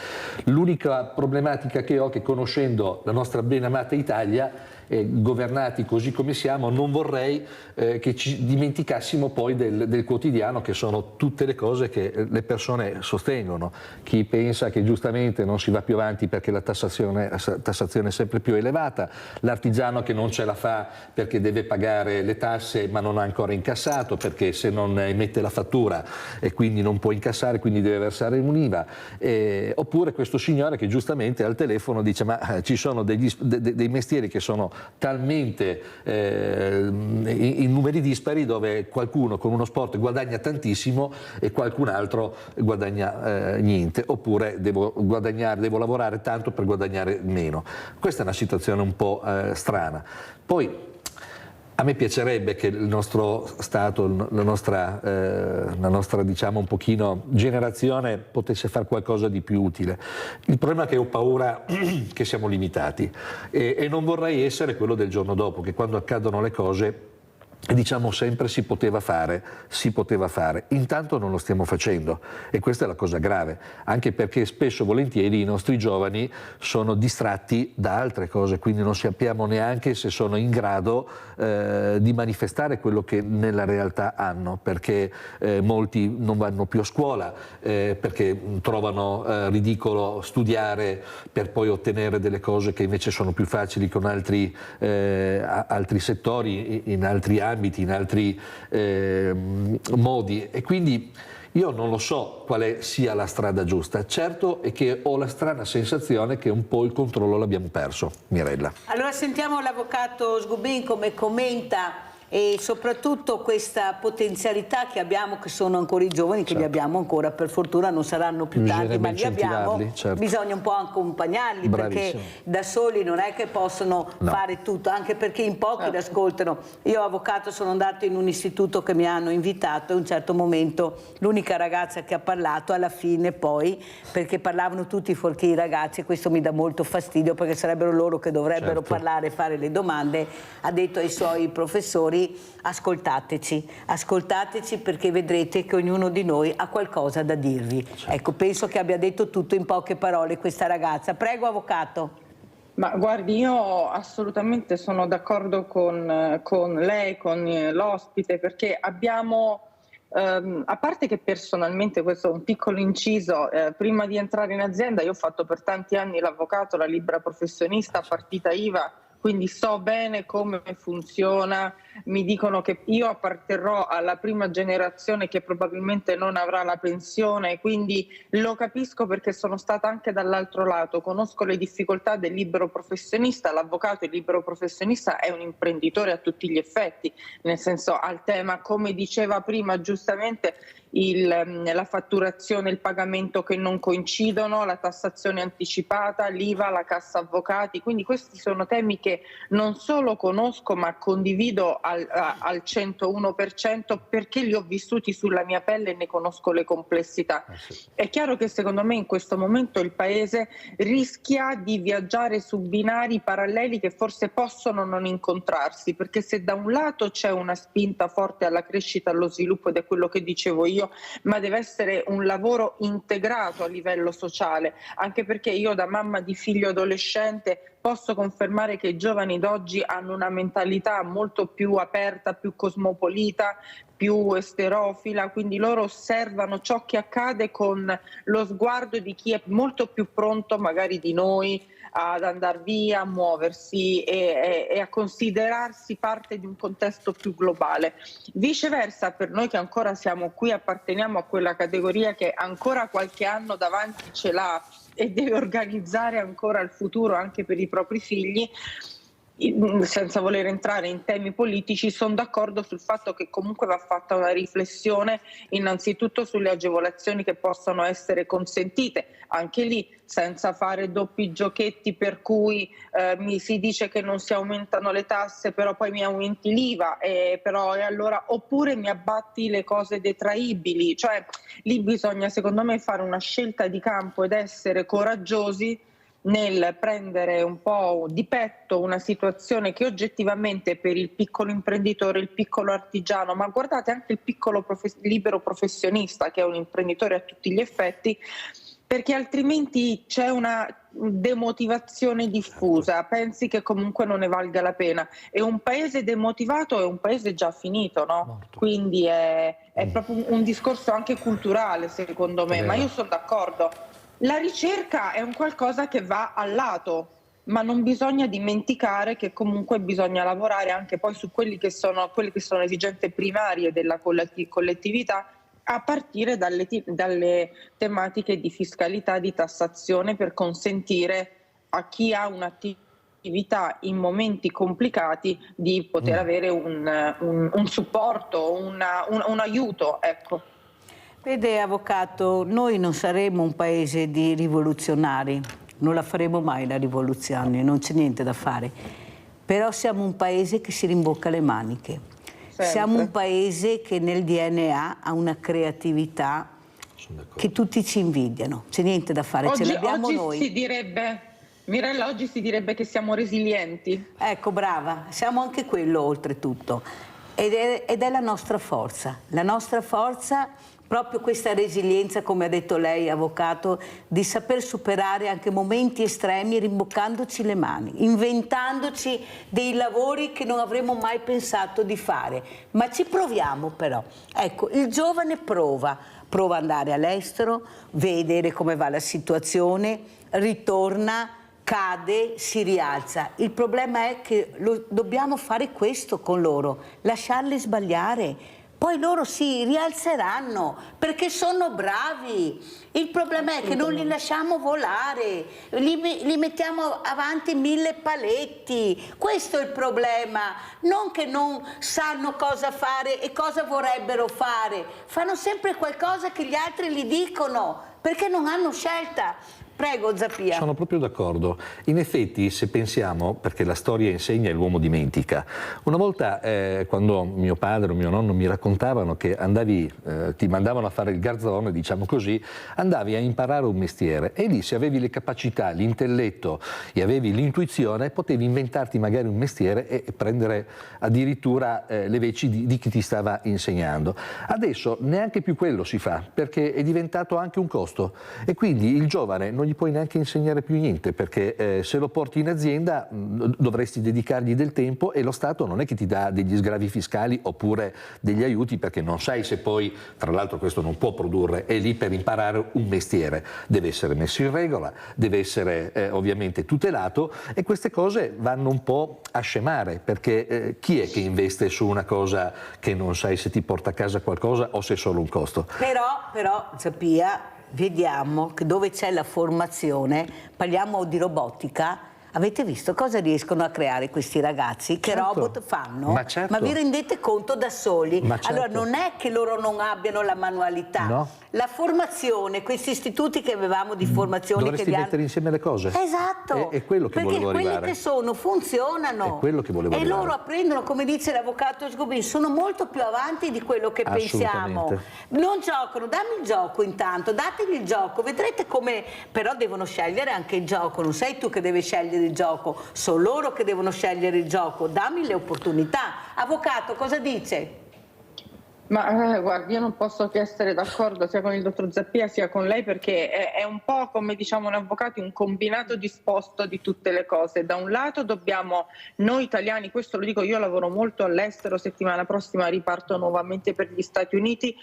L'unica problematica che ho è che, conoscendo la nostra ben amata Italia, governati così come siamo, non vorrei che ci dimenticassimo poi del quotidiano, che sono tutte le cose che le persone sostengono. Chi pensa che giustamente non si va più avanti perché la tassazione è sempre più elevata, l'artigiano che non ce la fa perché deve pagare le tasse ma non ha ancora incassato, perché se non emette la fattura e quindi non può incassare, quindi deve versare un'IVA, oppure questo signore che giustamente al telefono dice: ma ci sono dei mestieri che sono talmente in numeri dispari, dove qualcuno con uno sport guadagna tantissimo e qualcun altro guadagna niente, oppure devo lavorare tanto per guadagnare meno. Questa è una situazione un po' strana. Poi A me piacerebbe che il nostro Stato, la nostra diciamo un pochino generazione potesse fare qualcosa di più utile. Il problema è che ho paura che siamo limitati e non vorrei essere quello del giorno dopo, che quando accadono le cose diciamo sempre si poteva fare, intanto non lo stiamo facendo e questa è la cosa grave, anche perché spesso volentieri i nostri giovani sono distratti da altre cose, quindi non sappiamo neanche se sono in grado di manifestare quello che nella realtà hanno, perché molti non vanno più a scuola, perché trovano ridicolo studiare per poi ottenere delle cose che invece sono più facili con altri settori, in altri ambiti, in altri modi, e quindi io non lo so quale sia la strada giusta. Certo è che ho la strana sensazione che un po' il controllo l'abbiamo perso. Mirella. Allora sentiamo l'avvocato Sgubin come commenta e soprattutto questa potenzialità che abbiamo, che sono ancora i giovani, che li abbiamo ancora, per fortuna non saranno più tanti, ma li abbiamo, bisogna un po' accompagnarli, perché da soli non è che possono fare tutto, anche perché in pochi li ascoltano. Io avvocato sono andato in un istituto che mi hanno invitato e a un certo momento l'unica ragazza che ha parlato alla fine poi, perché parlavano tutti fuorché i ragazzi, e questo mi dà molto fastidio perché sarebbero loro che dovrebbero parlare e fare le domande, ha detto ai suoi professori: ascoltateci perché vedrete che ognuno di noi ha qualcosa da dirvi. Ecco, penso che abbia detto tutto in poche parole questa ragazza. Prego, avvocato. Ma guardi, io assolutamente sono d'accordo con lei, con l'ospite, perché abbiamo, a parte che personalmente, questo è un piccolo inciso, prima di entrare in azienda io ho fatto per tanti anni l'avvocato, la libera professionista, partita IVA, quindi so bene come funziona. Mi dicono che io apparterrò alla prima generazione che probabilmente non avrà la pensione, quindi lo capisco perché sono stata anche dall'altro lato, conosco le difficoltà del libero professionista. L'avvocato, il libero professionista, è un imprenditore a tutti gli effetti, nel senso, al tema, come diceva prima giustamente, la fatturazione, il pagamento che non coincidono, la tassazione anticipata, l'IVA, la cassa avvocati, quindi questi sono temi che non solo conosco ma condivido al 101% perché li ho vissuti sulla mia pelle e ne conosco le complessità. È chiaro che secondo me in questo momento il Paese rischia di viaggiare su binari paralleli che forse possono non incontrarsi, perché se da un lato c'è una spinta forte alla crescita, allo sviluppo, ed è quello che dicevo io, ma deve essere un lavoro integrato a livello sociale, anche perché io da mamma di figlio adolescente posso confermare che i giovani d'oggi hanno una mentalità molto più aperta, più cosmopolita, più esterofila, quindi loro osservano ciò che accade con lo sguardo di chi è molto più pronto magari di noi ad andare via, a muoversi e a considerarsi parte di un contesto più globale. Viceversa, per noi che ancora siamo qui, apparteniamo a quella categoria che ancora qualche anno davanti ce l'ha e deve organizzare ancora il futuro anche per i propri figli, senza voler entrare in temi politici, sono d'accordo sul fatto che comunque va fatta una riflessione innanzitutto sulle agevolazioni che possono essere consentite, anche lì senza fare doppi giochetti per cui mi si dice che non si aumentano le tasse però poi mi aumenti l'IVA, però e allora, oppure mi abbatti le cose detraibili, cioè lì bisogna secondo me fare una scelta di campo ed essere coraggiosi nel prendere un po' di petto una situazione che oggettivamente per il piccolo imprenditore, il piccolo artigiano, ma guardate anche il piccolo libero professionista che è un imprenditore a tutti gli effetti, perché altrimenti c'è una demotivazione diffusa, pensi che comunque non ne valga la pena, e un paese demotivato è un paese già finito, no? Quindi è proprio un discorso anche culturale secondo me, ma io sono d'accordo. La ricerca è un qualcosa che va al lato, ma non bisogna dimenticare che comunque bisogna lavorare anche poi su quelle che sono le esigenze primarie della collettività, a partire dalle tematiche di fiscalità, di tassazione, per consentire a chi ha un'attività in momenti complicati di poter avere un supporto, un aiuto, ecco. Vede, avvocato, noi non saremo un paese di rivoluzionari, non la faremo mai la rivoluzione, non c'è niente da fare, però siamo un paese che si rimbocca le maniche. Sempre. Siamo un paese che nel DNA ha una creatività che tutti ci invidiano. C'è niente da fare, ce l'abbiamo oggi noi. Si direbbe, Mirella, oggi si direbbe che siamo resilienti. Ecco, brava, siamo anche quello oltretutto. Ed è la nostra forza. La nostra forza, proprio questa resilienza, come ha detto lei, avvocato, di saper superare anche momenti estremi rimboccandoci le mani, inventandoci dei lavori che non avremmo mai pensato di fare. Ma ci proviamo però. Ecco, il giovane prova ad andare all'estero, vedere come va la situazione, ritorna, cade, si rialza. Il problema è che dobbiamo fare questo con loro, lasciarli sbagliare. Poi loro si rialzeranno perché sono bravi. Il problema è che non li lasciamo volare, li mettiamo avanti 1000 paletti. Questo è il problema. Non che non sanno cosa fare e cosa vorrebbero fare. Fanno sempre qualcosa che gli altri gli dicono perché non hanno scelta. Prego, Zappia. Sono proprio d'accordo. In effetti, se pensiamo, perché la storia insegna e l'uomo dimentica, una volta quando mio padre o mio nonno mi raccontavano che ti mandavano a fare il garzone, diciamo così, andavi a imparare un mestiere e lì se avevi le capacità, l'intelletto e avevi l'intuizione, potevi inventarti magari un mestiere e prendere addirittura le veci di chi ti stava insegnando. Adesso neanche più quello si fa, perché è diventato anche un costo e quindi il giovane non gli puoi neanche insegnare più niente, perché se lo porti in azienda dovresti dedicargli del tempo e lo Stato non è che ti dà degli sgravi fiscali oppure degli aiuti, perché non sai se poi, tra l'altro questo non può produrre, è lì per imparare un mestiere, deve essere messo in regola, deve essere ovviamente tutelato e queste cose vanno un po' a scemare, perché chi è che investe su una cosa che non sai se ti porta a casa qualcosa o se è solo un costo? Però Zappia, vediamo che dove c'è la formazione, parliamo di robotica, avete visto cosa riescono a creare questi ragazzi? Che robot fanno? Ma certo. Ma vi rendete conto da soli? Ma certo. Allora non è che loro non abbiano la manualità. No. La formazione, questi istituti che avevamo di formazione dovresti che mettere insieme le cose. Esatto. È quello che perché volevo arrivare. quelli che funzionano. È quello che volevo e arrivare. loro apprendono, come dice l'avvocato Sgobin, sono molto più avanti di quello che pensiamo. Non giocano, dammi il gioco intanto, dategli il gioco, vedrete come, però devono scegliere anche il gioco, non sei tu che devi scegliere il gioco, sono loro che devono scegliere il gioco, dammi le opportunità. Avvocato, cosa dice? Ma guardi, io non posso che essere d'accordo sia con il dottor Zappia sia con lei, perché è un po', come diciamo noi avvocati, un combinato disposto di tutte le cose. Da un lato dobbiamo, noi italiani, questo lo dico, io lavoro molto all'estero, settimana prossima riparto nuovamente per gli Stati Uniti.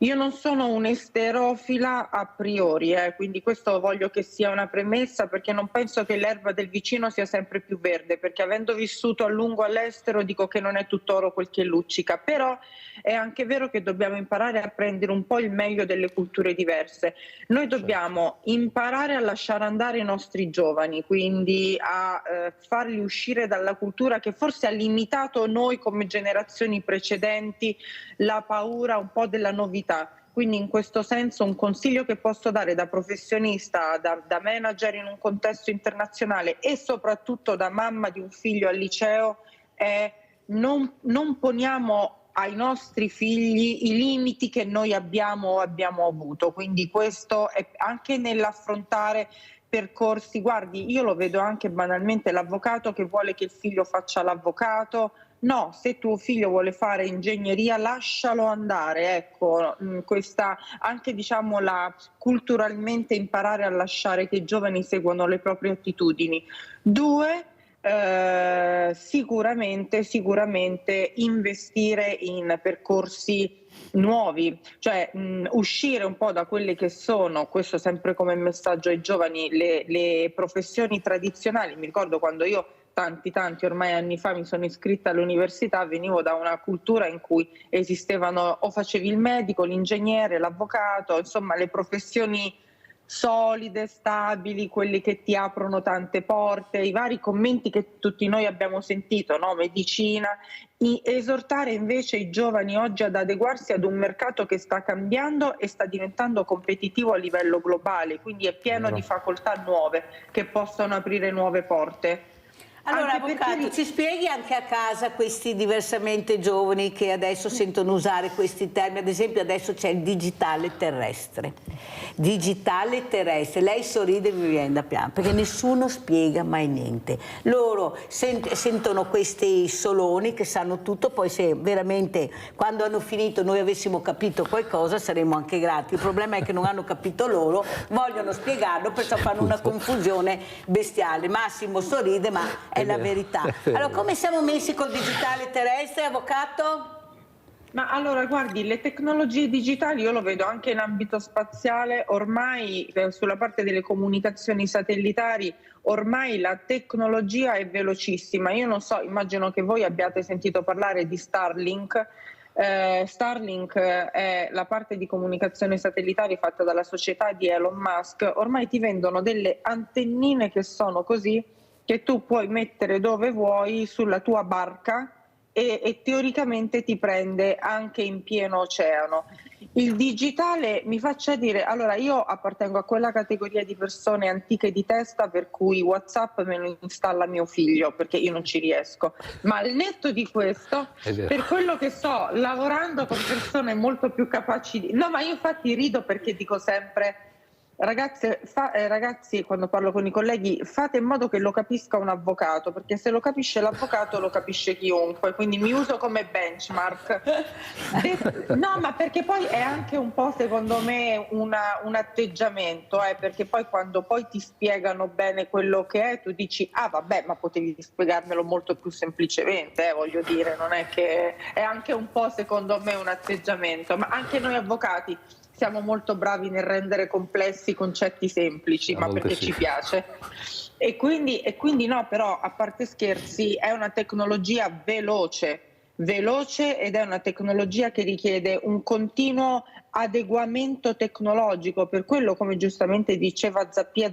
Io non sono un'esterofila a priori, quindi questo voglio che sia una premessa, perché non penso che l'erba del vicino sia sempre più verde, perché avendo vissuto a lungo all'estero dico che non è tutt'oro quel che luccica, però è anche vero che dobbiamo imparare a prendere un po' il meglio delle culture diverse. Noi dobbiamo imparare a lasciare andare i nostri giovani, quindi a farli uscire dalla cultura che forse ha limitato noi come generazioni precedenti, la paura un po' della novità. Quindi in questo senso un consiglio che posso dare da professionista, da manager in un contesto internazionale e soprattutto da mamma di un figlio al liceo è non poniamo ai nostri figli i limiti che noi abbiamo avuto. Quindi questo è anche nell'affrontare percorsi. Guardi, io lo vedo anche banalmente l'avvocato che vuole che il figlio faccia l'avvocato. No, se tuo figlio vuole fare ingegneria lascialo andare, ecco, questa anche diciamo culturalmente imparare a lasciare che i giovani seguano le proprie attitudini. 2, sicuramente investire in percorsi nuovi, cioè uscire un po' da quelle che sono, questo sempre come messaggio ai giovani, le professioni tradizionali. Mi ricordo quando io tanti ormai anni fa mi sono iscritta all'università, venivo da una cultura in cui esistevano o facevi il medico, l'ingegnere, l'avvocato, insomma le professioni solide, stabili, quelli che ti aprono tante porte, i vari commenti che tutti noi abbiamo sentito, no? Medicina, esortare invece i giovani oggi ad adeguarsi ad un mercato che sta cambiando e sta diventando competitivo a livello globale, quindi è pieno di facoltà nuove che possono aprire nuove porte. Allora, avvocato, ci spieghi anche a casa questi diversamente giovani che adesso sentono usare questi termini, ad esempio adesso c'è il digitale terrestre. Digitale terrestre, lei sorride e vi viene da piano, perché nessuno spiega mai niente. Loro sentono questi soloni che sanno tutto, poi se veramente quando hanno finito noi avessimo capito qualcosa saremmo anche grati. Il problema è che non hanno capito loro, vogliono spiegarlo, perciò fanno una confusione bestiale. Massimo sorride, ma è la verità. Allora, come siamo messi col digitale terrestre, avvocato? Ma allora, guardi, le tecnologie digitali io lo vedo anche in ambito spaziale, ormai sulla parte delle comunicazioni satellitari, ormai la tecnologia è velocissima. Io non so, immagino che voi abbiate sentito parlare di Starlink. Starlink è la parte di comunicazione satellitare fatta dalla società di Elon Musk. Ormai ti vendono delle antennine che sono così, che tu puoi mettere dove vuoi sulla tua barca e teoricamente ti prende anche in pieno oceano. Il digitale, mi faccia dire, allora io appartengo a quella categoria di persone antiche di testa per cui WhatsApp me lo installa mio figlio perché io non ci riesco, ma al netto di questo, per quello che so, lavorando con persone molto più capaci di... No, ma io infatti rido perché dico sempre... Ragazzi, quando parlo con i colleghi, fate in modo che lo capisca un avvocato, perché se lo capisce l'avvocato lo capisce chiunque, quindi mi uso come benchmark. No, ma perché poi è anche un po', secondo me, un atteggiamento, perché poi quando poi ti spiegano bene quello che è, tu dici, ah vabbè, ma potevi spiegarmelo molto più semplicemente, voglio dire, non è che... È anche un po', secondo me, un atteggiamento, ma anche noi avvocati siamo molto bravi nel rendere complessi i concetti semplici, ma perché ci piace. E quindi no, però a parte scherzi, è una tecnologia veloce ed è una tecnologia che richiede un continuo adeguamento tecnologico. Per quello, come giustamente diceva Zappia,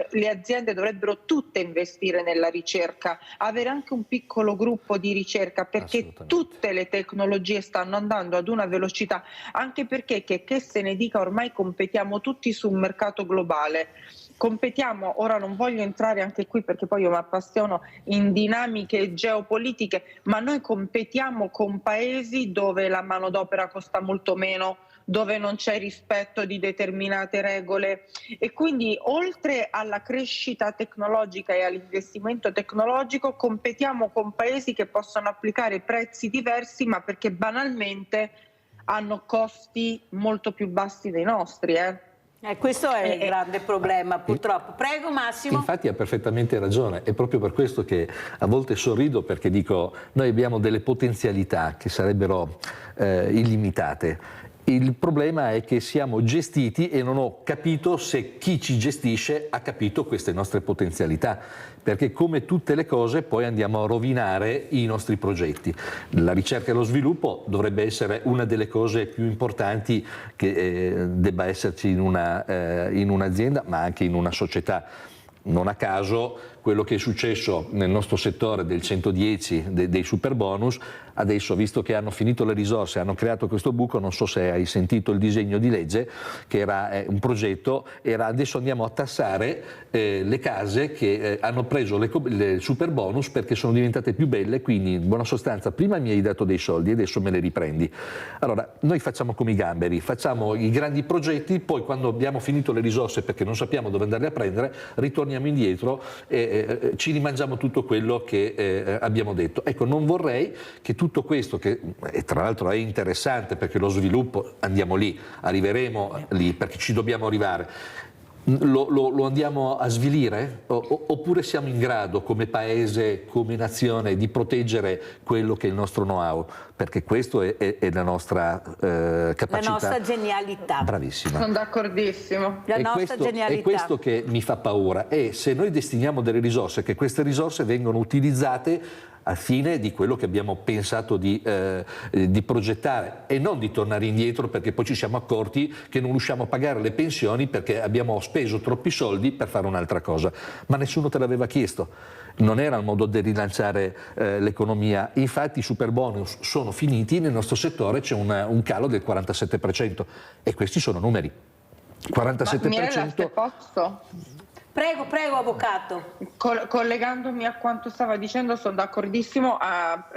le aziende dovrebbero tutte investire nella ricerca, avere anche un piccolo gruppo di ricerca, perché tutte le tecnologie stanno andando ad una velocità, anche perché che se ne dica, ormai competiamo tutti su un mercato globale. Competiamo, ora non voglio entrare anche qui perché poi io mi appassiono in dinamiche geopolitiche, ma noi competiamo con paesi dove la manodopera costa molto meno, dove non c'è rispetto di determinate regole, e quindi oltre alla crescita tecnologica e all'investimento tecnologico competiamo con paesi che possono applicare prezzi diversi, ma perché banalmente hanno costi molto più bassi dei nostri. Questo è il grande problema, purtroppo. Prego, Massimo. Infatti ha perfettamente ragione, è proprio per questo che a volte sorrido, perché dico, noi abbiamo delle potenzialità che sarebbero illimitate. Il problema è che siamo gestiti e non ho capito se chi ci gestisce ha capito queste nostre potenzialità, perché come tutte le cose poi andiamo a rovinare i nostri progetti. La ricerca e lo sviluppo dovrebbe essere una delle cose più importanti che debba esserci in un'azienda, ma anche in una società. Non a caso quello che è successo nel nostro settore del 110 dei super bonus, adesso visto che hanno finito le risorse, hanno creato questo buco, non so se hai sentito il disegno di legge, che era un progetto, era adesso andiamo a tassare le case che hanno preso le super bonus perché sono diventate più belle, quindi in buona sostanza prima mi hai dato dei soldi e adesso me le riprendi. Allora noi facciamo come i gamberi, facciamo i grandi progetti, poi quando abbiamo finito le risorse perché non sappiamo dove andarle a prendere, ritorniamo indietro e ci rimangiamo tutto quello che abbiamo detto. Ecco, non vorrei che tutto questo, che tra l'altro è interessante perché lo sviluppo, andiamo lì, arriveremo lì perché ci dobbiamo arrivare, lo andiamo a svilire oppure siamo in grado come paese, come nazione di proteggere quello che è il nostro know-how, perché questo è la nostra capacità. La nostra genialità. Bravissima. Sono d'accordissimo. La nostra genialità. È questo che mi fa paura, e se noi destiniamo delle risorse, che queste risorse vengano utilizzate al fine di quello che abbiamo pensato di progettare, e non di tornare indietro perché poi ci siamo accorti che non riusciamo a pagare le pensioni perché abbiamo speso troppi soldi per fare un'altra cosa, ma nessuno te l'aveva chiesto, non era il modo di rilanciare l'economia. Infatti i super bonus sono finiti, nel nostro settore c'è un calo del 47% e questi sono numeri. 47%. Ma Mirella, se posso? Prego, avvocato. Collegandomi a quanto stava dicendo, sono d'accordissimo,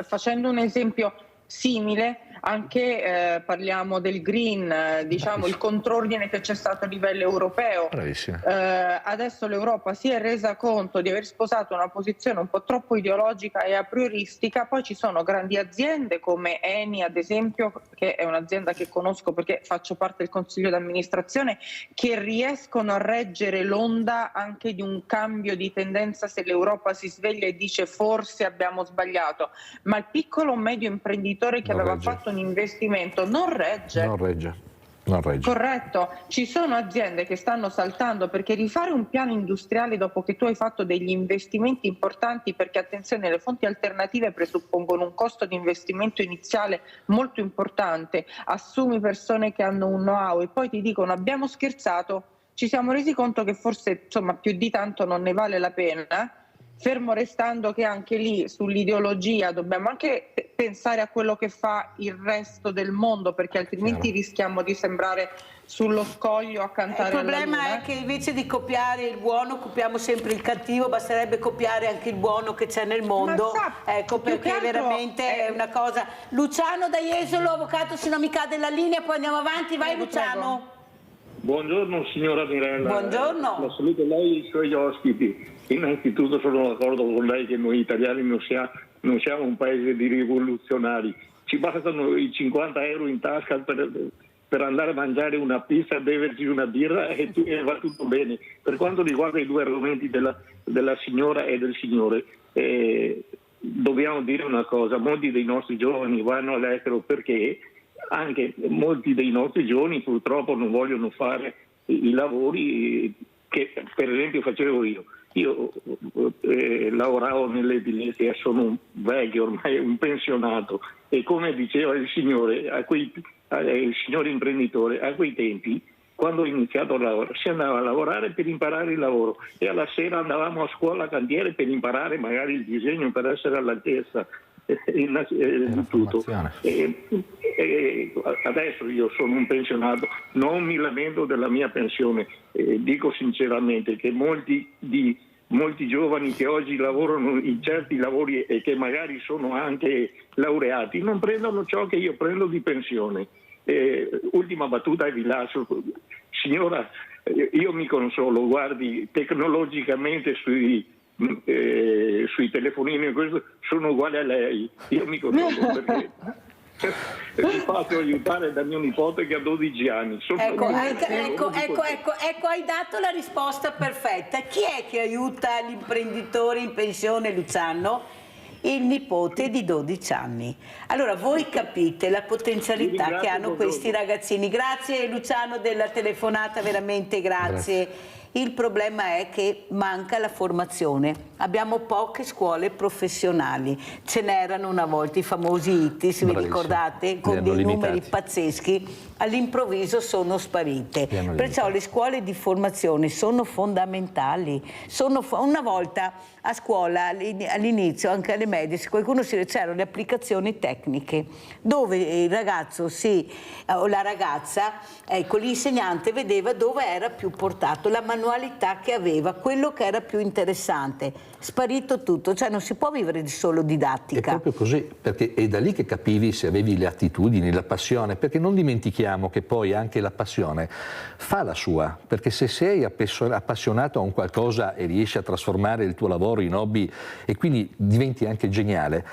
facendo un esempio simile, anche parliamo del green, diciamo il contrordine che c'è stato a livello europeo. Adesso l'Europa si è resa conto di aver sposato una posizione un po' troppo ideologica e a prioristica, poi ci sono grandi aziende come Eni ad esempio, che è un'azienda che conosco perché faccio parte del consiglio d'amministrazione, che riescono a reggere l'onda anche di un cambio di tendenza se l'Europa si sveglia e dice forse abbiamo sbagliato, ma il piccolo medio imprenditore che aveva fatto un investimento non regge. Corretto, ci sono aziende che stanno saltando perché rifare un piano industriale dopo che tu hai fatto degli investimenti importanti, perché attenzione, le fonti alternative presuppongono un costo di investimento iniziale molto importante, assumi persone che hanno un know-how e poi ti dicono abbiamo scherzato, ci siamo resi conto che forse insomma più di tanto non ne vale la pena. Fermo restando che anche lì sull'ideologia dobbiamo anche pensare a quello che fa il resto del mondo, perché altrimenti rischiamo di sembrare sullo scoglio a cantare alla luna. Il problema è che invece di copiare il buono copiamo sempre il cattivo, basterebbe copiare anche il buono che c'è nel mondo, ecco perché veramente è una cosa. Luciano da Jesolo, avvocato, se non mi cade la linea poi andiamo avanti, vai Luciano. Buongiorno signora Mirella. Buongiorno. La saluto lei e i suoi ospiti. Innanzitutto sono d'accordo con lei che noi italiani non siamo un paese di rivoluzionari. Ci bastano i 50 euro in tasca per andare a mangiare una pizza, beverci una birra e va tutto bene. Per quanto riguarda i due argomenti della signora e del signore, dobbiamo dire una cosa, molti dei nostri giovani vanno all'estero perché anche molti dei nostri giovani purtroppo non vogliono fare i lavori che per esempio facevo io. Io lavoravo nell'edilizia, sono un vecchio, ormai un pensionato e come diceva il signore, il signore imprenditore, a quei tempi quando ho iniziato a lavorare si andava a lavorare per imparare il lavoro e alla sera andavamo a scuola a cantiere per imparare magari il disegno per essere all'altezza di tutto. Adesso io sono un pensionato, non mi lamento della mia pensione, dico sinceramente che molti giovani che oggi lavorano in certi lavori e che magari sono anche laureati non prendono ciò che io prendo di pensione. Ultima battuta e vi lascio. Signora, io mi consolo, guardi, tecnologicamente sui telefonini sono uguali a lei, io mi consolo perché mi faccio aiutare da mio nipote che ha 12 anni. Ecco, hai dato la risposta perfetta. Chi è che aiuta l'imprenditore in pensione, Luciano? Il nipote di 12 anni. Allora voi capite la potenzialità che hanno questi ragazzini. Grazie Luciano della telefonata, veramente grazie. Il problema è che manca la formazione. Abbiamo poche scuole professionali. Ce n'erano una volta i famosi ITIS, vi ricordate? Con dei numeri pazzeschi. All'improvviso sono sparite. Perciò le scuole di formazione sono fondamentali. Una volta a scuola, all'inizio, anche alle medie, se qualcuno c'erano le applicazioni tecniche, dove il ragazzo o la ragazza, ecco, l'insegnante vedeva dove era più portato, la manualità che aveva, quello che era più interessante. Sparito tutto, cioè non si può vivere solo didattica. È proprio così, perché è da lì che capivi se avevi le attitudini, la passione, perché non dimentichiamo che poi anche la passione fa la sua, perché se sei appassionato a un qualcosa e riesci a trasformare il tuo lavoro in hobby e quindi diventi anche geniale,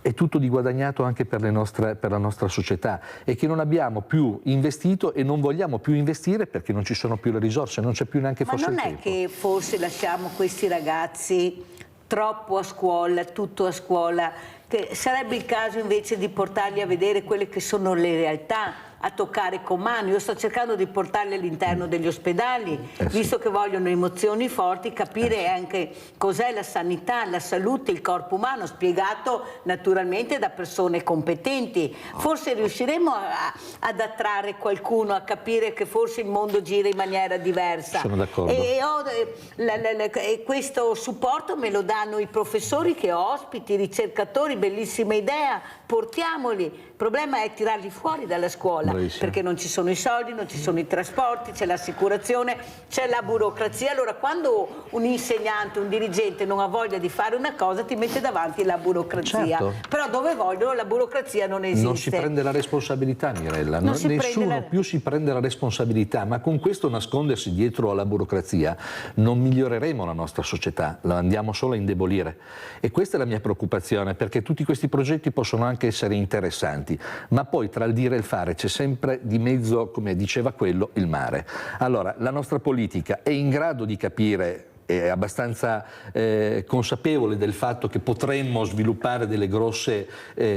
è tutto di guadagnato anche per la nostra società, e che non abbiamo più investito e non vogliamo più investire perché non ci sono più le risorse, non c'è più neanche forse il tempo. Ma non è che forse lasciamo questi ragazzi troppo a scuola, tutto a scuola, che sarebbe il caso invece di portarli a vedere quelle che sono le realtà, a toccare con mano. Io sto cercando di portarli all'interno degli ospedali, visto che vogliono emozioni forti, capire anche cos'è la sanità, la salute, il corpo umano, spiegato naturalmente da persone competenti. Forse riusciremo ad attrarre qualcuno a capire che forse il mondo gira in maniera diversa. Sono d'accordo. E questo supporto me lo danno i professori che ho ospiti, i ricercatori, bellissima idea, portiamoli. Il problema è tirarli fuori dalla scuola. scuola, perché non ci sono i soldi, non ci sono i trasporti, c'è l'assicurazione, c'è la burocrazia. Allora quando un insegnante, un dirigente non ha voglia di fare una cosa, ti mette davanti la burocrazia. Certo. Però dove vogliono la burocrazia non esiste. Non si prende la responsabilità, Mirella, nessuno più si prende la responsabilità, ma con questo nascondersi dietro alla burocrazia non miglioreremo la nostra società, la andiamo solo a indebolire. E questa è la mia preoccupazione, perché tutti questi progetti possono anche essere interessanti, ma poi tra il dire e il fare c'è sempre di mezzo, come diceva quello, il mare. Allora, la nostra politica è in grado di capire, è abbastanza consapevole del fatto che potremmo sviluppare delle grosse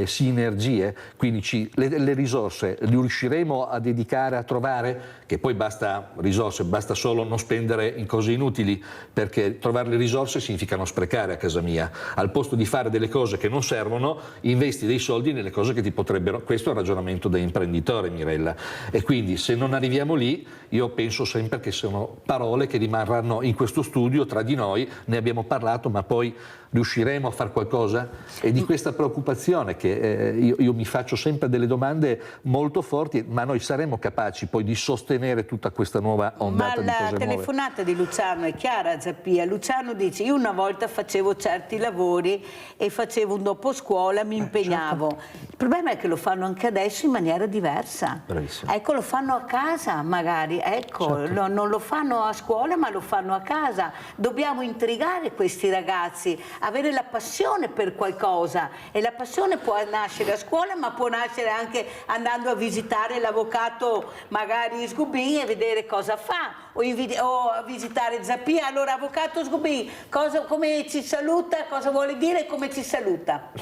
sinergie, quindi le risorse le riusciremo a dedicare, a trovare, che poi basta risorse, basta solo non spendere in cose inutili, perché trovare le risorse significa non sprecare a casa mia. Al posto di fare delle cose che non servono, investi dei soldi nelle cose che ti potrebbero. Questo è il ragionamento da imprenditore, Mirella. E quindi se non arriviamo lì, io penso sempre che sono parole che rimarranno in questo studio tra di noi, ne abbiamo parlato, ma poi riusciremo a fare qualcosa? E di questa preoccupazione che io mi faccio sempre delle domande molto forti, ma noi saremo capaci poi di sostenere tutta questa nuova ondata di cose nuove? Ma la telefonata di Luciano è chiara, Zappia. Luciano dice: io una volta facevo certi lavori e facevo un dopo scuola, mi impegnavo. Certo. Il problema è che lo fanno anche adesso in maniera diversa. Bravissimo. Ecco, lo fanno a casa magari, ecco, certo. Non lo fanno a scuola ma lo fanno a casa. Dobbiamo intrigare questi ragazzi, avere la passione per qualcosa, e la passione può nascere a scuola ma può nascere anche andando a visitare l'avvocato magari Sgubin e vedere cosa fa, o a visitare Zappia. Allora, avvocato Sgubin, come ci saluta, cosa vuole dire e come ci saluta?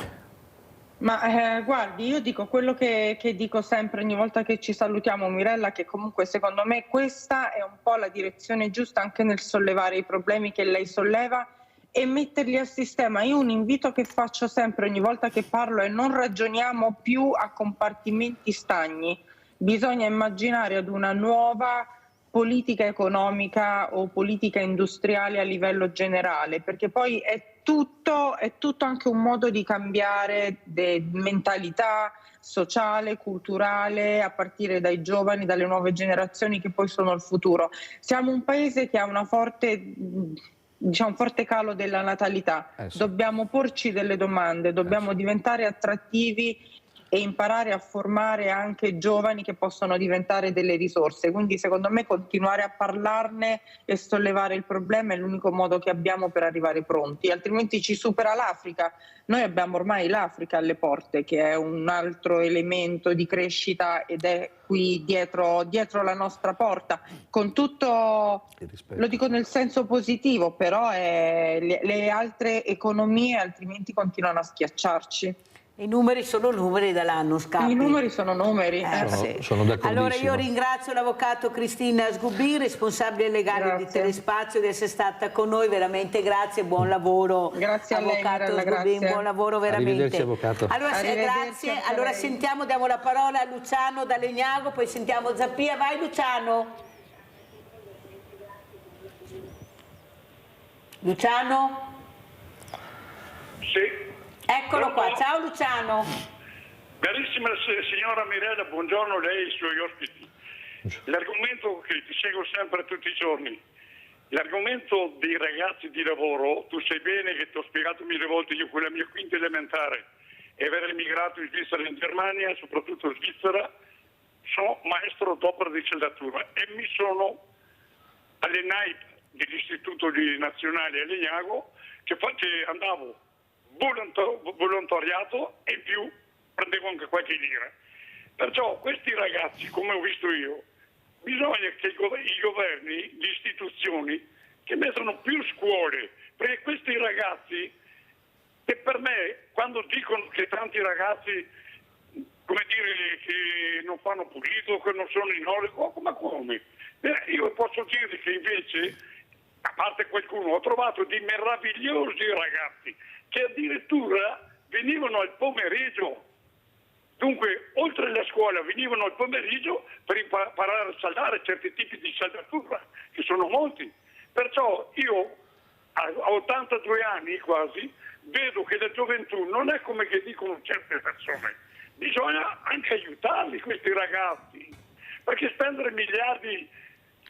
Ma guardi, io dico quello che dico sempre ogni volta che ci salutiamo, Mirella, che comunque secondo me questa è un po' la direzione giusta anche nel sollevare i problemi che lei solleva e metterli a sistema. Io un invito che faccio sempre ogni volta che parlo è: non ragioniamo più a compartimenti stagni, bisogna immaginare ad una nuova politica economica o politica industriale a livello generale, perché poi è tutto anche un modo di cambiare mentalità sociale, culturale, a partire dai giovani, dalle nuove generazioni che poi sono il futuro. Siamo un paese che ha un forte calo della natalità, sì. Dobbiamo porci delle domande, dobbiamo diventare attrattivi e imparare a formare anche giovani che possono diventare delle risorse. Quindi secondo me continuare a parlarne e sollevare il problema è l'unico modo che abbiamo per arrivare pronti, altrimenti ci supera l'Africa. Noi abbiamo ormai l'Africa alle porte, che è un altro elemento di crescita ed è qui dietro la nostra porta, con tutto, lo dico nel senso positivo, però le altre economie altrimenti continuano a schiacciarci. I numeri sono numeri dall'anno scappi. I numeri sono numeri. Sono d'accordissimo. Allora io ringrazio l'avvocato Cristina Sgubin, responsabile legale di Telespazio, di essere stata con noi, veramente grazie, buon lavoro. Grazie a lei, avvocato Sgubin, grazie. Buon lavoro veramente. Arrivederci, avvocato. Allora, grazie. Allora sentiamo, diamo la parola a Luciano da Legnago, poi sentiamo Zappia. Vai Luciano. Luciano? Sì. Eccolo qua, ciao Luciano. Carissima signora Mirella, buongiorno a lei e ai suoi ospiti. L'argomento che ti seguo sempre tutti i giorni, l'argomento dei ragazzi di lavoro, tu sai bene che ti ho spiegato mille volte io con la mia quinta elementare e aver emigrato in Svizzera e in Germania, soprattutto in Svizzera, sono maestro d'opera di saldatura e mi sono allenai dell'Istituto Nazionale a Legnago che andavo volontariato e in più prendevo anche qualche lira. Perciò questi ragazzi, come ho visto io, bisogna che i governi, le istituzioni, che mettano più scuole, perché questi ragazzi, e per me, quando dicono che tanti ragazzi, come dire, che non fanno pulito, che non sono in ordine, ma come? Io posso dirvi che invece, a parte qualcuno, ho trovato dei meravigliosi ragazzi che addirittura venivano al pomeriggio, dunque oltre alla scuola venivano al pomeriggio per imparare a saldare certi tipi di saldatura, che sono molti. Perciò io a 82 anni quasi vedo che la gioventù non è come che dicono certe persone, bisogna anche aiutarli questi ragazzi, perché spendere miliardi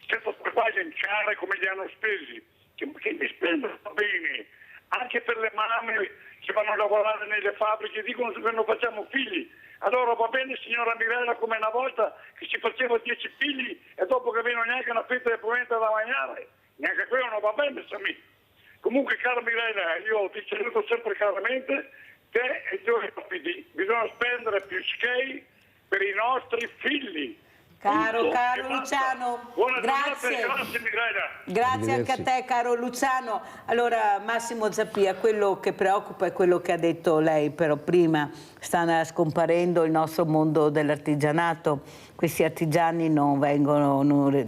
senza spagagliare come li hanno spesi, che li spendono bene, anche per le mamme che vanno a lavorare nelle fabbriche, dicono che non facciamo figli. Allora va bene, signora Mirella, come una volta che si faceva 10 figli e dopo che avevano neanche una fetta di polenta da mangiare, neanche quello non va bene, Sammy. Comunque, cara Mirella, io ti saluto sempre caramente, te e tu e PD. Bisogna spendere più skate per i nostri figli. Caro Luciano, grazie. Grazie anche a te, caro Luciano. Allora, Massimo Zappia, quello che preoccupa è quello che ha detto lei, però prima sta scomparendo il nostro mondo dell'artigianato. Questi artigiani non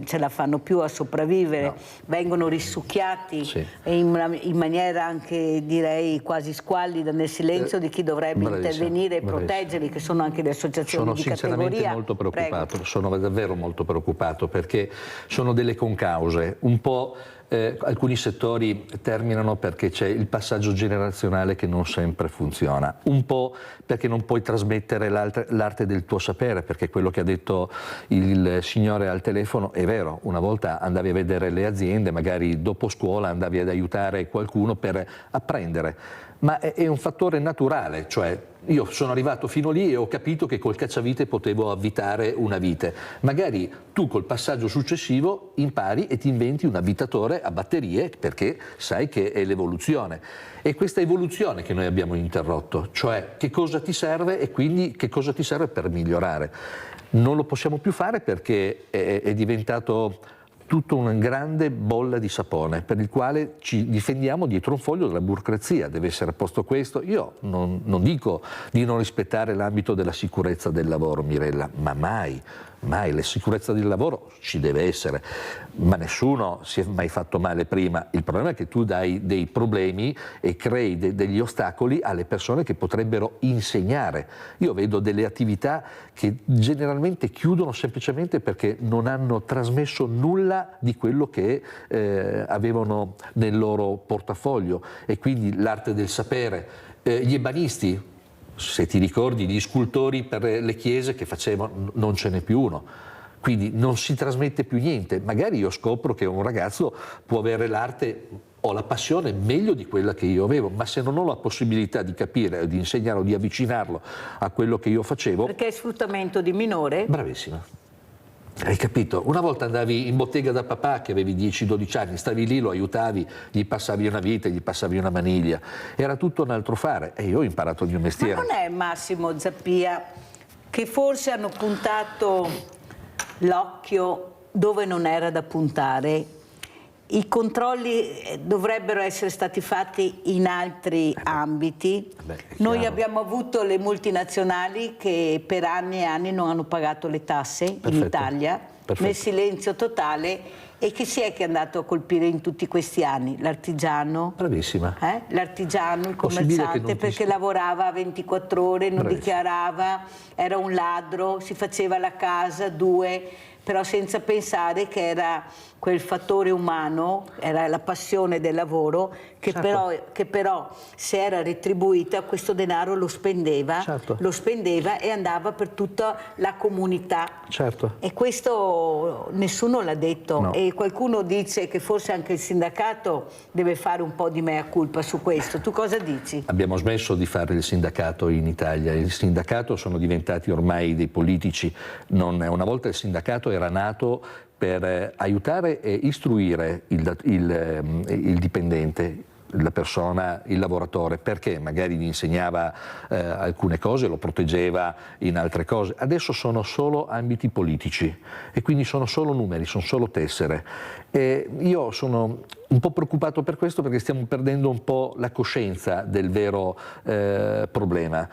ce la fanno più a sopravvivere, vengono risucchiati in maniera anche, direi, quasi squallida, nel silenzio di chi dovrebbe intervenire e proteggerli, che sono anche le associazioni di categoria. Sono sinceramente molto preoccupato, sono davvero molto preoccupato, perché sono delle concause. Un po' alcuni settori terminano perché c'è il passaggio generazionale che non sempre funziona, un po' perché non puoi trasmettere l'arte del tuo sapere, perché quello che ha detto il signore al telefono è vero. Una volta andavi a vedere le aziende, magari dopo scuola andavi ad aiutare qualcuno per apprendere, ma è un fattore naturale, cioè io sono arrivato fino lì e ho capito che col cacciavite potevo avvitare una vite. Magari tu col passaggio successivo impari e ti inventi un avvitatore a batterie, perché sai che è l'evoluzione. È questa evoluzione che noi abbiamo interrotto, cioè che cosa ti serve e quindi che cosa ti serve per migliorare. Non lo possiamo più fare perché è diventato tutta una grande bolla di sapone per il quale ci difendiamo dietro un foglio della burocrazia. Deve essere a posto questo. Io non dico di non rispettare l'ambito della sicurezza del lavoro, Mirella, ma mai. La sicurezza del lavoro ci deve essere, ma nessuno si è mai fatto male prima. Il problema è che tu dai dei problemi e crei degli ostacoli alle persone che potrebbero insegnare. Io vedo delle attività che generalmente chiudono semplicemente perché non hanno trasmesso nulla di quello che avevano nel loro portafoglio, e quindi l'arte del sapere. Gli ebanisti, se ti ricordi, gli scultori per le chiese che facevano, non ce n'è più uno, quindi non si trasmette più niente. Magari io scopro che un ragazzo può avere l'arte o la passione meglio di quella che io avevo, ma se non ho la possibilità di capire, di insegnarlo, di avvicinarlo a quello che io facevo... Perché è sfruttamento di minore? Bravissima. Hai capito? Una volta andavi in bottega da papà che avevi 10-12 anni, stavi lì, lo aiutavi, gli passavi una vite, gli passavi una maniglia, era tutto un altro fare, e io ho imparato il mio mestiere. Ma non è, Massimo Zappia, che forse hanno puntato l'occhio dove non era da puntare? I controlli dovrebbero essere stati fatti in altri ambiti. Noi abbiamo avuto le multinazionali che per anni e anni non hanno pagato le tasse in Italia, nel silenzio totale. E chi si è che è andato a colpire in tutti questi anni? L'artigiano? Bravissima. L'artigiano, il commerciante, perché lavorava 24 ore, non dichiarava, era un ladro, si faceva la casa, 2, però senza pensare che era quel fattore umano, era la passione del lavoro, che, però se era retribuita questo denaro lo spendeva e andava per tutta la comunità. E questo nessuno l'ha detto, e qualcuno dice che forse anche il sindacato deve fare un po' di mea culpa su questo. Tu cosa dici? Abbiamo smesso di fare il sindacato in Italia. Il sindacato sono diventati ormai dei politici. Una volta il sindacato era nato per aiutare e istruire il dipendente, la persona, il lavoratore, perché magari gli insegnava alcune cose, lo proteggeva in altre cose. Adesso sono solo ambiti politici e quindi sono solo numeri, sono solo tessere. E io sono un po' preoccupato per questo, perché stiamo perdendo un po' la coscienza del vero problema.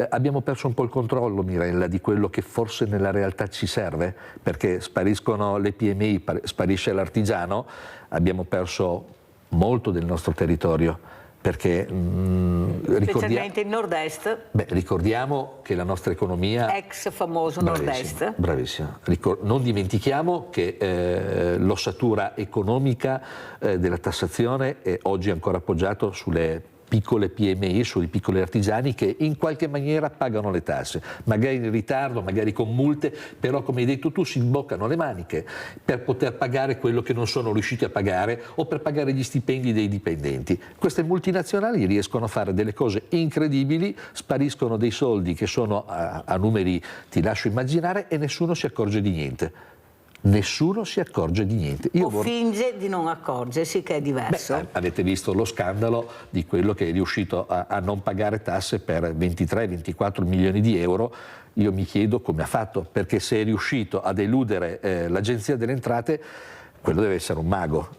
Abbiamo perso un po' il controllo, Mirella, di quello che forse nella realtà ci serve, perché spariscono le PMI, sparisce l'artigiano, abbiamo perso molto del nostro territorio, perché specialmente il nord-est. Ricordiamo che la nostra economia, ex famoso nord-est, bravissima. Non dimentichiamo che l'ossatura economica della tassazione è oggi ancora appoggiato sulle piccole PMI, sui piccoli artigiani che in qualche maniera pagano le tasse, magari in ritardo, magari con multe, però come hai detto tu si imboccano le maniche per poter pagare quello che non sono riusciti a pagare o per pagare gli stipendi dei dipendenti. Queste multinazionali riescono a fare delle cose incredibili, spariscono dei soldi che sono a numeri, ti lascio immaginare, e nessuno si accorge di niente. Nessuno si accorge di niente. Finge di non accorgersi, che è diverso. Beh, avete visto lo scandalo di quello che è riuscito a non pagare tasse per 23-24 milioni di euro. Io mi chiedo come ha fatto, perché se è riuscito ad eludere l'Agenzia delle Entrate, quello deve essere un mago.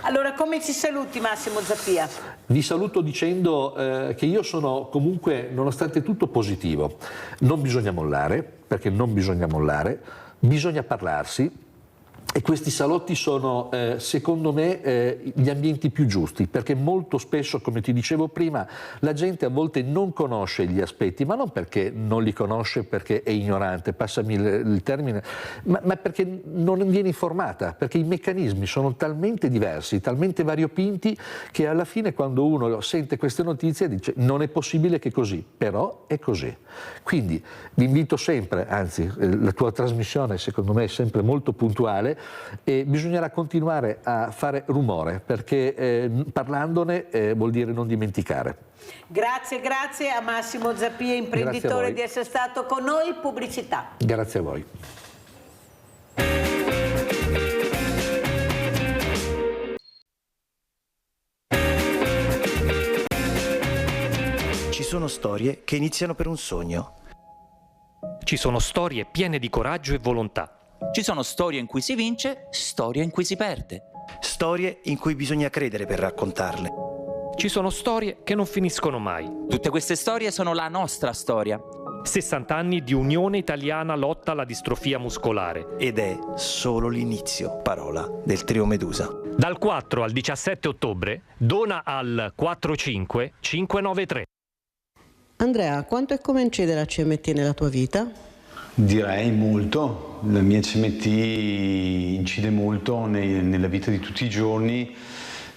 Allora, come ci saluti, Massimo Zappia? Vi saluto dicendo che io sono comunque, nonostante tutto, positivo. Non bisogna mollare, perché non bisogna mollare. Bisogna parlarsi, e questi salotti sono secondo me gli ambienti più giusti, perché molto spesso, come ti dicevo prima, la gente a volte non conosce gli aspetti, ma non perché non li conosce, perché è ignorante, passami il termine, ma perché non viene informata, perché i meccanismi sono talmente diversi, talmente variopinti, che alla fine quando uno sente queste notizie dice non è possibile che così, però è così. Quindi vi invito sempre, anzi la tua trasmissione secondo me è sempre molto puntuale, e bisognerà continuare a fare rumore, perché parlandone vuol dire non dimenticare. Grazie a Massimo Zappia, imprenditore, di essere stato con noi. Pubblicità. Grazie a voi. Ci sono storie che iniziano per un sogno. Ci sono storie piene di coraggio e volontà. Ci sono storie in cui si vince, storie in cui si perde. Storie in cui bisogna credere per raccontarle. Ci sono storie che non finiscono mai. Tutte queste storie sono la nostra storia. 60 anni di Unione Italiana Lotta alla Distrofia Muscolare. Ed è solo l'inizio, parola del Trio Medusa. Dal 4 al 17 ottobre, dona al 45 593. Andrea, quanto e come incide la CMT nella tua vita? Direi molto, la mia CMT incide molto nella vita di tutti i giorni,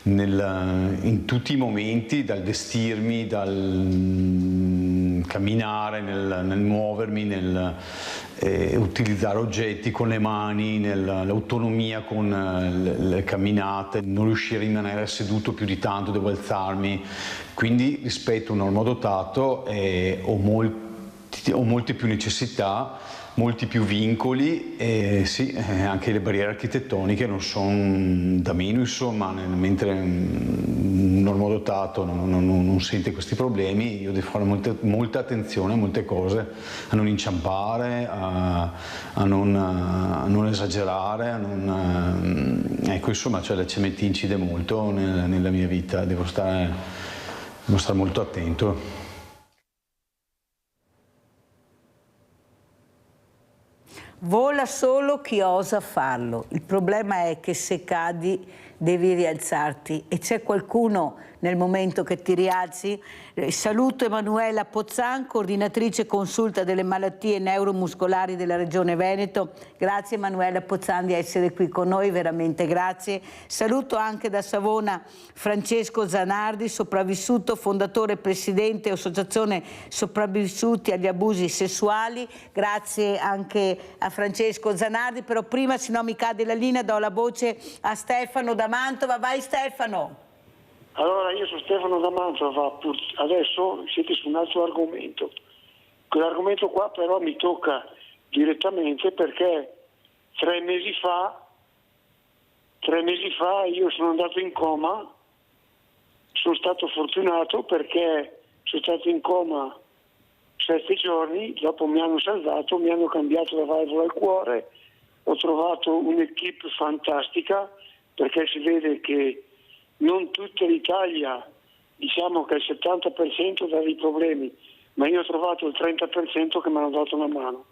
in tutti i momenti, dal vestirmi, dal camminare, nel muovermi, nel utilizzare oggetti con le mani, nell'autonomia con le camminate, non riuscire a rimanere seduto più di tanto, devo alzarmi, quindi rispetto a un normodotato ho molte più necessità, molti più vincoli, e sì, anche le barriere architettoniche non sono da meno, insomma, mentre un normodotato non sente questi problemi. Io devo fare molta attenzione a molte cose, a non inciampare, a non esagerare, ecco, insomma, cioè la CMT incide molto nella mia vita, devo stare molto attento. Vola solo chi osa farlo. Il problema è che se cadi devi rialzarti, e c'è qualcuno nel momento che ti rialzi. Saluto Emanuela Pozzan, coordinatrice consulta delle malattie neuromuscolari della Regione Veneto. Grazie Emanuela Pozzan di essere qui con noi, veramente grazie. Saluto anche da Savona Francesco Zanardi, sopravvissuto, fondatore e presidente Associazione Sopravvissuti agli abusi sessuali. Grazie anche a Francesco Zanardi, però prima, se no mi cade la linea, do la voce a Stefano da Mantova. Vai Stefano. Allora, io sono Stefano da Mantova, adesso siete su un altro argomento. Quell'argomento qua però mi tocca direttamente, perché 3 mesi fa io sono andato in coma. Sono stato fortunato perché sono stato in coma 7 giorni, dopo mi hanno salvato, mi hanno cambiato la valvola al cuore, ho trovato un'equipe fantastica, perché si vede che non tutta l'Italia, diciamo che il 70% dà dei problemi, ma io ho trovato il 30% che mi hanno dato una mano.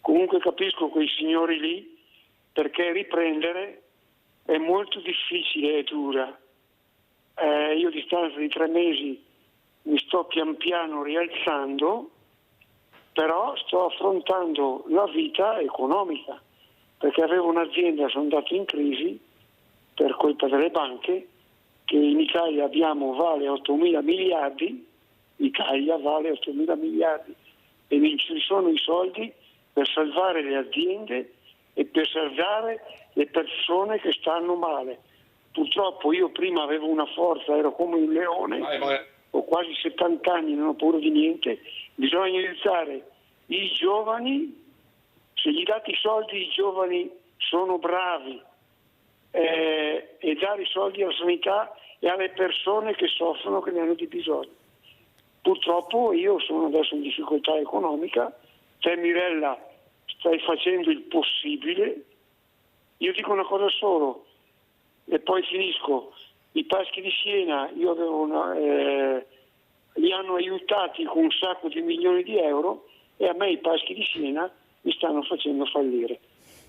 Comunque capisco quei signori lì, perché riprendere è molto difficile e dura. Io a distanza di 3 mesi mi sto pian piano rialzando, però sto affrontando la vita economica, perché avevo un'azienda, sono andato in crisi per colpa delle banche, che in Italia vale 8.000 miliardi, l'Italia vale 8.000 miliardi e non ci sono i soldi per salvare le aziende e per salvare le persone che stanno male. Purtroppo io prima avevo una forza, ero come un leone, ho quasi 70 anni, non ho paura di niente. Bisogna aiutare i giovani, se gli date i soldi i giovani sono bravi, e dare i soldi alla sanità e alle persone che soffrono, che ne hanno di bisogno. Purtroppo io sono adesso in difficoltà economica, te Mirella stai facendo il possibile. Io dico una cosa solo e poi finisco. I Paschi di Siena io avevo li hanno aiutati con un sacco di milioni di euro e a me i Paschi di Siena mi stanno facendo fallire.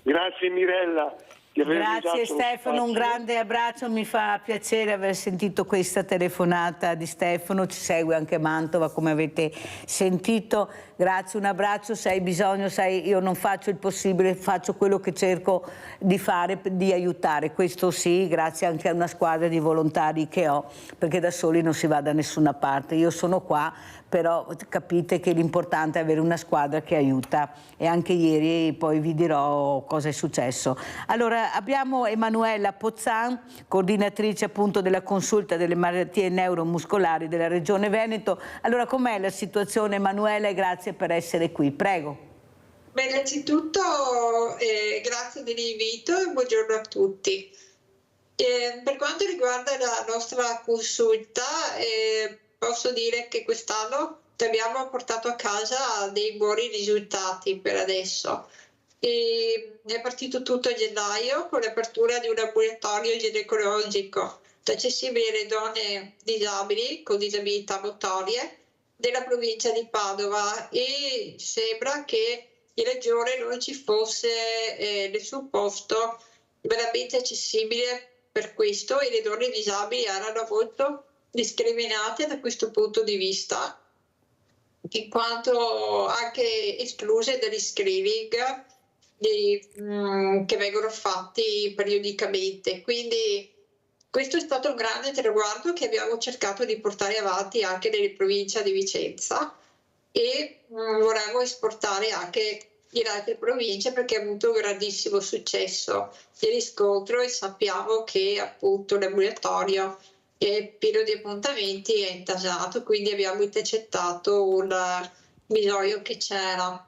Grazie Mirella. Grazie Stefano, un grande abbraccio, mi fa piacere aver sentito questa telefonata di Stefano, ci segue anche Mantova come avete sentito, grazie, un abbraccio, se hai bisogno, sai, io non faccio il possibile, faccio quello che cerco di fare, di aiutare, questo sì, grazie anche a una squadra di volontari che ho, perché da soli non si va da nessuna parte, io sono qua, però capite che l'importante è avere una squadra che aiuta e anche ieri poi vi dirò cosa è successo. Allora abbiamo Emanuela Pozzan, coordinatrice appunto della consulta delle malattie neuromuscolari della Regione Veneto. Allora com'è la situazione Emanuela e grazie per essere qui, prego. Beh, innanzitutto grazie dell'invito e buongiorno a tutti. Per quanto riguarda la nostra consulta posso dire che quest'anno abbiamo portato a casa dei buoni risultati per adesso. È partito tutto a gennaio con l'apertura di un ambulatorio ginecologico accessibile alle donne disabili con disabilità motorie della provincia di Padova e sembra che in regione non ci fosse nessun posto veramente accessibile per questo e le donne disabili erano molto discriminate da questo punto di vista, in quanto anche escluse dagli screening che vengono fatti periodicamente. Quindi questo è stato un grande traguardo che abbiamo cercato di portare avanti anche nella provincia di Vicenza e vorremmo esportare anche in altre province perché ha avuto un grandissimo successo di riscontro e sappiamo che appunto l'ambulatorio è pieno di appuntamenti, è intasato, quindi abbiamo intercettato un bisogno che c'era.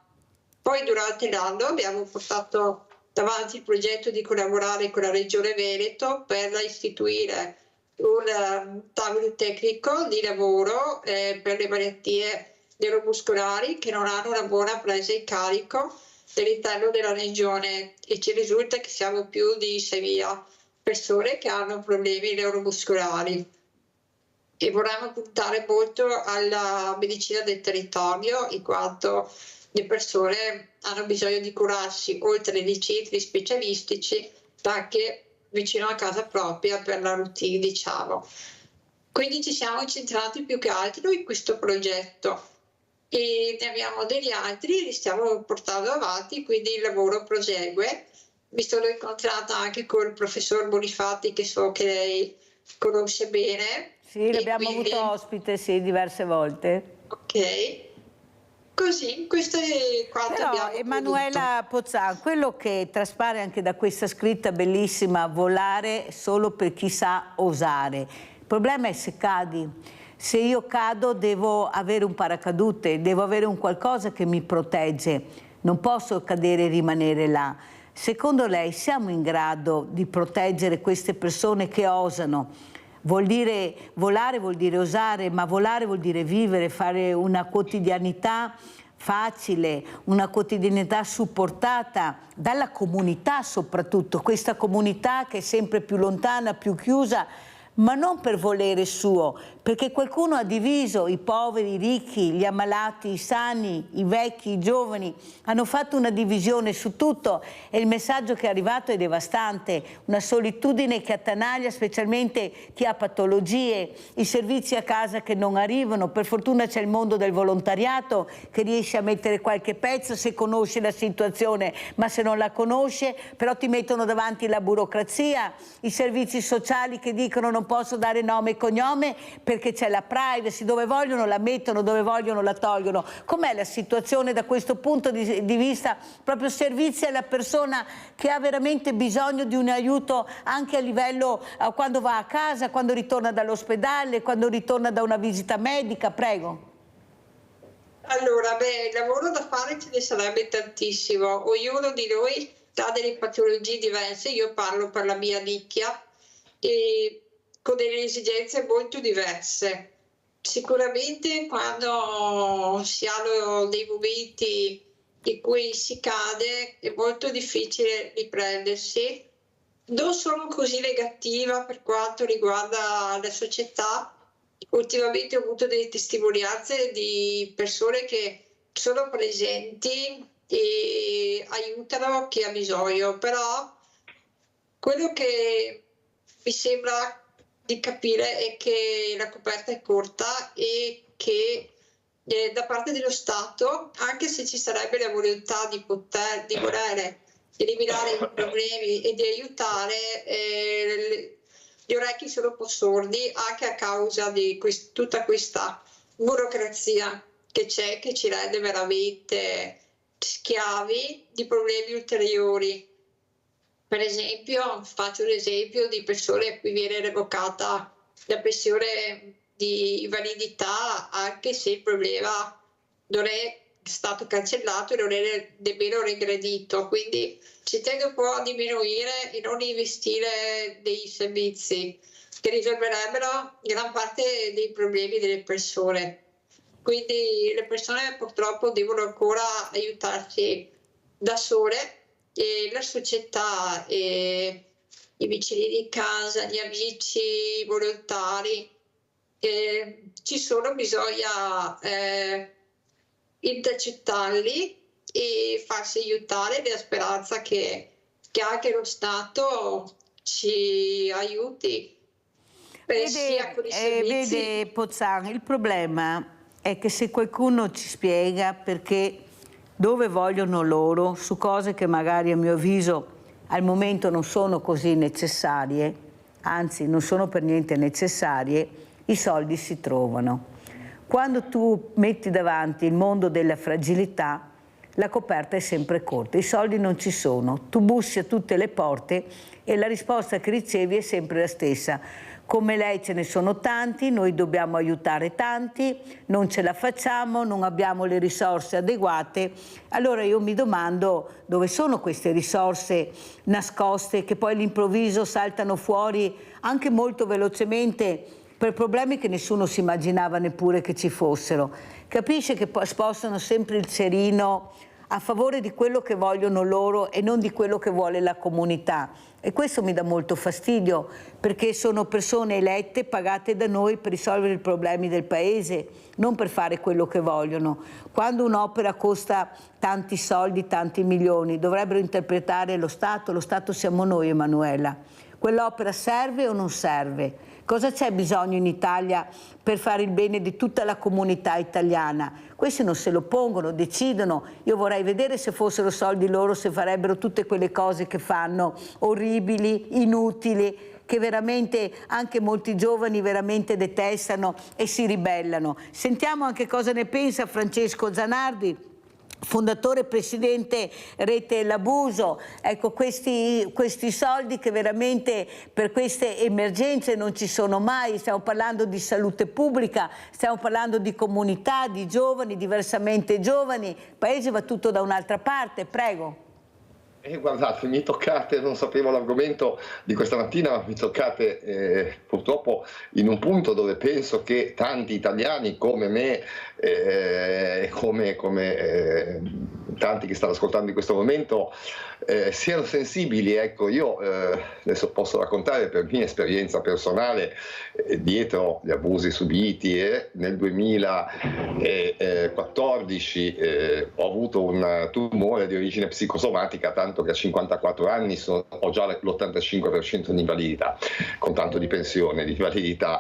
Poi durante l'anno abbiamo portato davanti il progetto di collaborare con la Regione Veneto per istituire un tavolo tecnico di lavoro per le malattie neuromuscolari che non hanno una buona presa in carico all'interno della regione e ci risulta che siamo più di 6.000 persone che hanno problemi neuromuscolari e vorremmo puntare molto alla medicina del territorio in quanto le persone hanno bisogno di curarsi oltre ai centri specialistici anche vicino a casa propria per la routine, diciamo. Quindi ci siamo incentrati più che altro in questo progetto e ne abbiamo degli altri, li stiamo portando avanti, quindi il lavoro prosegue. Mi sono incontrata anche con il professor Bonifatti che so che lei conosce bene. Sì, l'abbiamo avuto ospite, sì, diverse volte. Ok. Così, questo è quanto però, abbiamo Emanuela Pozzan, quello che traspare anche da questa scritta bellissima, volare solo per chi sa osare. Il problema è se cadi. Se io cado devo avere un paracadute, devo avere un qualcosa che mi protegge. Non posso cadere e rimanere là. Secondo lei siamo in grado di proteggere queste persone che osano? Vuol dire volare, vuol dire osare, ma volare vuol dire vivere, fare una quotidianità facile, una quotidianità supportata dalla comunità soprattutto, questa comunità che è sempre più lontana, più chiusa, ma non per volere suo, perché qualcuno ha diviso i poveri, i ricchi, gli ammalati, i sani, i vecchi, i giovani, hanno fatto una divisione su tutto e il messaggio che è arrivato è devastante, una solitudine che attanaglia specialmente chi ha patologie, i servizi a casa che non arrivano. Per fortuna c'è il mondo del volontariato che riesce a mettere qualche pezzo se conosce la situazione, ma se non la conosce però ti mettono davanti la burocrazia, i servizi sociali che dicono non posso dare nome e cognome perché c'è la privacy, dove vogliono la mettono, dove vogliono la tolgono. Com'è la situazione da questo punto di vista, proprio servizi alla persona che ha veramente bisogno di un aiuto anche a livello quando va a casa, quando ritorna dall'ospedale, quando ritorna da una visita medica? Prego. Allora, il lavoro da fare ce ne sarebbe tantissimo, ognuno di noi ha delle patologie diverse, io parlo per la mia nicchia, e con delle esigenze molto diverse. Sicuramente quando si hanno dei momenti in cui si cade è molto difficile riprendersi. Non sono così negativa per quanto riguarda la società. Ultimamente ho avuto delle testimonianze di persone che sono presenti e aiutano chi ha bisogno, però quello che mi sembra di capire è che la coperta è corta e che da parte dello Stato, anche se ci sarebbe la volontà di voler eliminare i problemi e di aiutare, gli orecchi sono un po' sordi anche a causa di tutta questa burocrazia che c'è, che ci rende veramente schiavi di problemi ulteriori. Per esempio, faccio un esempio di persone a cui viene revocata la pensione di invalidità anche se il problema non è stato cancellato e non è nemmeno regredito. Quindi ci tengo un po' a diminuire e non investire dei servizi che risolverebbero gran parte dei problemi delle persone. Quindi le persone purtroppo devono ancora aiutarsi da sole, e la società e i vicini di casa, gli amici, i volontari, ci sono, bisogna intercettarli e farsi aiutare nella speranza che anche lo Stato ci aiuti. Vede Pozzan, il problema è che se qualcuno ci spiega perché dove vogliono loro, su cose che magari a mio avviso al momento non sono così necessarie, anzi non sono per niente necessarie, i soldi si trovano. Quando tu metti davanti il mondo della fragilità, la coperta è sempre corta, i soldi non ci sono, tu bussi a tutte le porte e la risposta che ricevi è sempre la stessa. Come lei ce ne sono tanti, noi dobbiamo aiutare tanti, non ce la facciamo, non abbiamo le risorse adeguate. Allora io mi domando dove sono queste risorse nascoste che poi all'improvviso saltano fuori anche molto velocemente per problemi che nessuno si immaginava neppure che ci fossero. Capisce che spostano sempre il cerino a favore di quello che vogliono loro e non di quello che vuole la comunità. E questo mi dà molto fastidio, perché sono persone elette, pagate da noi per risolvere i problemi del paese, non per fare quello che vogliono. Quando un'opera costa tanti soldi, tanti milioni, dovrebbero interpretare lo Stato siamo noi, Emanuela. Quell'opera serve o non serve? Cosa c'è bisogno in Italia per fare il bene di tutta la comunità italiana? Questi non se lo pongono, decidono. Io vorrei vedere se fossero soldi loro, se farebbero tutte quelle cose che fanno, orribili, inutili, che veramente anche molti giovani veramente detestano e si ribellano. Sentiamo anche cosa ne pensa Francesco Zanardi, fondatore e presidente Rete L'Abuso. Ecco, questi soldi che veramente per queste emergenze non ci sono mai. Stiamo parlando di salute pubblica, stiamo parlando di comunità, di giovani, diversamente giovani. Il paese va tutto da un'altra parte. Prego. Guardate, mi toccate, non sapevo l'argomento di questa mattina, ma mi toccate purtroppo in un punto dove penso che tanti italiani come me, come tanti che stanno ascoltando in questo momento siano sensibili. Ecco, io adesso posso raccontare per mia esperienza personale, dietro gli abusi subiti, nel 2014 ho avuto un tumore di origine psicosomatica, tanto che a 54 anni ho già l'85% di invalidità, con tanto di pensione, di invalidità.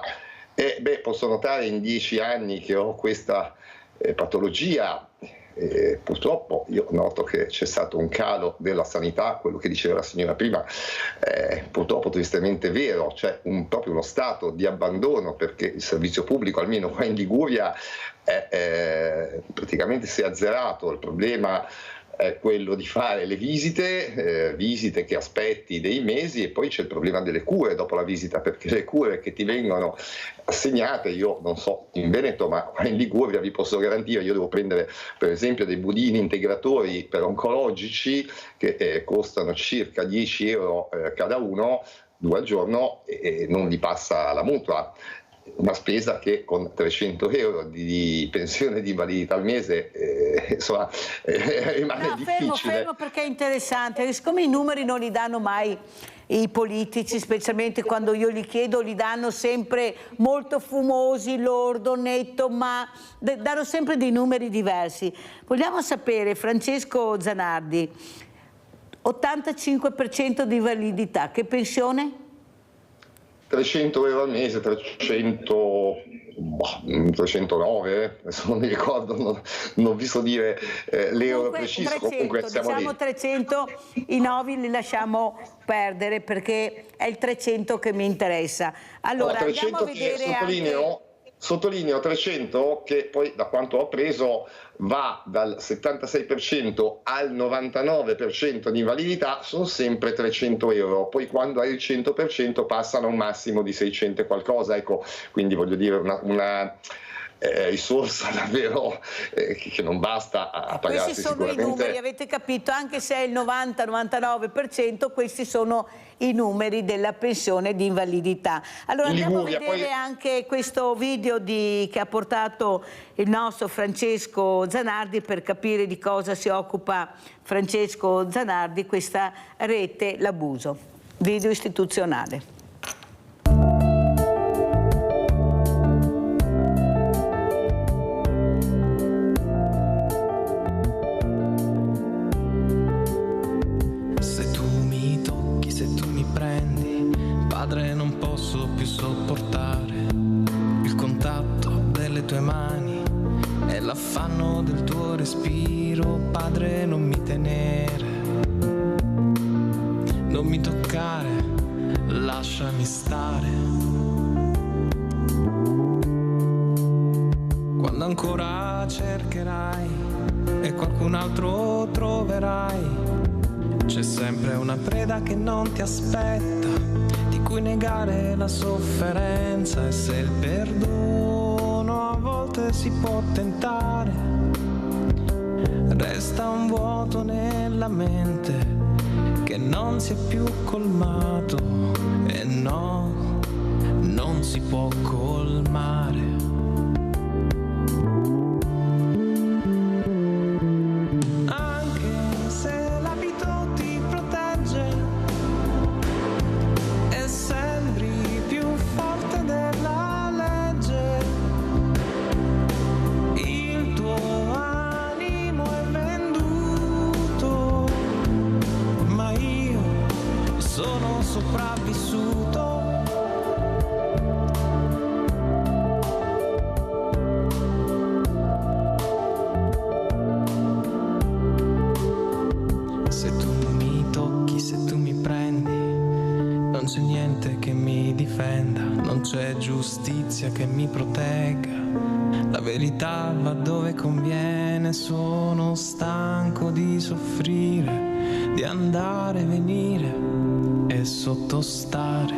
E posso notare in 10 anni che ho questa patologia. Purtroppo io noto che c'è stato un calo della sanità, quello che diceva la signora prima, purtroppo tristemente vero, c'è proprio uno stato di abbandono, perché il servizio pubblico, almeno qua in Liguria, praticamente si è azzerato. Il problema è quello di fare le visite che aspetti dei mesi, e poi c'è il problema delle cure dopo la visita, perché le cure che ti vengono assegnate, io non so in Veneto, ma qua in Liguria vi posso garantire, io devo prendere per esempio dei budini integratori per oncologici che costano circa 10 euro cada uno, 2 al giorno, e non gli passa la mutua. Una spesa che con 300 euro di pensione di invalidità al mese rimane difficile. Fermo, perché è interessante, siccome i numeri non li danno mai i politici, specialmente quando io li chiedo, li danno sempre molto fumosi, lordo, netto, ma danno sempre dei numeri diversi. Vogliamo sapere, Francesco Zanardi, 85% di validità, che pensione? 300 euro al mese, 309, adesso non mi ricordo, non ho visto dire l'euro preciso. 300, comunque siamo diciamo lì. 300, i 9 li lasciamo perdere perché è il 300 che mi interessa. Allora, 300 andiamo a vedere sottolineo 300 che poi, da quanto ho preso, va dal 76% al 99% di invalidità, sono sempre 300 euro, poi quando hai il 100% passano a un massimo di 600 e qualcosa, ecco, quindi voglio dire una risorsa davvero che non basta a pagarsi. Questi sono sicuramente. I numeri, avete capito, anche se è il 90-99%, questi sono i numeri della pensione di invalidità. Allora andiamo a vedere anche questo video che ha portato il nostro Francesco Zanardi, per capire di cosa si occupa Francesco Zanardi, questa rete L'abuso, video istituzionale. Padre, non posso più sopportare il contatto delle tue mani e l'affanno del tuo respiro. Padre, non mi tenere, non mi toccare, lasciami stare. Quando ancora cercherai e qualcun altro troverai, c'è sempre una preda che non ti aspetta, di cui negare la sofferenza. E se il perdono a volte si può tentare, resta un vuoto nella mente che non si è più colmato, e no, non si può colmare. Che mi protegga, la verità va dove conviene. Sono stanco di soffrire, di andare e venire e sottostare.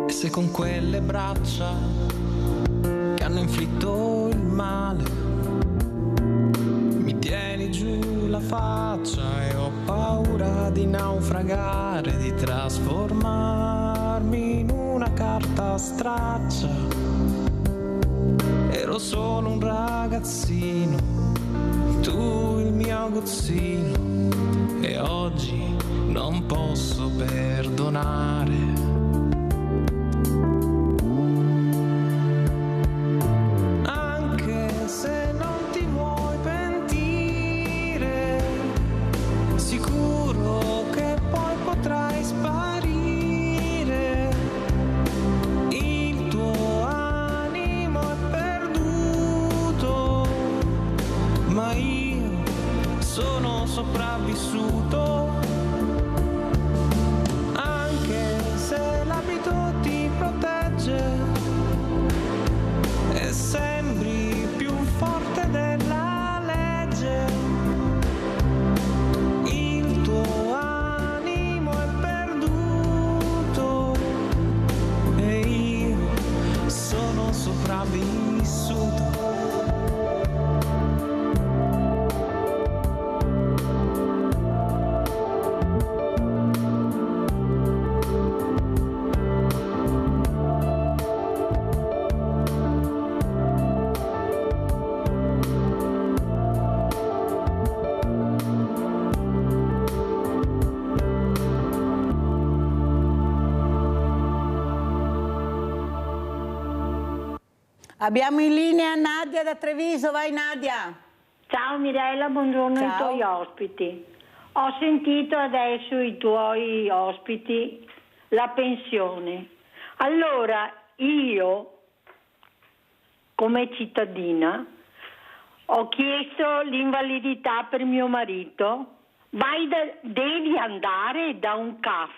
E se con quelle braccia che hanno inflitto il male mi tieni giù la faccia e ho paura di naufragare, di trasformarmi in una carta straccia, ero sono un ragazzino, tu il mio aguzzino, e oggi non posso perdonare. Anche se non ti vuoi pentire, sicuro che poi potrai sparire. Il tuo animo è perduto, ma io sono sopravvissuto. Anche se l'abito ti protegge e sembri più forte della legge, il tuo animo è perduto e io sono sopravvissuto. Abbiamo in linea Nadia da Treviso, vai Nadia. Ciao Mirella, buongiorno ai tuoi ospiti. Ho sentito adesso i tuoi ospiti la pensione. Allora io, come cittadina, ho chiesto l'invalidità per mio marito, devi andare da un CAF.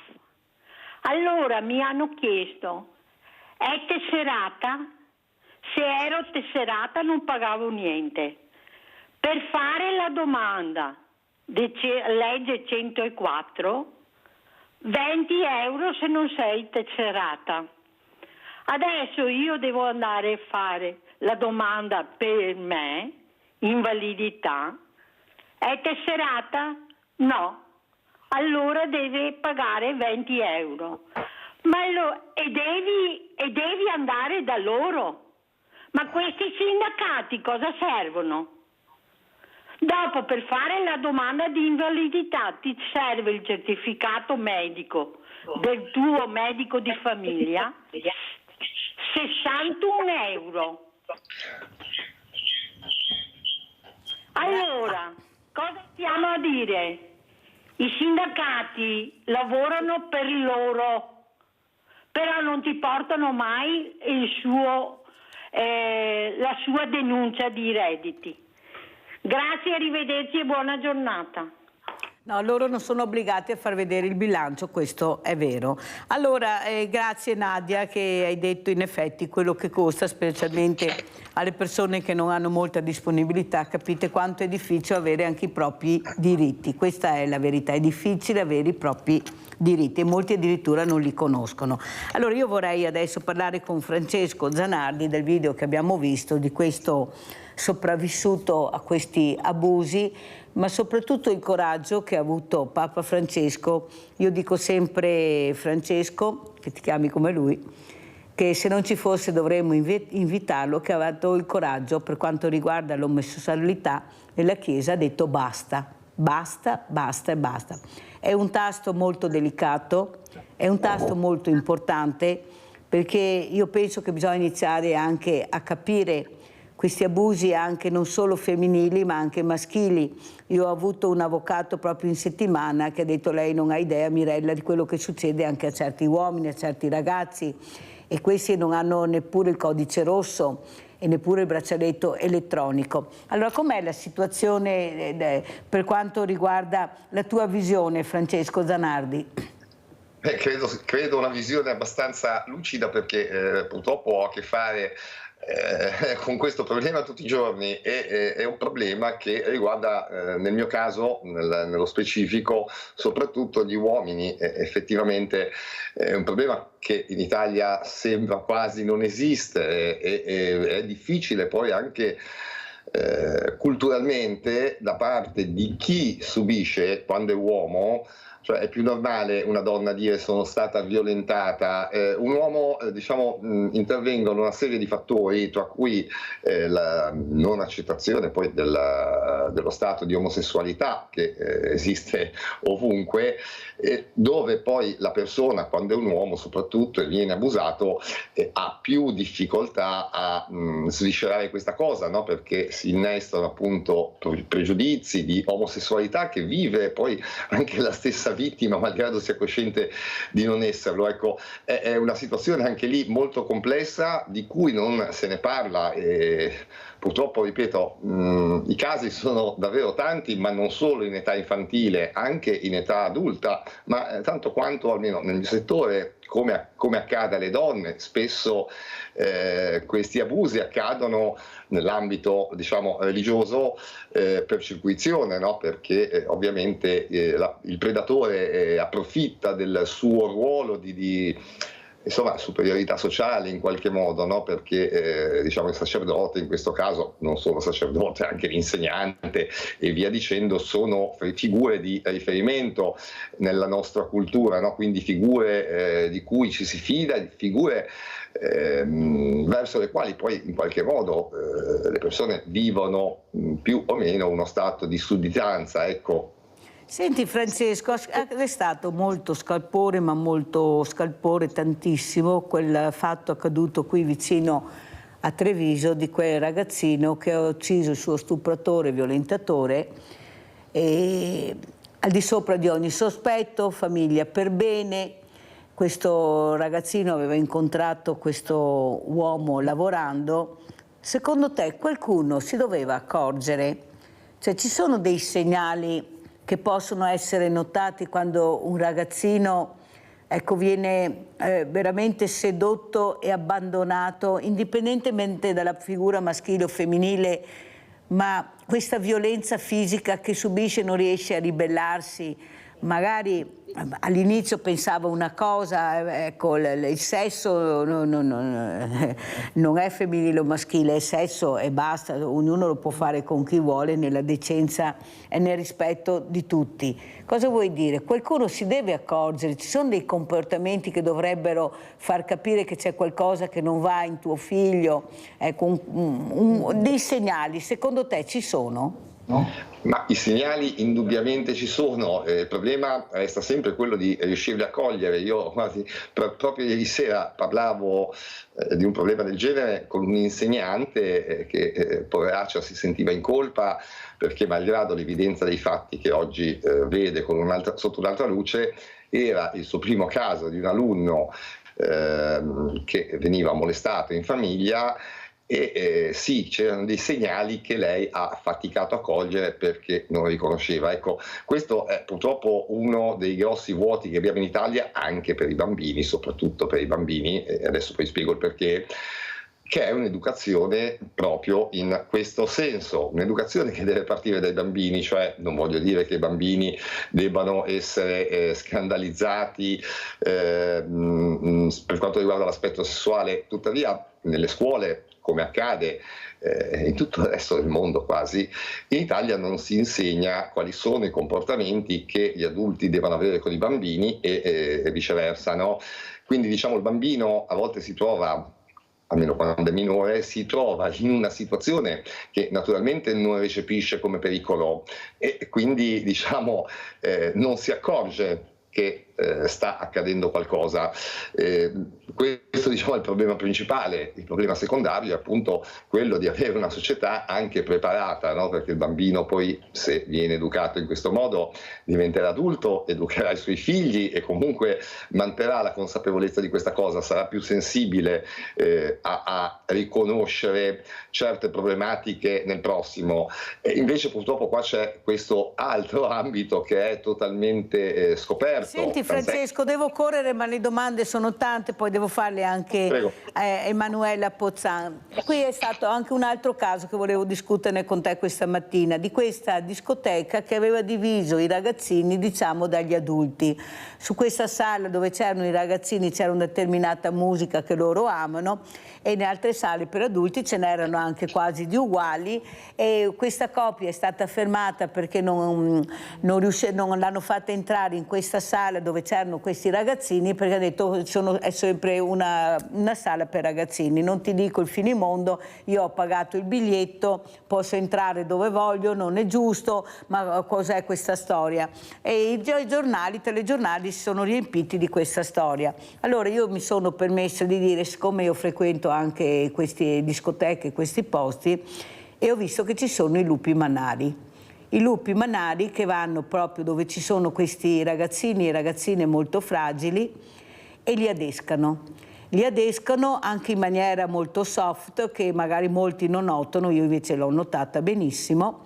Allora mi hanno chiesto, è tesserata? Se ero tesserata non pagavo niente. Per fare la domanda, legge 104, 20 euro se non sei tesserata. Adesso io devo andare a fare la domanda per me, invalidità. È tesserata? No. Allora deve pagare 20 euro. E devi andare da loro. Ma questi sindacati cosa servono? Dopo, per fare la domanda di invalidità ti serve il certificato medico del tuo medico di famiglia, 61 euro. Allora, cosa stiamo a dire? I sindacati lavorano per loro, però non ti portano mai la sua denuncia di redditi. Grazie, arrivederci e buona giornata. No, loro non sono obbligati a far vedere il bilancio, questo è vero. Allora, grazie Nadia che hai detto in effetti quello che costa, specialmente alle persone che non hanno molta disponibilità, capite quanto è difficile avere anche i propri diritti. Questa è la verità, è difficile avere i propri diritti e molti addirittura non li conoscono. Allora io vorrei adesso parlare con Francesco Zanardi del video che abbiamo visto di questo sopravvissuto a questi abusi, ma soprattutto il coraggio che ha avuto Papa Francesco. Io dico sempre, Francesco, che ti chiami come lui, che se non ci fosse dovremmo invitarlo, che ha avuto il coraggio per quanto riguarda l'omosessualità e la Chiesa ha detto basta, basta, basta e basta. È un tasto molto delicato, è un tasto molto importante, perché io penso che bisogna iniziare anche a capire questi abusi anche non solo femminili ma anche maschili. Io ho avuto un avvocato proprio in settimana che ha detto lei non ha idea Mirella di quello che succede anche a certi uomini, a certi ragazzi, e questi non hanno neppure il codice rosso e neppure il braccialetto elettronico. Allora com'è la situazione per quanto riguarda la tua visione, Francesco Zanardi? Credo una visione abbastanza lucida, perché purtroppo ho a che fare con questo problema tutti i giorni, e è un problema che riguarda nel mio caso, nello specifico, soprattutto gli uomini. Effettivamente è un problema che in Italia sembra quasi non esistere, è difficile poi anche culturalmente da parte di chi subisce, quando è uomo, Cioè è più normale una donna dire sono stata violentata, un uomo intervengono una serie di fattori, tra cui la non accettazione poi dello stato di omosessualità che esiste ovunque, dove poi la persona, quando è un uomo soprattutto e viene abusato, ha più difficoltà a sviscerare questa cosa, no? Perché si innestano appunto pregiudizi di omosessualità che vive poi anche la stessa vittima, malgrado sia cosciente di non esserlo. Ecco, è una situazione anche lì molto complessa, di cui non se ne parla e purtroppo, ripeto, i casi sono davvero tanti, ma non solo in età infantile, anche in età adulta, ma tanto quanto, almeno nel mio settore, come accade alle donne, spesso questi abusi accadono nell'ambito, diciamo, religioso per circuizione, no? Perché ovviamente il predatore approfitta del suo ruolo di insomma, superiorità sociale in qualche modo, no? Perché diciamo, il sacerdote, in questo caso non solo sacerdote, anche l'insegnante e via dicendo, sono figure di riferimento nella nostra cultura, no? Quindi figure di cui ci si fida, figure verso le quali poi in qualche modo le persone vivono più o meno uno stato di sudditanza, ecco. Senti Francesco, è stato molto scalpore, ma molto scalpore tantissimo, quel fatto accaduto qui vicino a Treviso di quel ragazzino che ha ucciso il suo stupratore, violentatore, e al di sopra di ogni sospetto, famiglia per bene. Questo ragazzino aveva incontrato questo uomo lavorando. Secondo te qualcuno si doveva accorgere? Cioè ci sono dei segnali che possono essere notati quando un ragazzino, ecco, viene veramente sedotto e abbandonato, indipendentemente dalla figura maschile o femminile, ma questa violenza fisica che subisce non riesce a ribellarsi, magari all'inizio pensavo una cosa, ecco, il sesso non è femminile o maschile, è sesso e basta, ognuno lo può fare con chi vuole nella decenza e nel rispetto di tutti. Cosa vuoi dire? Qualcuno si deve accorgere, ci sono dei comportamenti che dovrebbero far capire che c'è qualcosa che non va in tuo figlio, ecco, dei segnali, secondo te ci sono? Ma i segnali indubbiamente ci sono, il problema resta sempre quello di riuscirli a cogliere. Io proprio ieri sera parlavo di un problema del genere con un insegnante che poveraccia si sentiva in colpa perché, malgrado l'evidenza dei fatti che oggi vede sotto un'altra luce, era il suo primo caso di un alunno che veniva molestato in famiglia. E sì, c'erano dei segnali che lei ha faticato a cogliere perché non riconosceva. Ecco, questo è purtroppo uno dei grossi vuoti che abbiamo in Italia, anche per i bambini, soprattutto per i bambini, e adesso poi spiego il perché, che è un'educazione proprio in questo senso, un'educazione che deve partire dai bambini, cioè non voglio dire che i bambini debbano essere scandalizzati per quanto riguarda l'aspetto sessuale, tuttavia nelle scuole, come accade in tutto il resto del mondo quasi, in Italia non si insegna quali sono i comportamenti che gli adulti devono avere con i bambini e viceversa, no? Quindi diciamo il bambino a volte si trova, almeno quando è minore, si trova in una situazione che naturalmente non recepisce come pericolo e quindi diciamo non si accorge che sta accadendo qualcosa. Questo diciamo è il problema principale. Il problema secondario è appunto quello di avere una società anche preparata, no? Perché il bambino poi, se viene educato in questo modo, diventerà adulto, educherà i suoi figli e comunque manterrà la consapevolezza di questa cosa, sarà più sensibile a riconoscere certe problematiche nel prossimo. E invece purtroppo qua c'è questo altro ambito che è totalmente scoperto. Senti Francesco, devo correre, ma le domande sono tante, poi devo farle anche a Emanuela Pozzan. Qui è stato anche un altro caso che volevo discuterne con te questa mattina, di questa discoteca che aveva diviso i ragazzini, diciamo, dagli adulti. Su questa sala dove c'erano i ragazzini c'era una determinata musica che loro amano, e in altre sale per adulti ce n'erano anche quasi di uguali, e questa coppia è stata fermata perché non l'hanno fatta entrare in questa sala dove c'erano questi ragazzini, perché ha detto è sempre una sala per ragazzini, non ti dico il finimondo, io ho pagato il biglietto, posso entrare dove voglio, non è giusto, ma cos'è questa storia? E i giornali, i telegiornali si sono riempiti di questa storia. Allora io mi sono permessa di dire, siccome io frequento anche queste discoteche, questi posti, e ho visto che ci sono i lupi manari. I lupi manari che vanno proprio dove ci sono questi ragazzini e ragazzine molto fragili e li adescano. Li adescano anche in maniera molto soft, che magari molti non notano, io invece l'ho notata benissimo,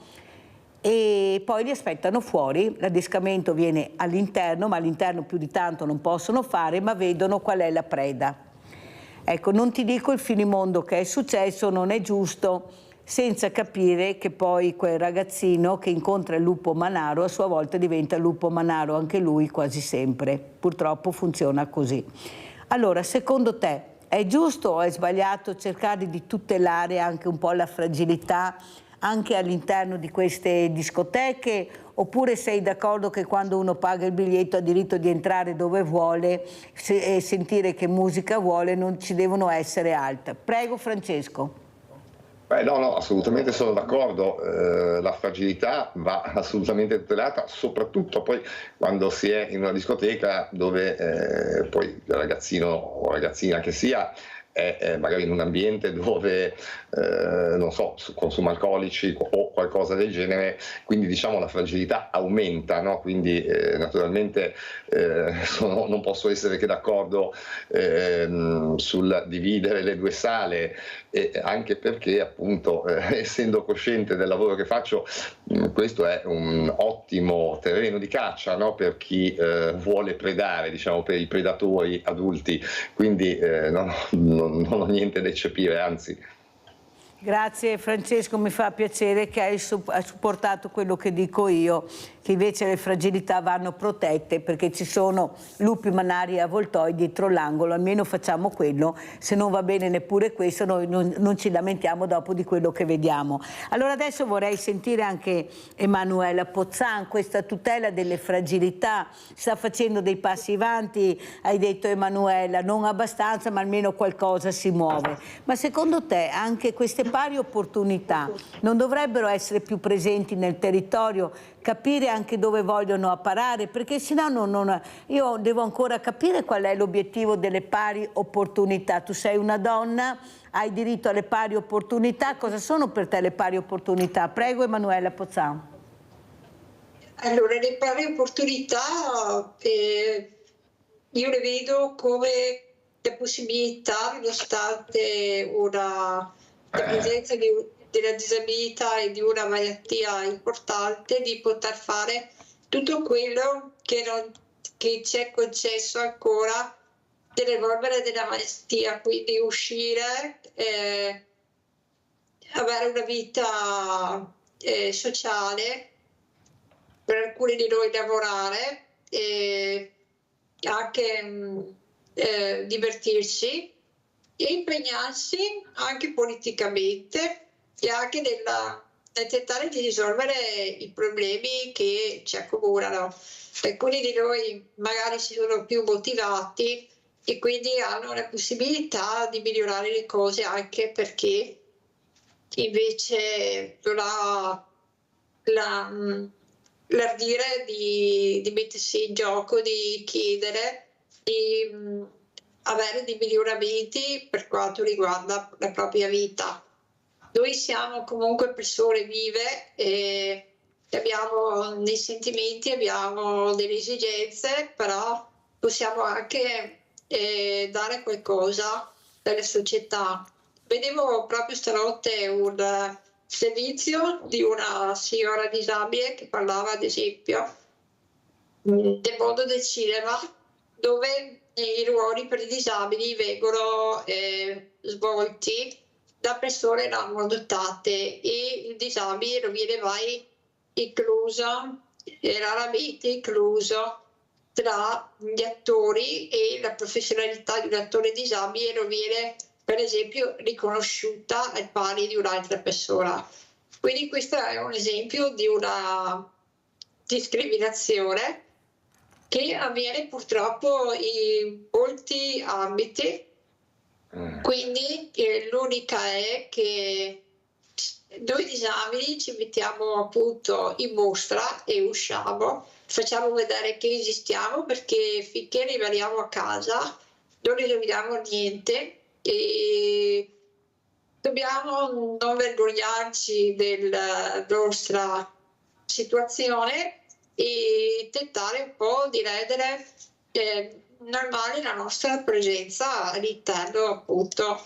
e poi li aspettano fuori. L'adescamento viene all'interno, ma all'interno più di tanto non possono fare, ma vedono qual è la preda. Ecco, non ti dico il finimondo che è successo, non è giusto, senza capire che poi quel ragazzino che incontra il lupo manaro a sua volta diventa lupo manaro anche lui quasi sempre. Purtroppo funziona così. Allora, secondo te è giusto o è sbagliato cercare di tutelare anche un po' la fragilità anche all'interno di queste discoteche, oppure sei d'accordo che quando uno paga il biglietto ha diritto di entrare dove vuole e sentire che musica vuole, non ci devono essere altre? Prego Francesco. No, assolutamente sono d'accordo, la fragilità va assolutamente tutelata, soprattutto poi quando si è in una discoteca dove poi il ragazzino o ragazzina che sia è magari in un ambiente dove non so, consuma alcolici o qualcosa del genere, quindi diciamo la fragilità aumenta, no? Quindi naturalmente non posso essere che d'accordo sul dividere le due sale, anche perché appunto essendo cosciente del lavoro che faccio, questo è un ottimo terreno di caccia, no? Per chi vuole predare, diciamo per i predatori adulti, quindi non ho niente da eccepire, anzi. Grazie Francesco, mi fa piacere che hai supportato quello che dico io, che invece le fragilità vanno protette, perché ci sono lupi manari e avvoltoi dietro l'angolo, almeno facciamo quello, se non va bene neppure questo noi non ci lamentiamo dopo di quello che vediamo. Allora adesso vorrei sentire anche Emanuela Pozzan, questa tutela delle fragilità, sta facendo dei passi avanti, hai detto Emanuela, non abbastanza ma almeno qualcosa si muove, ma secondo te anche queste pari opportunità non dovrebbero essere più presenti nel territorio, capire anche dove vogliono apparare, perché sennò io devo ancora capire qual è l'obiettivo delle pari opportunità. Tu sei una donna, hai diritto alle pari opportunità, cosa sono per te le pari opportunità? Prego Emanuela Pozzan. Allora, le pari opportunità io le vedo come la possibilità, nonostante la presenza della disabilità e di una malattia importante, di poter fare tutto quello che ci è concesso ancora dell'evolvere della malattia, quindi uscire, avere una vita sociale, per alcuni di noi lavorare e anche divertirsi e impegnarsi anche politicamente e anche nel tentare di risolvere i problemi che ci accomunano. Alcuni di noi magari si sono più motivati e quindi hanno la possibilità di migliorare le cose, anche perché invece non ha l'ardire di mettersi in gioco, di chiedere, di avere dei miglioramenti per quanto riguarda la propria vita. Noi siamo comunque persone vive e abbiamo dei sentimenti, abbiamo delle esigenze, però possiamo anche dare qualcosa alla società. Vedevo proprio stanotte un servizio di una signora disabile che parlava ad esempio del mondo del cinema dove i ruoli per i disabili vengono svolti da persone non dotate e il disabile viene mai incluso, raramente incluso tra gli attori, e la professionalità di un attore disabile non viene per esempio riconosciuta al pari di un'altra persona. Quindi questo è un esempio di una discriminazione che avviene purtroppo in molti ambiti. Quindi l'unica è che noi disabili ci mettiamo appunto in mostra e usciamo, facciamo vedere che esistiamo, perché finché rimaniamo a casa non risolviamo niente e dobbiamo non vergognarci della nostra situazione e tentare un po' di rendere normale la nostra presenza all'interno appunto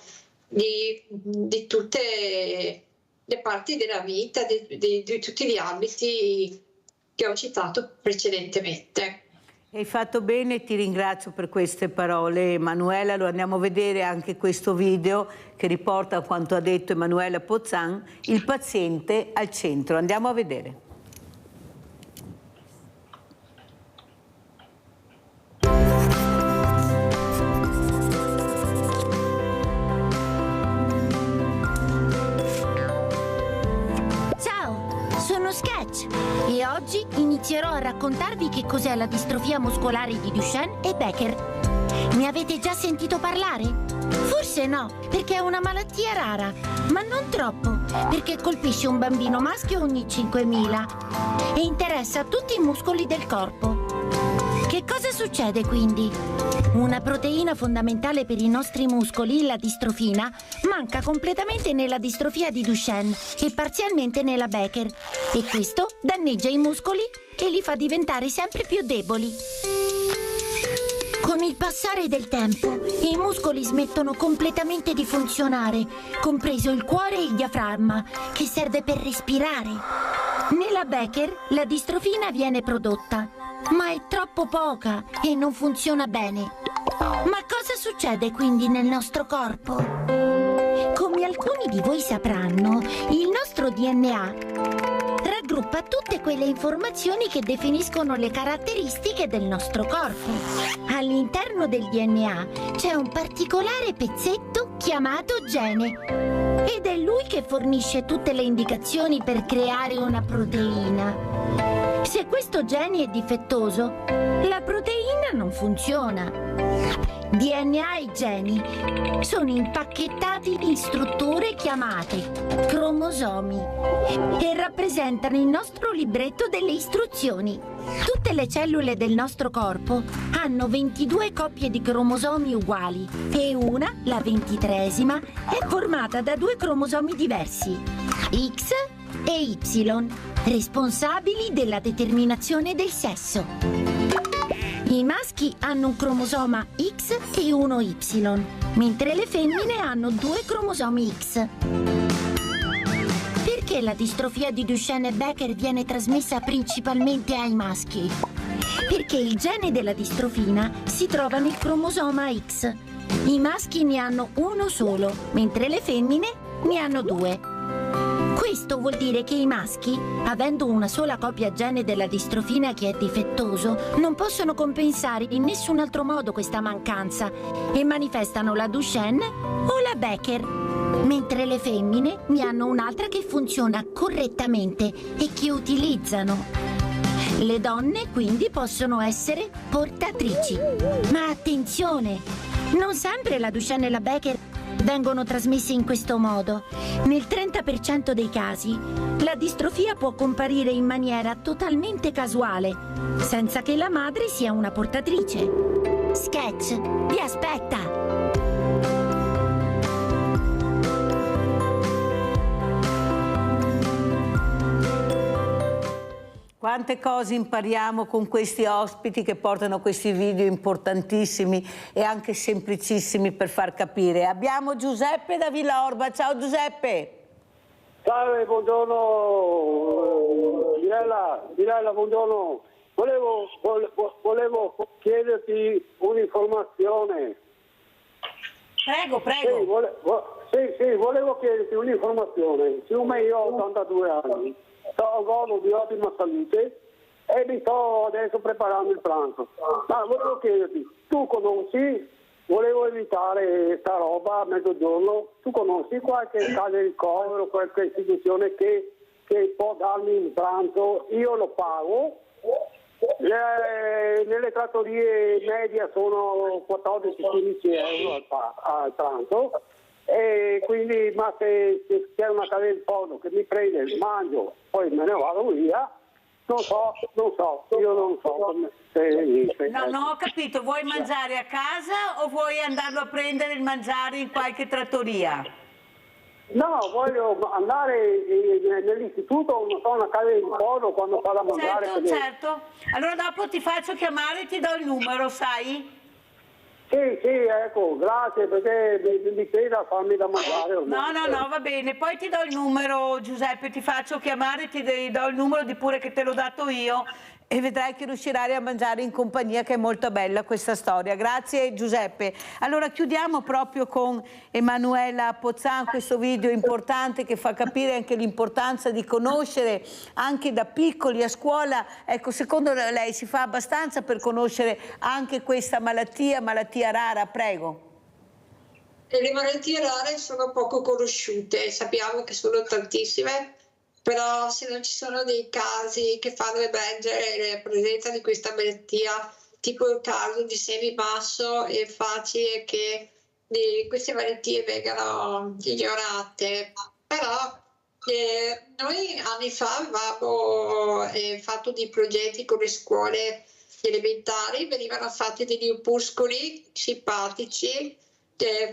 di tutte le parti della vita, di tutti gli ambiti che ho citato precedentemente. Hai fatto bene, ti ringrazio per queste parole, Emanuela. Lo andiamo a vedere anche questo video che riporta quanto ha detto Emanuela Pozzan, il paziente al centro. Andiamo a vedere. Sono Sketch e oggi inizierò a raccontarvi che cos'è la distrofia muscolare di Duchenne e Becker. Ne avete già sentito parlare? Forse no, perché è una malattia rara, ma non troppo, perché colpisce un bambino maschio ogni 5.000 e interessa tutti i muscoli del corpo. Che cosa succede quindi? Una proteina fondamentale per i nostri muscoli, la distrofina, manca completamente nella distrofia di Duchenne e parzialmente nella Becker, e questo danneggia i muscoli e li fa diventare sempre più deboli. Con il passare del tempo, i muscoli smettono completamente di funzionare, compreso il cuore e il diaframma, che serve per respirare. Nella Becker la distrofina viene prodotta, ma è troppo poca e non funziona bene. Ma cosa succede quindi nel nostro corpo? Come alcuni di voi sapranno, il nostro DNA raggruppa tutte quelle informazioni che definiscono le caratteristiche del nostro corpo. All'interno del DNA c'è un particolare pezzetto chiamato gene ed è lui che fornisce tutte le indicazioni per creare una proteina. Se questo gene è difettoso, la proteina non funziona. DNA e geni sono impacchettati in strutture chiamate cromosomi e rappresentano il nostro libretto delle istruzioni. Tutte le cellule del nostro corpo hanno 22 coppie di cromosomi uguali e una, la 23esima, è formata da 2 cromosomi diversi, X e Y, responsabili della determinazione del sesso. I maschi hanno un cromosoma X e uno Y, mentre le femmine hanno 2 cromosomi X. Perché la distrofia di Duchenne e Becker viene trasmessa principalmente ai maschi? Perché il gene della distrofina si trova nel cromosoma X. I maschi ne hanno uno solo, mentre le femmine ne hanno 2. Questo vuol dire che i maschi, avendo una sola copia gene della distrofina che è difettoso, non possono compensare in nessun altro modo questa mancanza e manifestano la Duchenne o la Becker, mentre le femmine ne hanno un'altra che funziona correttamente e che utilizzano. Le donne quindi possono essere portatrici. Ma attenzione! Non sempre la Duchenne e la Becker vengono trasmesse in questo modo. Nel 30% dei casi, la distrofia può comparire in maniera totalmente casuale, senza che la madre sia una portatrice. Sketch vi aspetta! Quante cose impariamo con questi ospiti che portano questi video importantissimi e anche semplicissimi per far capire. Abbiamo Giuseppe da Villorba. Ciao Giuseppe. Salve, buongiorno. Mirella, buongiorno. volevo chiederti un'informazione. Prego. Sì, volevo chiederti un'informazione. Siccome io ho 82 anni, godo di ottima salute e mi sto adesso preparando il pranzo. Ma volevo chiederti, tu conosci, volevo evitare sta roba a mezzogiorno, tu conosci qualche casa di ricovero, qualche istituzione che può darmi il pranzo? Io lo pago. Nelle trattorie media sono 14-15 euro al pranzo, e quindi, ma se c'è una casa di riposo che mi prende, mangio, poi me ne vado via, non so, io non so come non ho capito, vuoi mangiare a casa o vuoi andarlo a prendere il mangiare in qualche trattoria? No, voglio andare nell'istituto, non so, una casa di riposo quando fa da mangiare. Certo. Allora dopo ti faccio chiamare e ti do il numero, sai? Sì, ecco, grazie, perché mi chiede a farmi da mangiare. No, va bene. Poi ti do il numero, Giuseppe, ti faccio chiamare, ti do il numero di pure che te l'ho dato io e vedrai che riuscirai a mangiare in compagnia, che è molto bella questa storia. Grazie Giuseppe. Allora chiudiamo proprio con Emanuela Pozzan questo video importante che fa capire anche l'importanza di conoscere anche da piccoli a scuola. Ecco, secondo lei si fa abbastanza per conoscere anche questa malattia rara? Prego. Le malattie rare sono poco conosciute, sappiamo che sono tantissime, però se non ci sono dei casi che fanno emergere la presenza di questa malattia, tipo il caso di Semimasso, è facile che queste malattie vengano ignorate. Però noi anni fa avevamo fatto dei progetti con le scuole elementari, venivano fatti degli opuscoli simpatici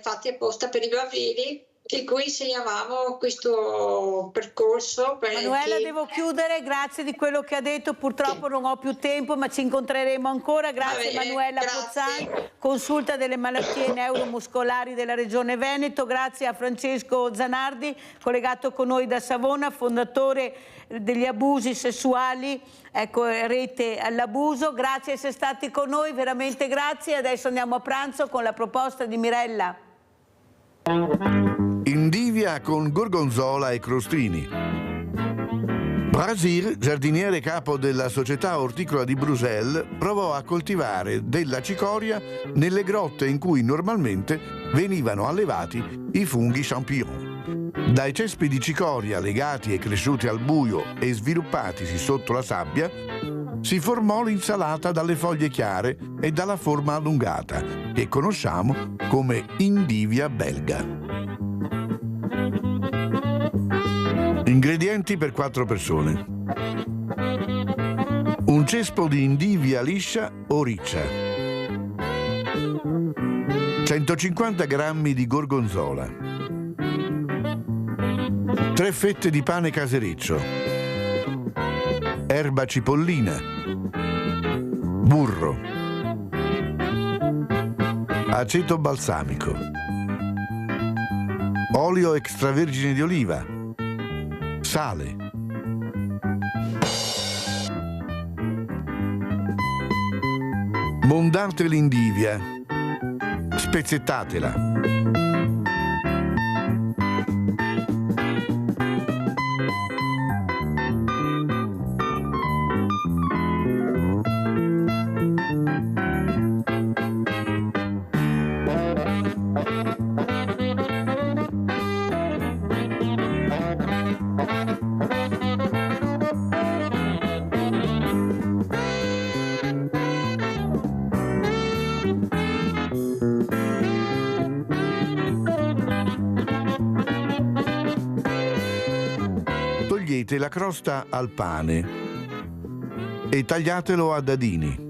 fatti apposta per i bambini, in cui insegnavamo questo percorso. Manuela, devo chiudere, grazie di quello che ha detto, purtroppo non ho più tempo, ma ci incontreremo ancora. Grazie Emanuela Pozzan, consulta delle malattie neuromuscolari della Regione Veneto. Grazie a Francesco Zanardi, collegato con noi da Savona, fondatore degli abusi sessuali, ecco, Rete all'abuso. Grazie di essere stati con noi, veramente grazie. Adesso andiamo a pranzo con la proposta di Mirella. Indivia con gorgonzola e crostini. Brasir, giardiniere capo della società orticola di Bruxelles, provò a coltivare della cicoria nelle grotte in cui normalmente venivano allevati i funghi champignon. Dai cespi di cicoria legati e cresciuti al buio e sviluppatisi sotto la sabbia, si formò l'insalata dalle foglie chiare e dalla forma allungata, che conosciamo come indivia belga. Ingredienti per 4 persone. Un cespo di indivia liscia o riccia. 150 grammi di gorgonzola. 3 fette di pane casereccio. Erba cipollina. Burro. Aceto balsamico. Olio extravergine di oliva. Sale. Mondate l'indivia. Spezzettatela. Togliete la crosta al pane e tagliatelo a dadini.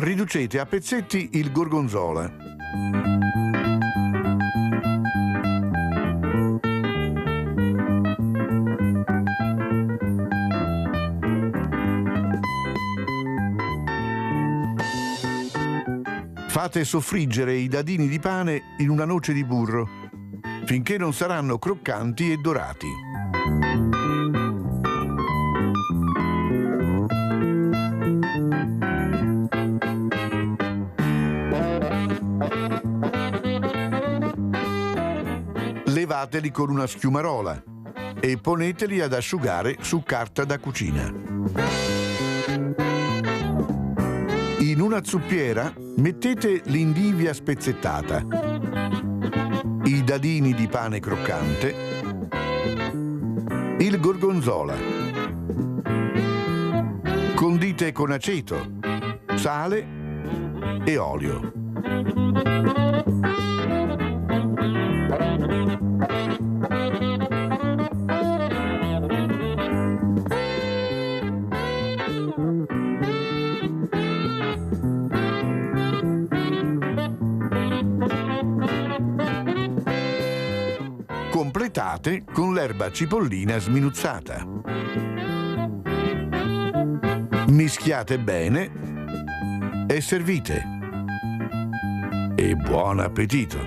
Riducete a pezzetti il gorgonzola. Fate soffriggere i dadini di pane in una noce di burro, finché non saranno croccanti e dorati. Levateli con una schiumarola e poneteli ad asciugare su carta da cucina. In una zuppiera mettete l'indivia spezzettata, i dadini di pane croccante, il gorgonzola. Condite con aceto, sale e olio. Completate con l'erba cipollina sminuzzata. Mischiate bene e servite. E buon appetito!